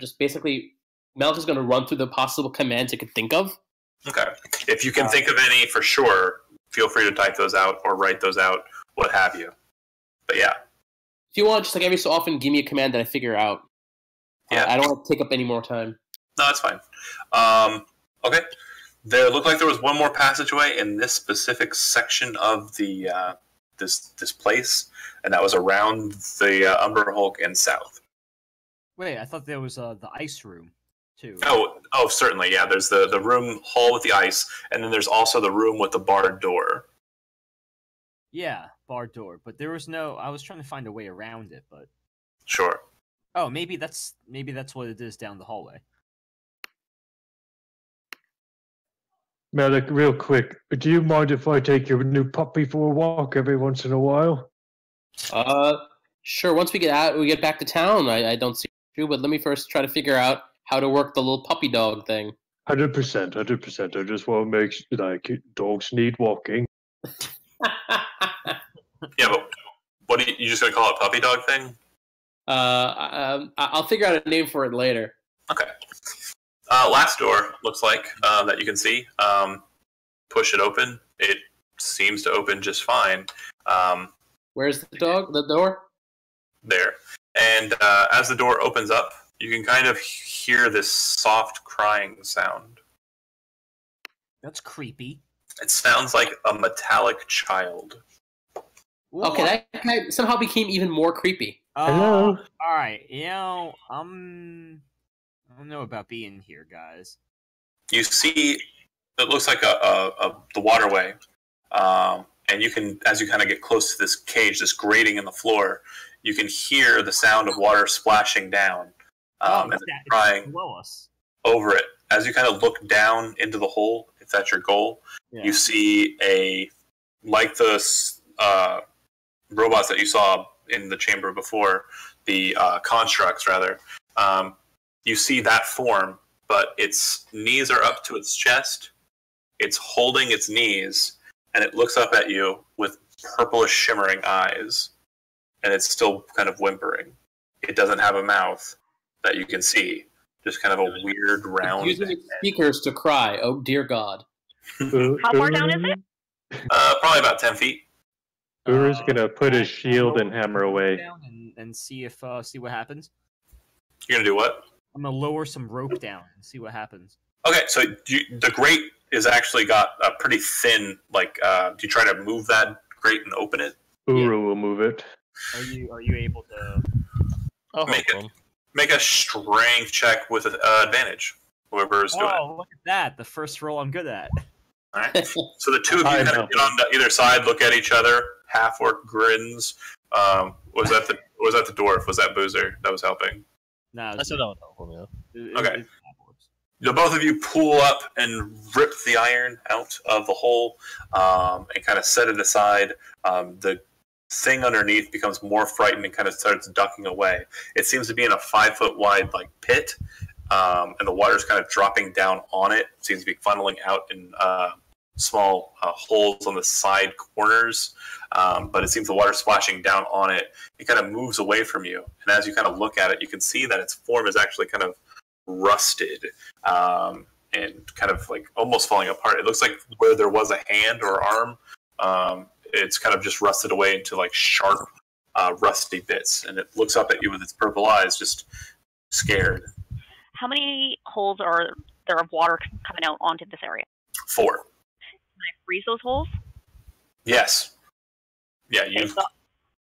Melech is gonna run through the possible commands it could think of. Okay. If you can think of any for sure, feel free to type those out or write those out, what have you. But yeah. If you want, just like every so often, give me a command that I figure out. Yeah. I don't want to take up any more time. No, that's fine. Okay. There looked like there was one more passageway in this specific section of the this place, and that was around the umberhulk and south. Wait, I thought there was the ice room too. Oh, certainly, yeah. There's the room hall with the ice, and then there's also the room with the barred door. Yeah, barred door, but there was no. I was trying to find a way around it, but Sure. oh, maybe that's what it is down the hallway. Melech, real quick, do you mind if I take your new puppy for a walk every once in a while? Sure. Once we get back to town, I don't see you, but let me first try to figure out how to work the little puppy dog thing. 100%. I just want to make dogs need walking. Yeah, but what are you just gonna call it puppy dog thing? I'll figure out a name for it later. Okay. Last door looks like that you can see. Push it open. It seems to open just fine. Where's the door? There. And as the door opens up, you can kind of hear this soft crying sound. That's creepy. It sounds like a metallic child. Okay, that guy somehow became even more creepy. Hello? All right, I don't know about being here, guys. You see, it looks like the waterway, and you can, as you kind of get close to this cage, this grating in the floor, you can hear the sound of water splashing down, and crying below us over it. As you kind of look down into the hole, if that's your goal, you see like the robots that you saw in the chamber before, the constructs rather. You see that form, but its knees are up to its chest. It's holding its knees, and it looks up at you with purplish shimmering eyes, and it's still kind of whimpering. It doesn't have a mouth that you can see, just kind of a weird round. It's using its speakers to cry. Oh dear God! How far down is it? Probably about 10 feet. Uru's gonna put his shield and hammer away. Down and see what happens. You're gonna do what? I'm gonna lower some rope down and see what happens. Okay, so the grate is actually got a pretty thin. Like, do you try to move that grate and open it? Uru will move it. Are you able to? I'll Make help it. him. Make a strength check with advantage. Whoever is doing it. Oh, look at that! The first roll I'm good at. All right. So the two of you I kind know. of get on either side, look at each other. Half-orc grins. Was that the dwarf? Was that Boozer that was helping? No, I said I would help him, yeah. Okay. The both of you pull up and rip the iron out of the hole and kind of set it aside. The thing underneath becomes more frightened and kind of starts ducking away. It seems to be in a 5 foot wide pit, and the water's kind of dropping down on it. It seems to be funneling out in small holes on the side corners, but it seems the water splashing down on it. It kind of moves away from you, and as you kind of look at it, you can see that its form is actually kind of rusted and kind of like almost falling apart. It looks like where there was a hand or arm, it's kind of just rusted away into like sharp, rusty bits, and it looks up at you with its purple eyes, just scared. How many holes are there of water coming out onto this area? 4. Can I freeze those holes? Yes. Yeah, you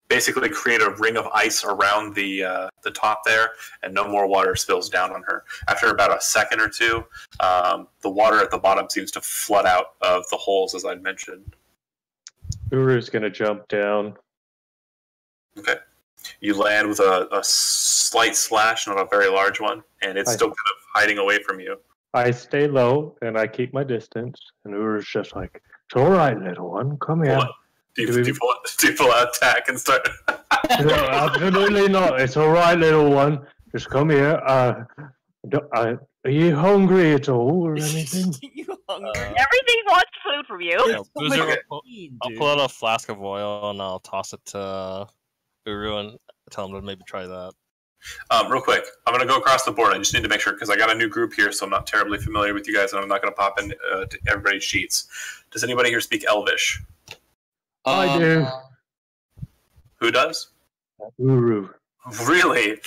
basically create a ring of ice around the top there, and no more water spills down on her. After about a second or two, the water at the bottom seems to flood out of the holes, as I mentioned. Uru's going to jump down. Okay. You land with a slight slash, not a very large one, and it's still kind of hiding away from you. I stay low, and I keep my distance, and Uru's just like, it's all right, little one, come here. Do you pull out attack and start? No, absolutely not. It's all right, little one. Just come here. Are you hungry at all or anything? You hungry? Everything wants food from you. Yeah, Boozer, I'll pull out a flask of oil and I'll toss it to Uru and tell him to maybe try that. Real quick, I'm going to go across the board. I just need to make sure, because I got a new group here, so I'm not terribly familiar with you guys, and I'm not going to pop in to everybody's sheets. Does anybody here speak Elvish? I do. Who does? Uru. Really?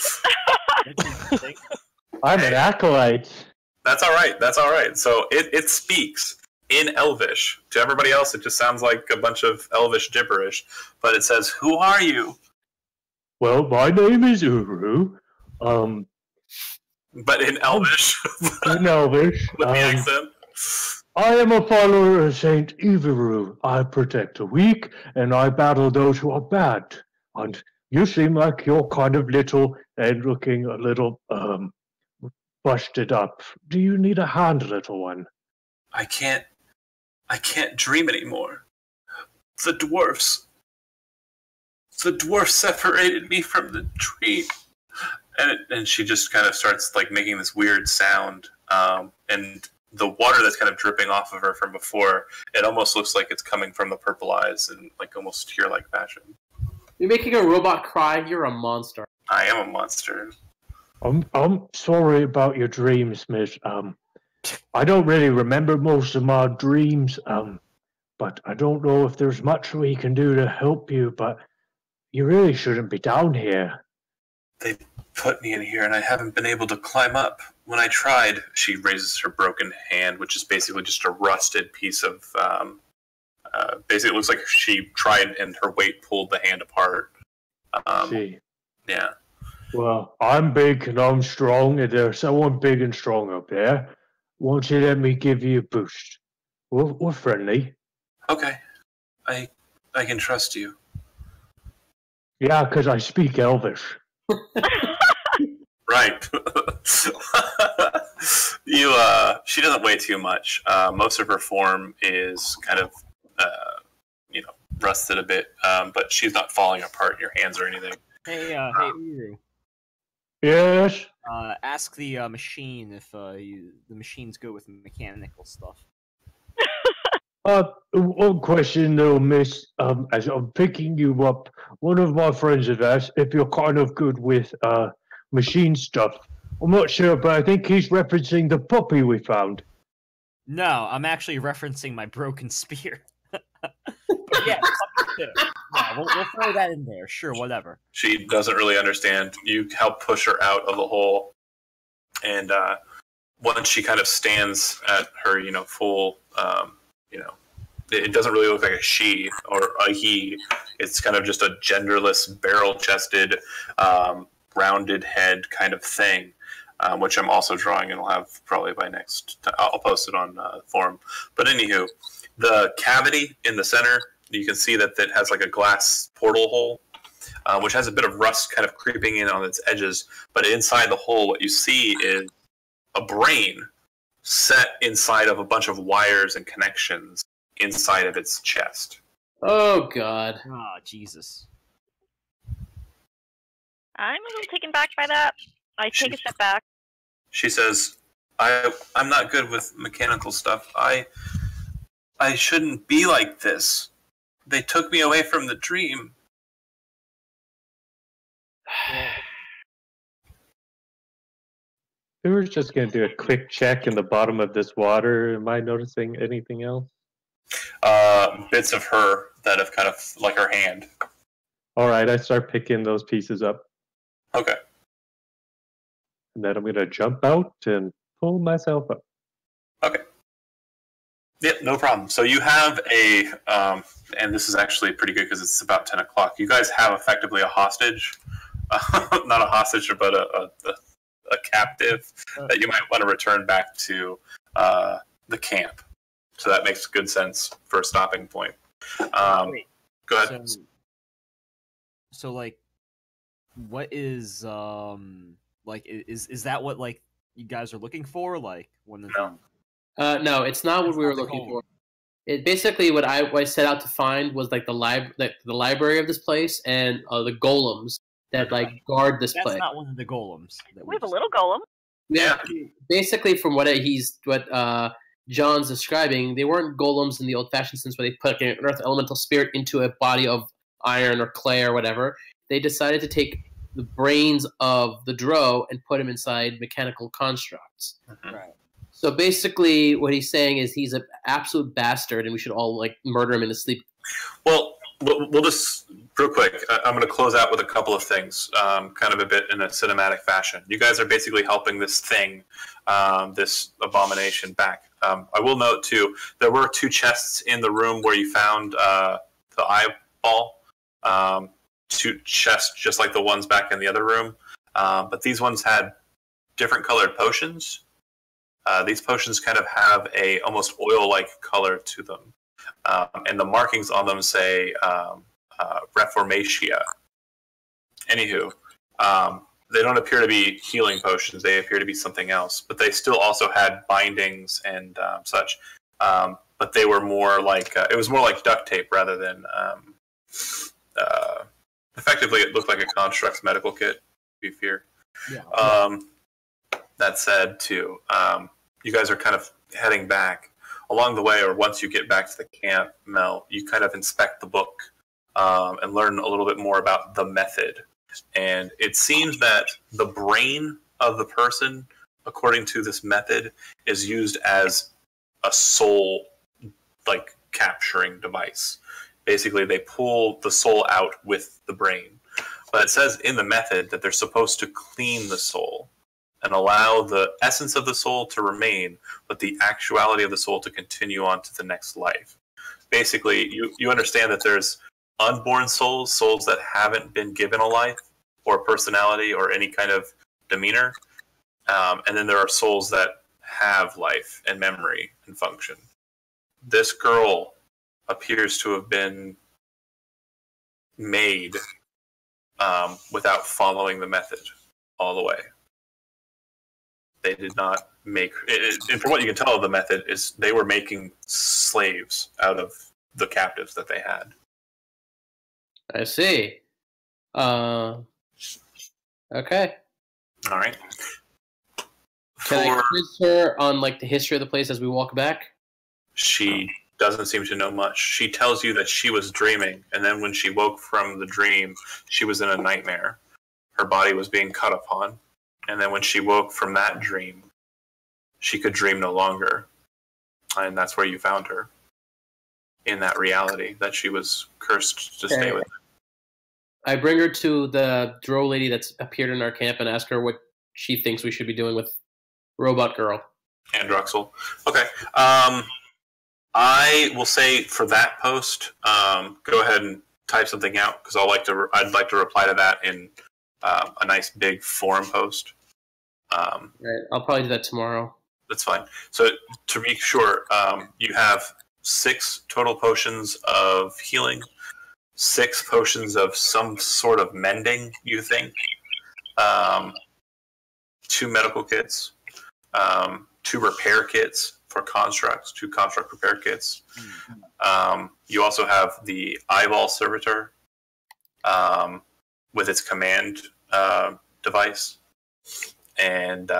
I'm an acolyte. That's all right. That's all right. So it speaks in Elvish. To everybody else, it just sounds like a bunch of Elvish gibberish. But it says, "Who are you?" Well, my name is Uru. But in Elvish. In Elvish. With the accent. I am a follower of Saint Ivaru. I protect the weak, and I battle those who are bad. And you seem like you're kind of little and looking a little, busted up. Do you need a hand, little one? I can't dream anymore. The dwarfs separated me from the dream. And she just kind of starts like making this weird sound, and the water that's kind of dripping off of her from before, it almost looks like it's coming from the purple eyes in like almost tear-like fashion. You're making a robot cry. You're a monster. I am a monster. I'm sorry about your dreams, miss. I don't really remember most of my dreams, but I don't know if there's much we can do to help you, but you really shouldn't be down here. They put me in here and I haven't been able to climb up. When I tried, she raises her broken hand, which is basically just a rusted piece of, basically it looks like she tried and her weight pulled the hand apart. See. Yeah. Well, I'm big and I'm strong, and there's someone big and strong up there. Won't you let me give you a boost? We're friendly. Okay. I can trust you. Yeah, because I speak Elvish. Right. She doesn't weigh too much. Most of her form is kind of, rusted a bit, but she's not falling apart in your hands or anything. Hey, Uru. Yes? Ask the machine if the machine's good with mechanical stuff. One question though, miss. As I'm picking you up, one of my friends has asked if you're kind of good with machine stuff. I'm not sure, but I think he's referencing the puppy we found. No, I'm actually referencing my broken spear. But yeah, we'll throw that in there. Sure, whatever. She doesn't really understand. You help push her out of the hole, and once she kind of stands at her, full, it doesn't really look like a she or a he. It's kind of just a genderless, barrel-chested, rounded head kind of thing, which I'm also drawing and I'll have probably by next. I'll post it on forum. But anywho, the cavity in the center, you can see that it has like a glass portal hole, which has a bit of rust kind of creeping in on its edges. But inside the hole, what you see is a brain set inside of a bunch of wires and connections inside of its chest. Oh, God. Oh, Jesus. I'm a little taken back by that. I take a step back. She says, I'm not good with mechanical stuff. I shouldn't be like this. They took me away from the dream. We were just going to do a quick check in the bottom of this water. Am I noticing anything else? Bits of her that have kind of, like her hand. All right, I start picking those pieces up. Okay. And then I'm going to jump out and pull myself up. Okay. Yep, no problem. So you have and this is actually pretty good because it's about 10 o'clock. You guys have effectively a hostage. Not a hostage, but a captive that you might want to return back to the camp. So that makes good sense for a stopping point. Wait, go ahead. So like, what is like is that what like you guys are looking for? Like one of the No, it's not what we were looking for. It basically what I set out to find was like the library of this place and the golems that like guard this place. That's not one of the golems. We have a little golem. Yeah, basically from what John's describing, they weren't golems in the old-fashioned sense where they put an earth elemental spirit into a body of iron or clay or whatever. They decided to take the brains of the drow and put them inside mechanical constructs. Right. So basically, what he's saying is he's an absolute bastard, and we should all like murder him in his sleep. Well, we'll just real quick. I'm going to close out with a couple of things, kind of a bit in a cinematic fashion. You guys are basically helping this thing, this abomination, back. I will note too, there were 2 chests in the room where you found the eyeball. 2 chests, just like the ones back in the other room, but these ones had different colored potions. These potions kind of have a almost oil-like color to them. And the markings on them say Reformatia. Anywho, they don't appear to be healing potions. They appear to be something else. But they still also had bindings and such. But they were more like it was more like duct tape rather than effectively it looked like a construct's medical kit. If you fear. Yeah. That said, too, you guys are kind of heading back. Along the way, or once you get back to the camp, Mel, you kind of inspect the book and learn a little bit more about the method. And it seems that the brain of the person, according to this method, is used as a soul, like, capturing device. Basically, they pull the soul out with the brain. But it says in the method that they're supposed to clean the soul and allow the essence of the soul to remain, but the actuality of the soul to continue on to the next life. Basically, you understand that there's unborn souls, souls that haven't been given a life or personality or any kind of demeanor, and then there are souls that have life and memory and function. This girl appears to have been made without following the method all the way. They did not make, and from what you can tell of the method, is they were making slaves out of the captives that they had. I see. Okay. All right. Can I quiz her on like the history of the place as we walk back? She doesn't seem to know much. She tells you that she was dreaming, and then when she woke from the dream, she was in a nightmare. Her body was being cut upon. And then when she woke from that dream, she could dream no longer. And that's where you found her. In that reality, that she was cursed to stay with. I bring her to the drow lady that's appeared in our camp and ask her what she thinks we should be doing with Robot Girl. And Druxel. Okay. I will say for that post, go ahead and type something out, because I'd like to reply to that in a nice big forum post. Right, I'll probably do that tomorrow. That's fine. So to be sure, you have 6 total potions of healing, 6 potions of some sort of mending, you think, 2 medical kits, 2 repair kits for constructs, 2 construct repair kits. You also have the eyeball servitor with its command device, and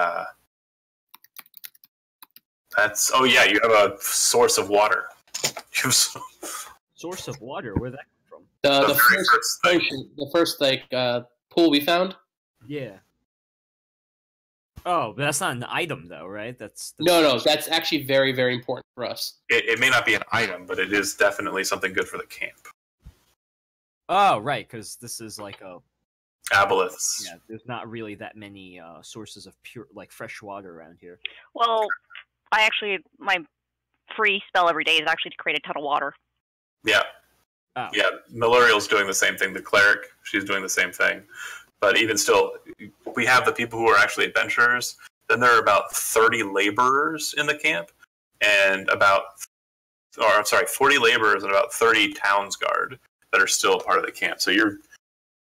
Oh yeah, you have a source of water. Source of water? Where'd that come from? The very first thing. potion, the first pool we found. Yeah. Oh, but that's not an item, though, right? That's No, that's actually very, very important for us. It may not be an item, but it is definitely something good for the camp. Oh, right, because this is like a Aboleths. yeah. There's not really that many sources of pure, like, fresh water around here. Well, my free spell every day is actually to create a ton of water. Yeah. Oh. Yeah, Maluriel's doing the same thing. The cleric, she's doing the same thing. But even still, we have the people who are actually adventurers. Then there are about 30 laborers in the camp, and 40 laborers and about 30 townsguard that are still part of the camp. So you're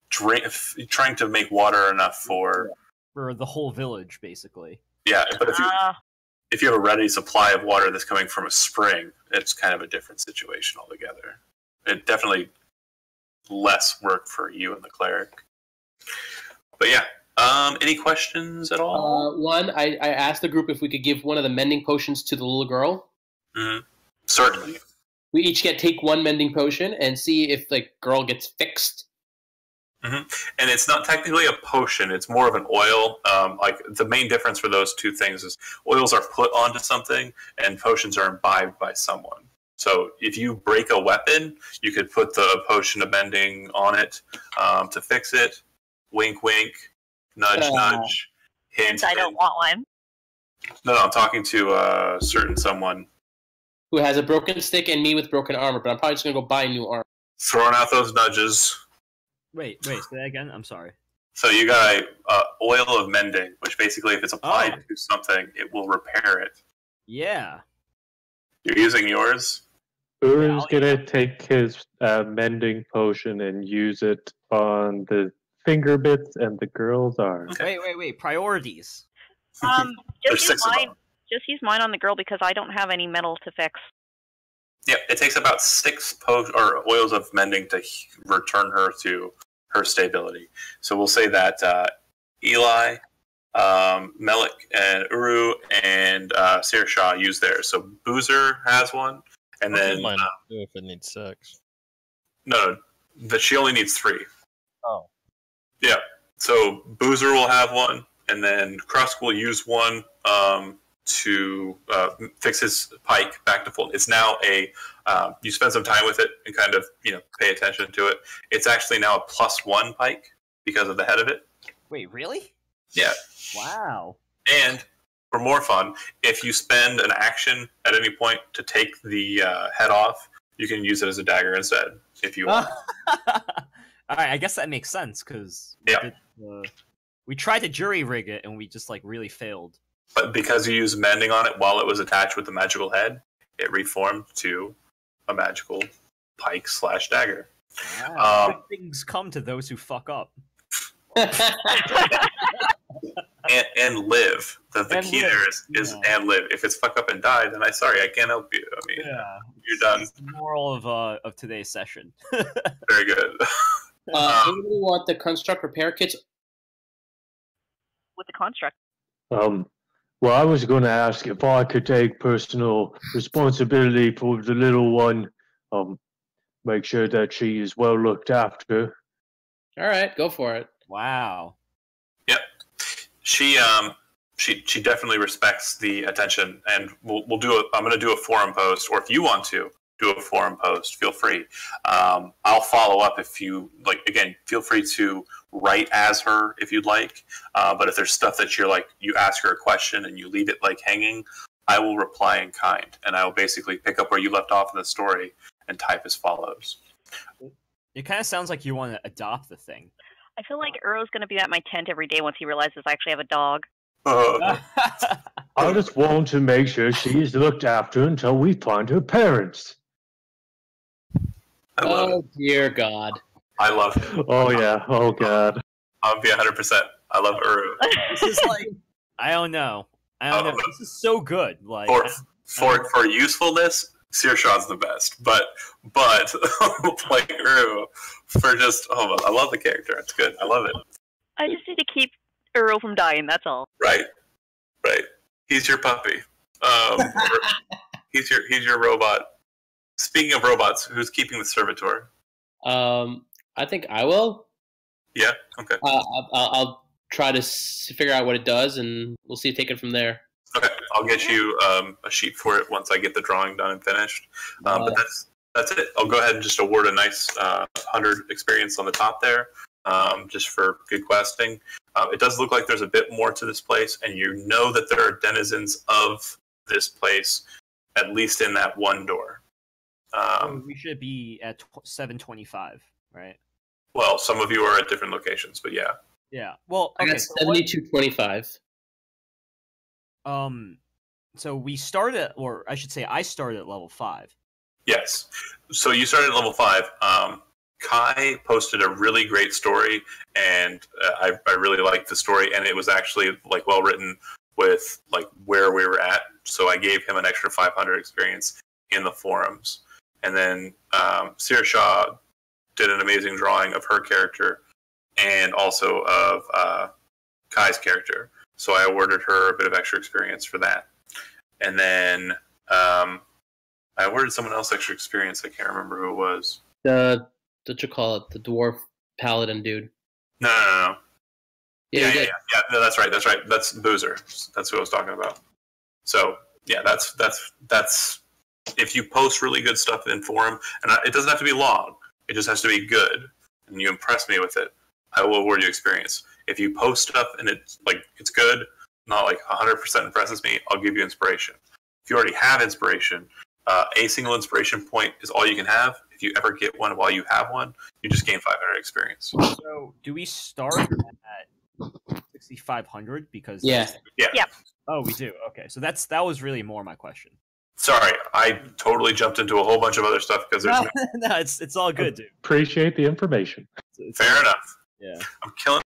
trying to make water enough for the whole village, basically. Yeah, but if you have a ready supply of water that's coming from a spring, it's kind of a different situation altogether. It definitely less work for you and the cleric. But yeah, any questions at all? One, I asked the group if we could give one of the mending potions to the little girl. Mm-hmm. Certainly. We each take one mending potion and see if the girl gets fixed. Mm-hmm. And it's not technically a potion; it's more of an oil. Like the main difference for those two things is oils are put onto something, and potions are imbibed by someone. So if you break a weapon, you could put the potion of mending on it to fix it. Wink, wink. Nudge, nudge. Hint. I don't want one. No, I'm talking to a certain someone who has a broken stick and me with broken armor, but I'm probably just gonna go buy new armor. Throwing out those nudges. Wait, say that again? I'm sorry. So you got a oil of mending, which basically, if it's applied to something, it will repair it. Yeah. You're using yours? Uru's gonna take his mending potion and use it on the finger bits and the girl's arm. Okay. Wait. Priorities. Just use mine on the girl because I don't have any metal to fix. Yeah, it takes about 6 oils of mending to return her to her stability. So we'll say that Eli, Melech, and Uru, and Sear-Sha use theirs. So Boozer has one, and then mine too if it needs 6. No, that she only needs 3. Oh. Yeah. So Boozer will have one, and then Krusk will use one to fix his pike back to full. It's now you spend some time with it and kind of pay attention to it. It's actually now a +1 pike because of the head of it. Wait, really? Yeah. Wow. And for more fun, if you spend an action at any point to take the head off, you can use it as a dagger instead if you want. All right, I guess that makes sense because we tried to jury rig it and we just really failed. But because you used mending on it while it was attached with the magical head, it reformed to a magical pike / dagger. Wow. Good things come to those who fuck up. and live. The key there is and live. If it's fuck up and die, then I can't help you. I mean, you're done. It's the moral of today's session. Very good. Anybody want the construct repair kits? With the construct. Well, I was going to ask if I could take personal responsibility for the little one. Make sure that she is well looked after. All right, go for it. Wow. Yep. She definitely respects the attention, and we'll do it. I'm going to do a forum post, or if you want to do a forum post, feel free. I'll follow up if you like. Again, feel free to write as her if you'd like. But if there's stuff that you ask her a question and you leave it hanging, I will reply in kind, and I will basically pick up where you left off in the story and type as follows. It kind of sounds like you want to adopt the thing. I feel like Uro's going to be at my tent every day once he realizes I actually have a dog. I just want to make sure she is looked after until we find her parents. I love it. Dear God. I love it. Oh, yeah. Oh, God. I'll be 100%. I love Uru. This is I don't know. This is so good. For usefulness, Sear-Sha's the best. But Uru, for just, I love the character. It's good. I love it. I just need to keep Uro from dying, that's all. Right. He's your puppy. He's your robot. Speaking of robots, who's keeping the servitor? I think I will. Yeah. Okay. I'll try to figure out what it does, and we'll see. Take it from there. Okay. I'll get you a sheet for it once I get the drawing done and finished. But that's it. I'll go ahead and just award a nice 100 experience on the top there, just for good questing. It does look like there's a bit more to this place, and you know that there are denizens of this place, at least in that one door. We should be at 725, right? Well, some of you are at different locations, but yeah. Yeah. Well, I okay. got 7225. So we started, or I should say, I started at level 5. Yes. So you started at level 5. Kai posted a really great story, and I really liked the story, and it was actually like well written with like where we were at. So I gave him an extra 500 experience in the forums, and then Sear-Sha did an amazing drawing of her character and also of Kai's character. So I awarded her a bit of extra experience for that. And then I awarded someone else extra experience. I can't remember who it was. What you call it? The dwarf paladin dude. No. Yeah. No, that's right. That's Boozer. That's who I was talking about. So yeah, that's if you post really good stuff in forum, and it doesn't have to be long. It just has to be good, and you impress me with it, I will award you experience. If you post stuff and it's good, not like 100% impresses me, I'll give you inspiration. If you already have inspiration, a single inspiration point is all you can have. If you ever get one while you have one, you just gain 500 experience. So do we start at 6,500? Because Yeah. Oh, we do. Okay, so that was really more my question. Sorry, I totally jumped into a whole bunch of other stuff because there's No, it's all good, dude. Appreciate the information. It's fair enough. Yeah. I'm killing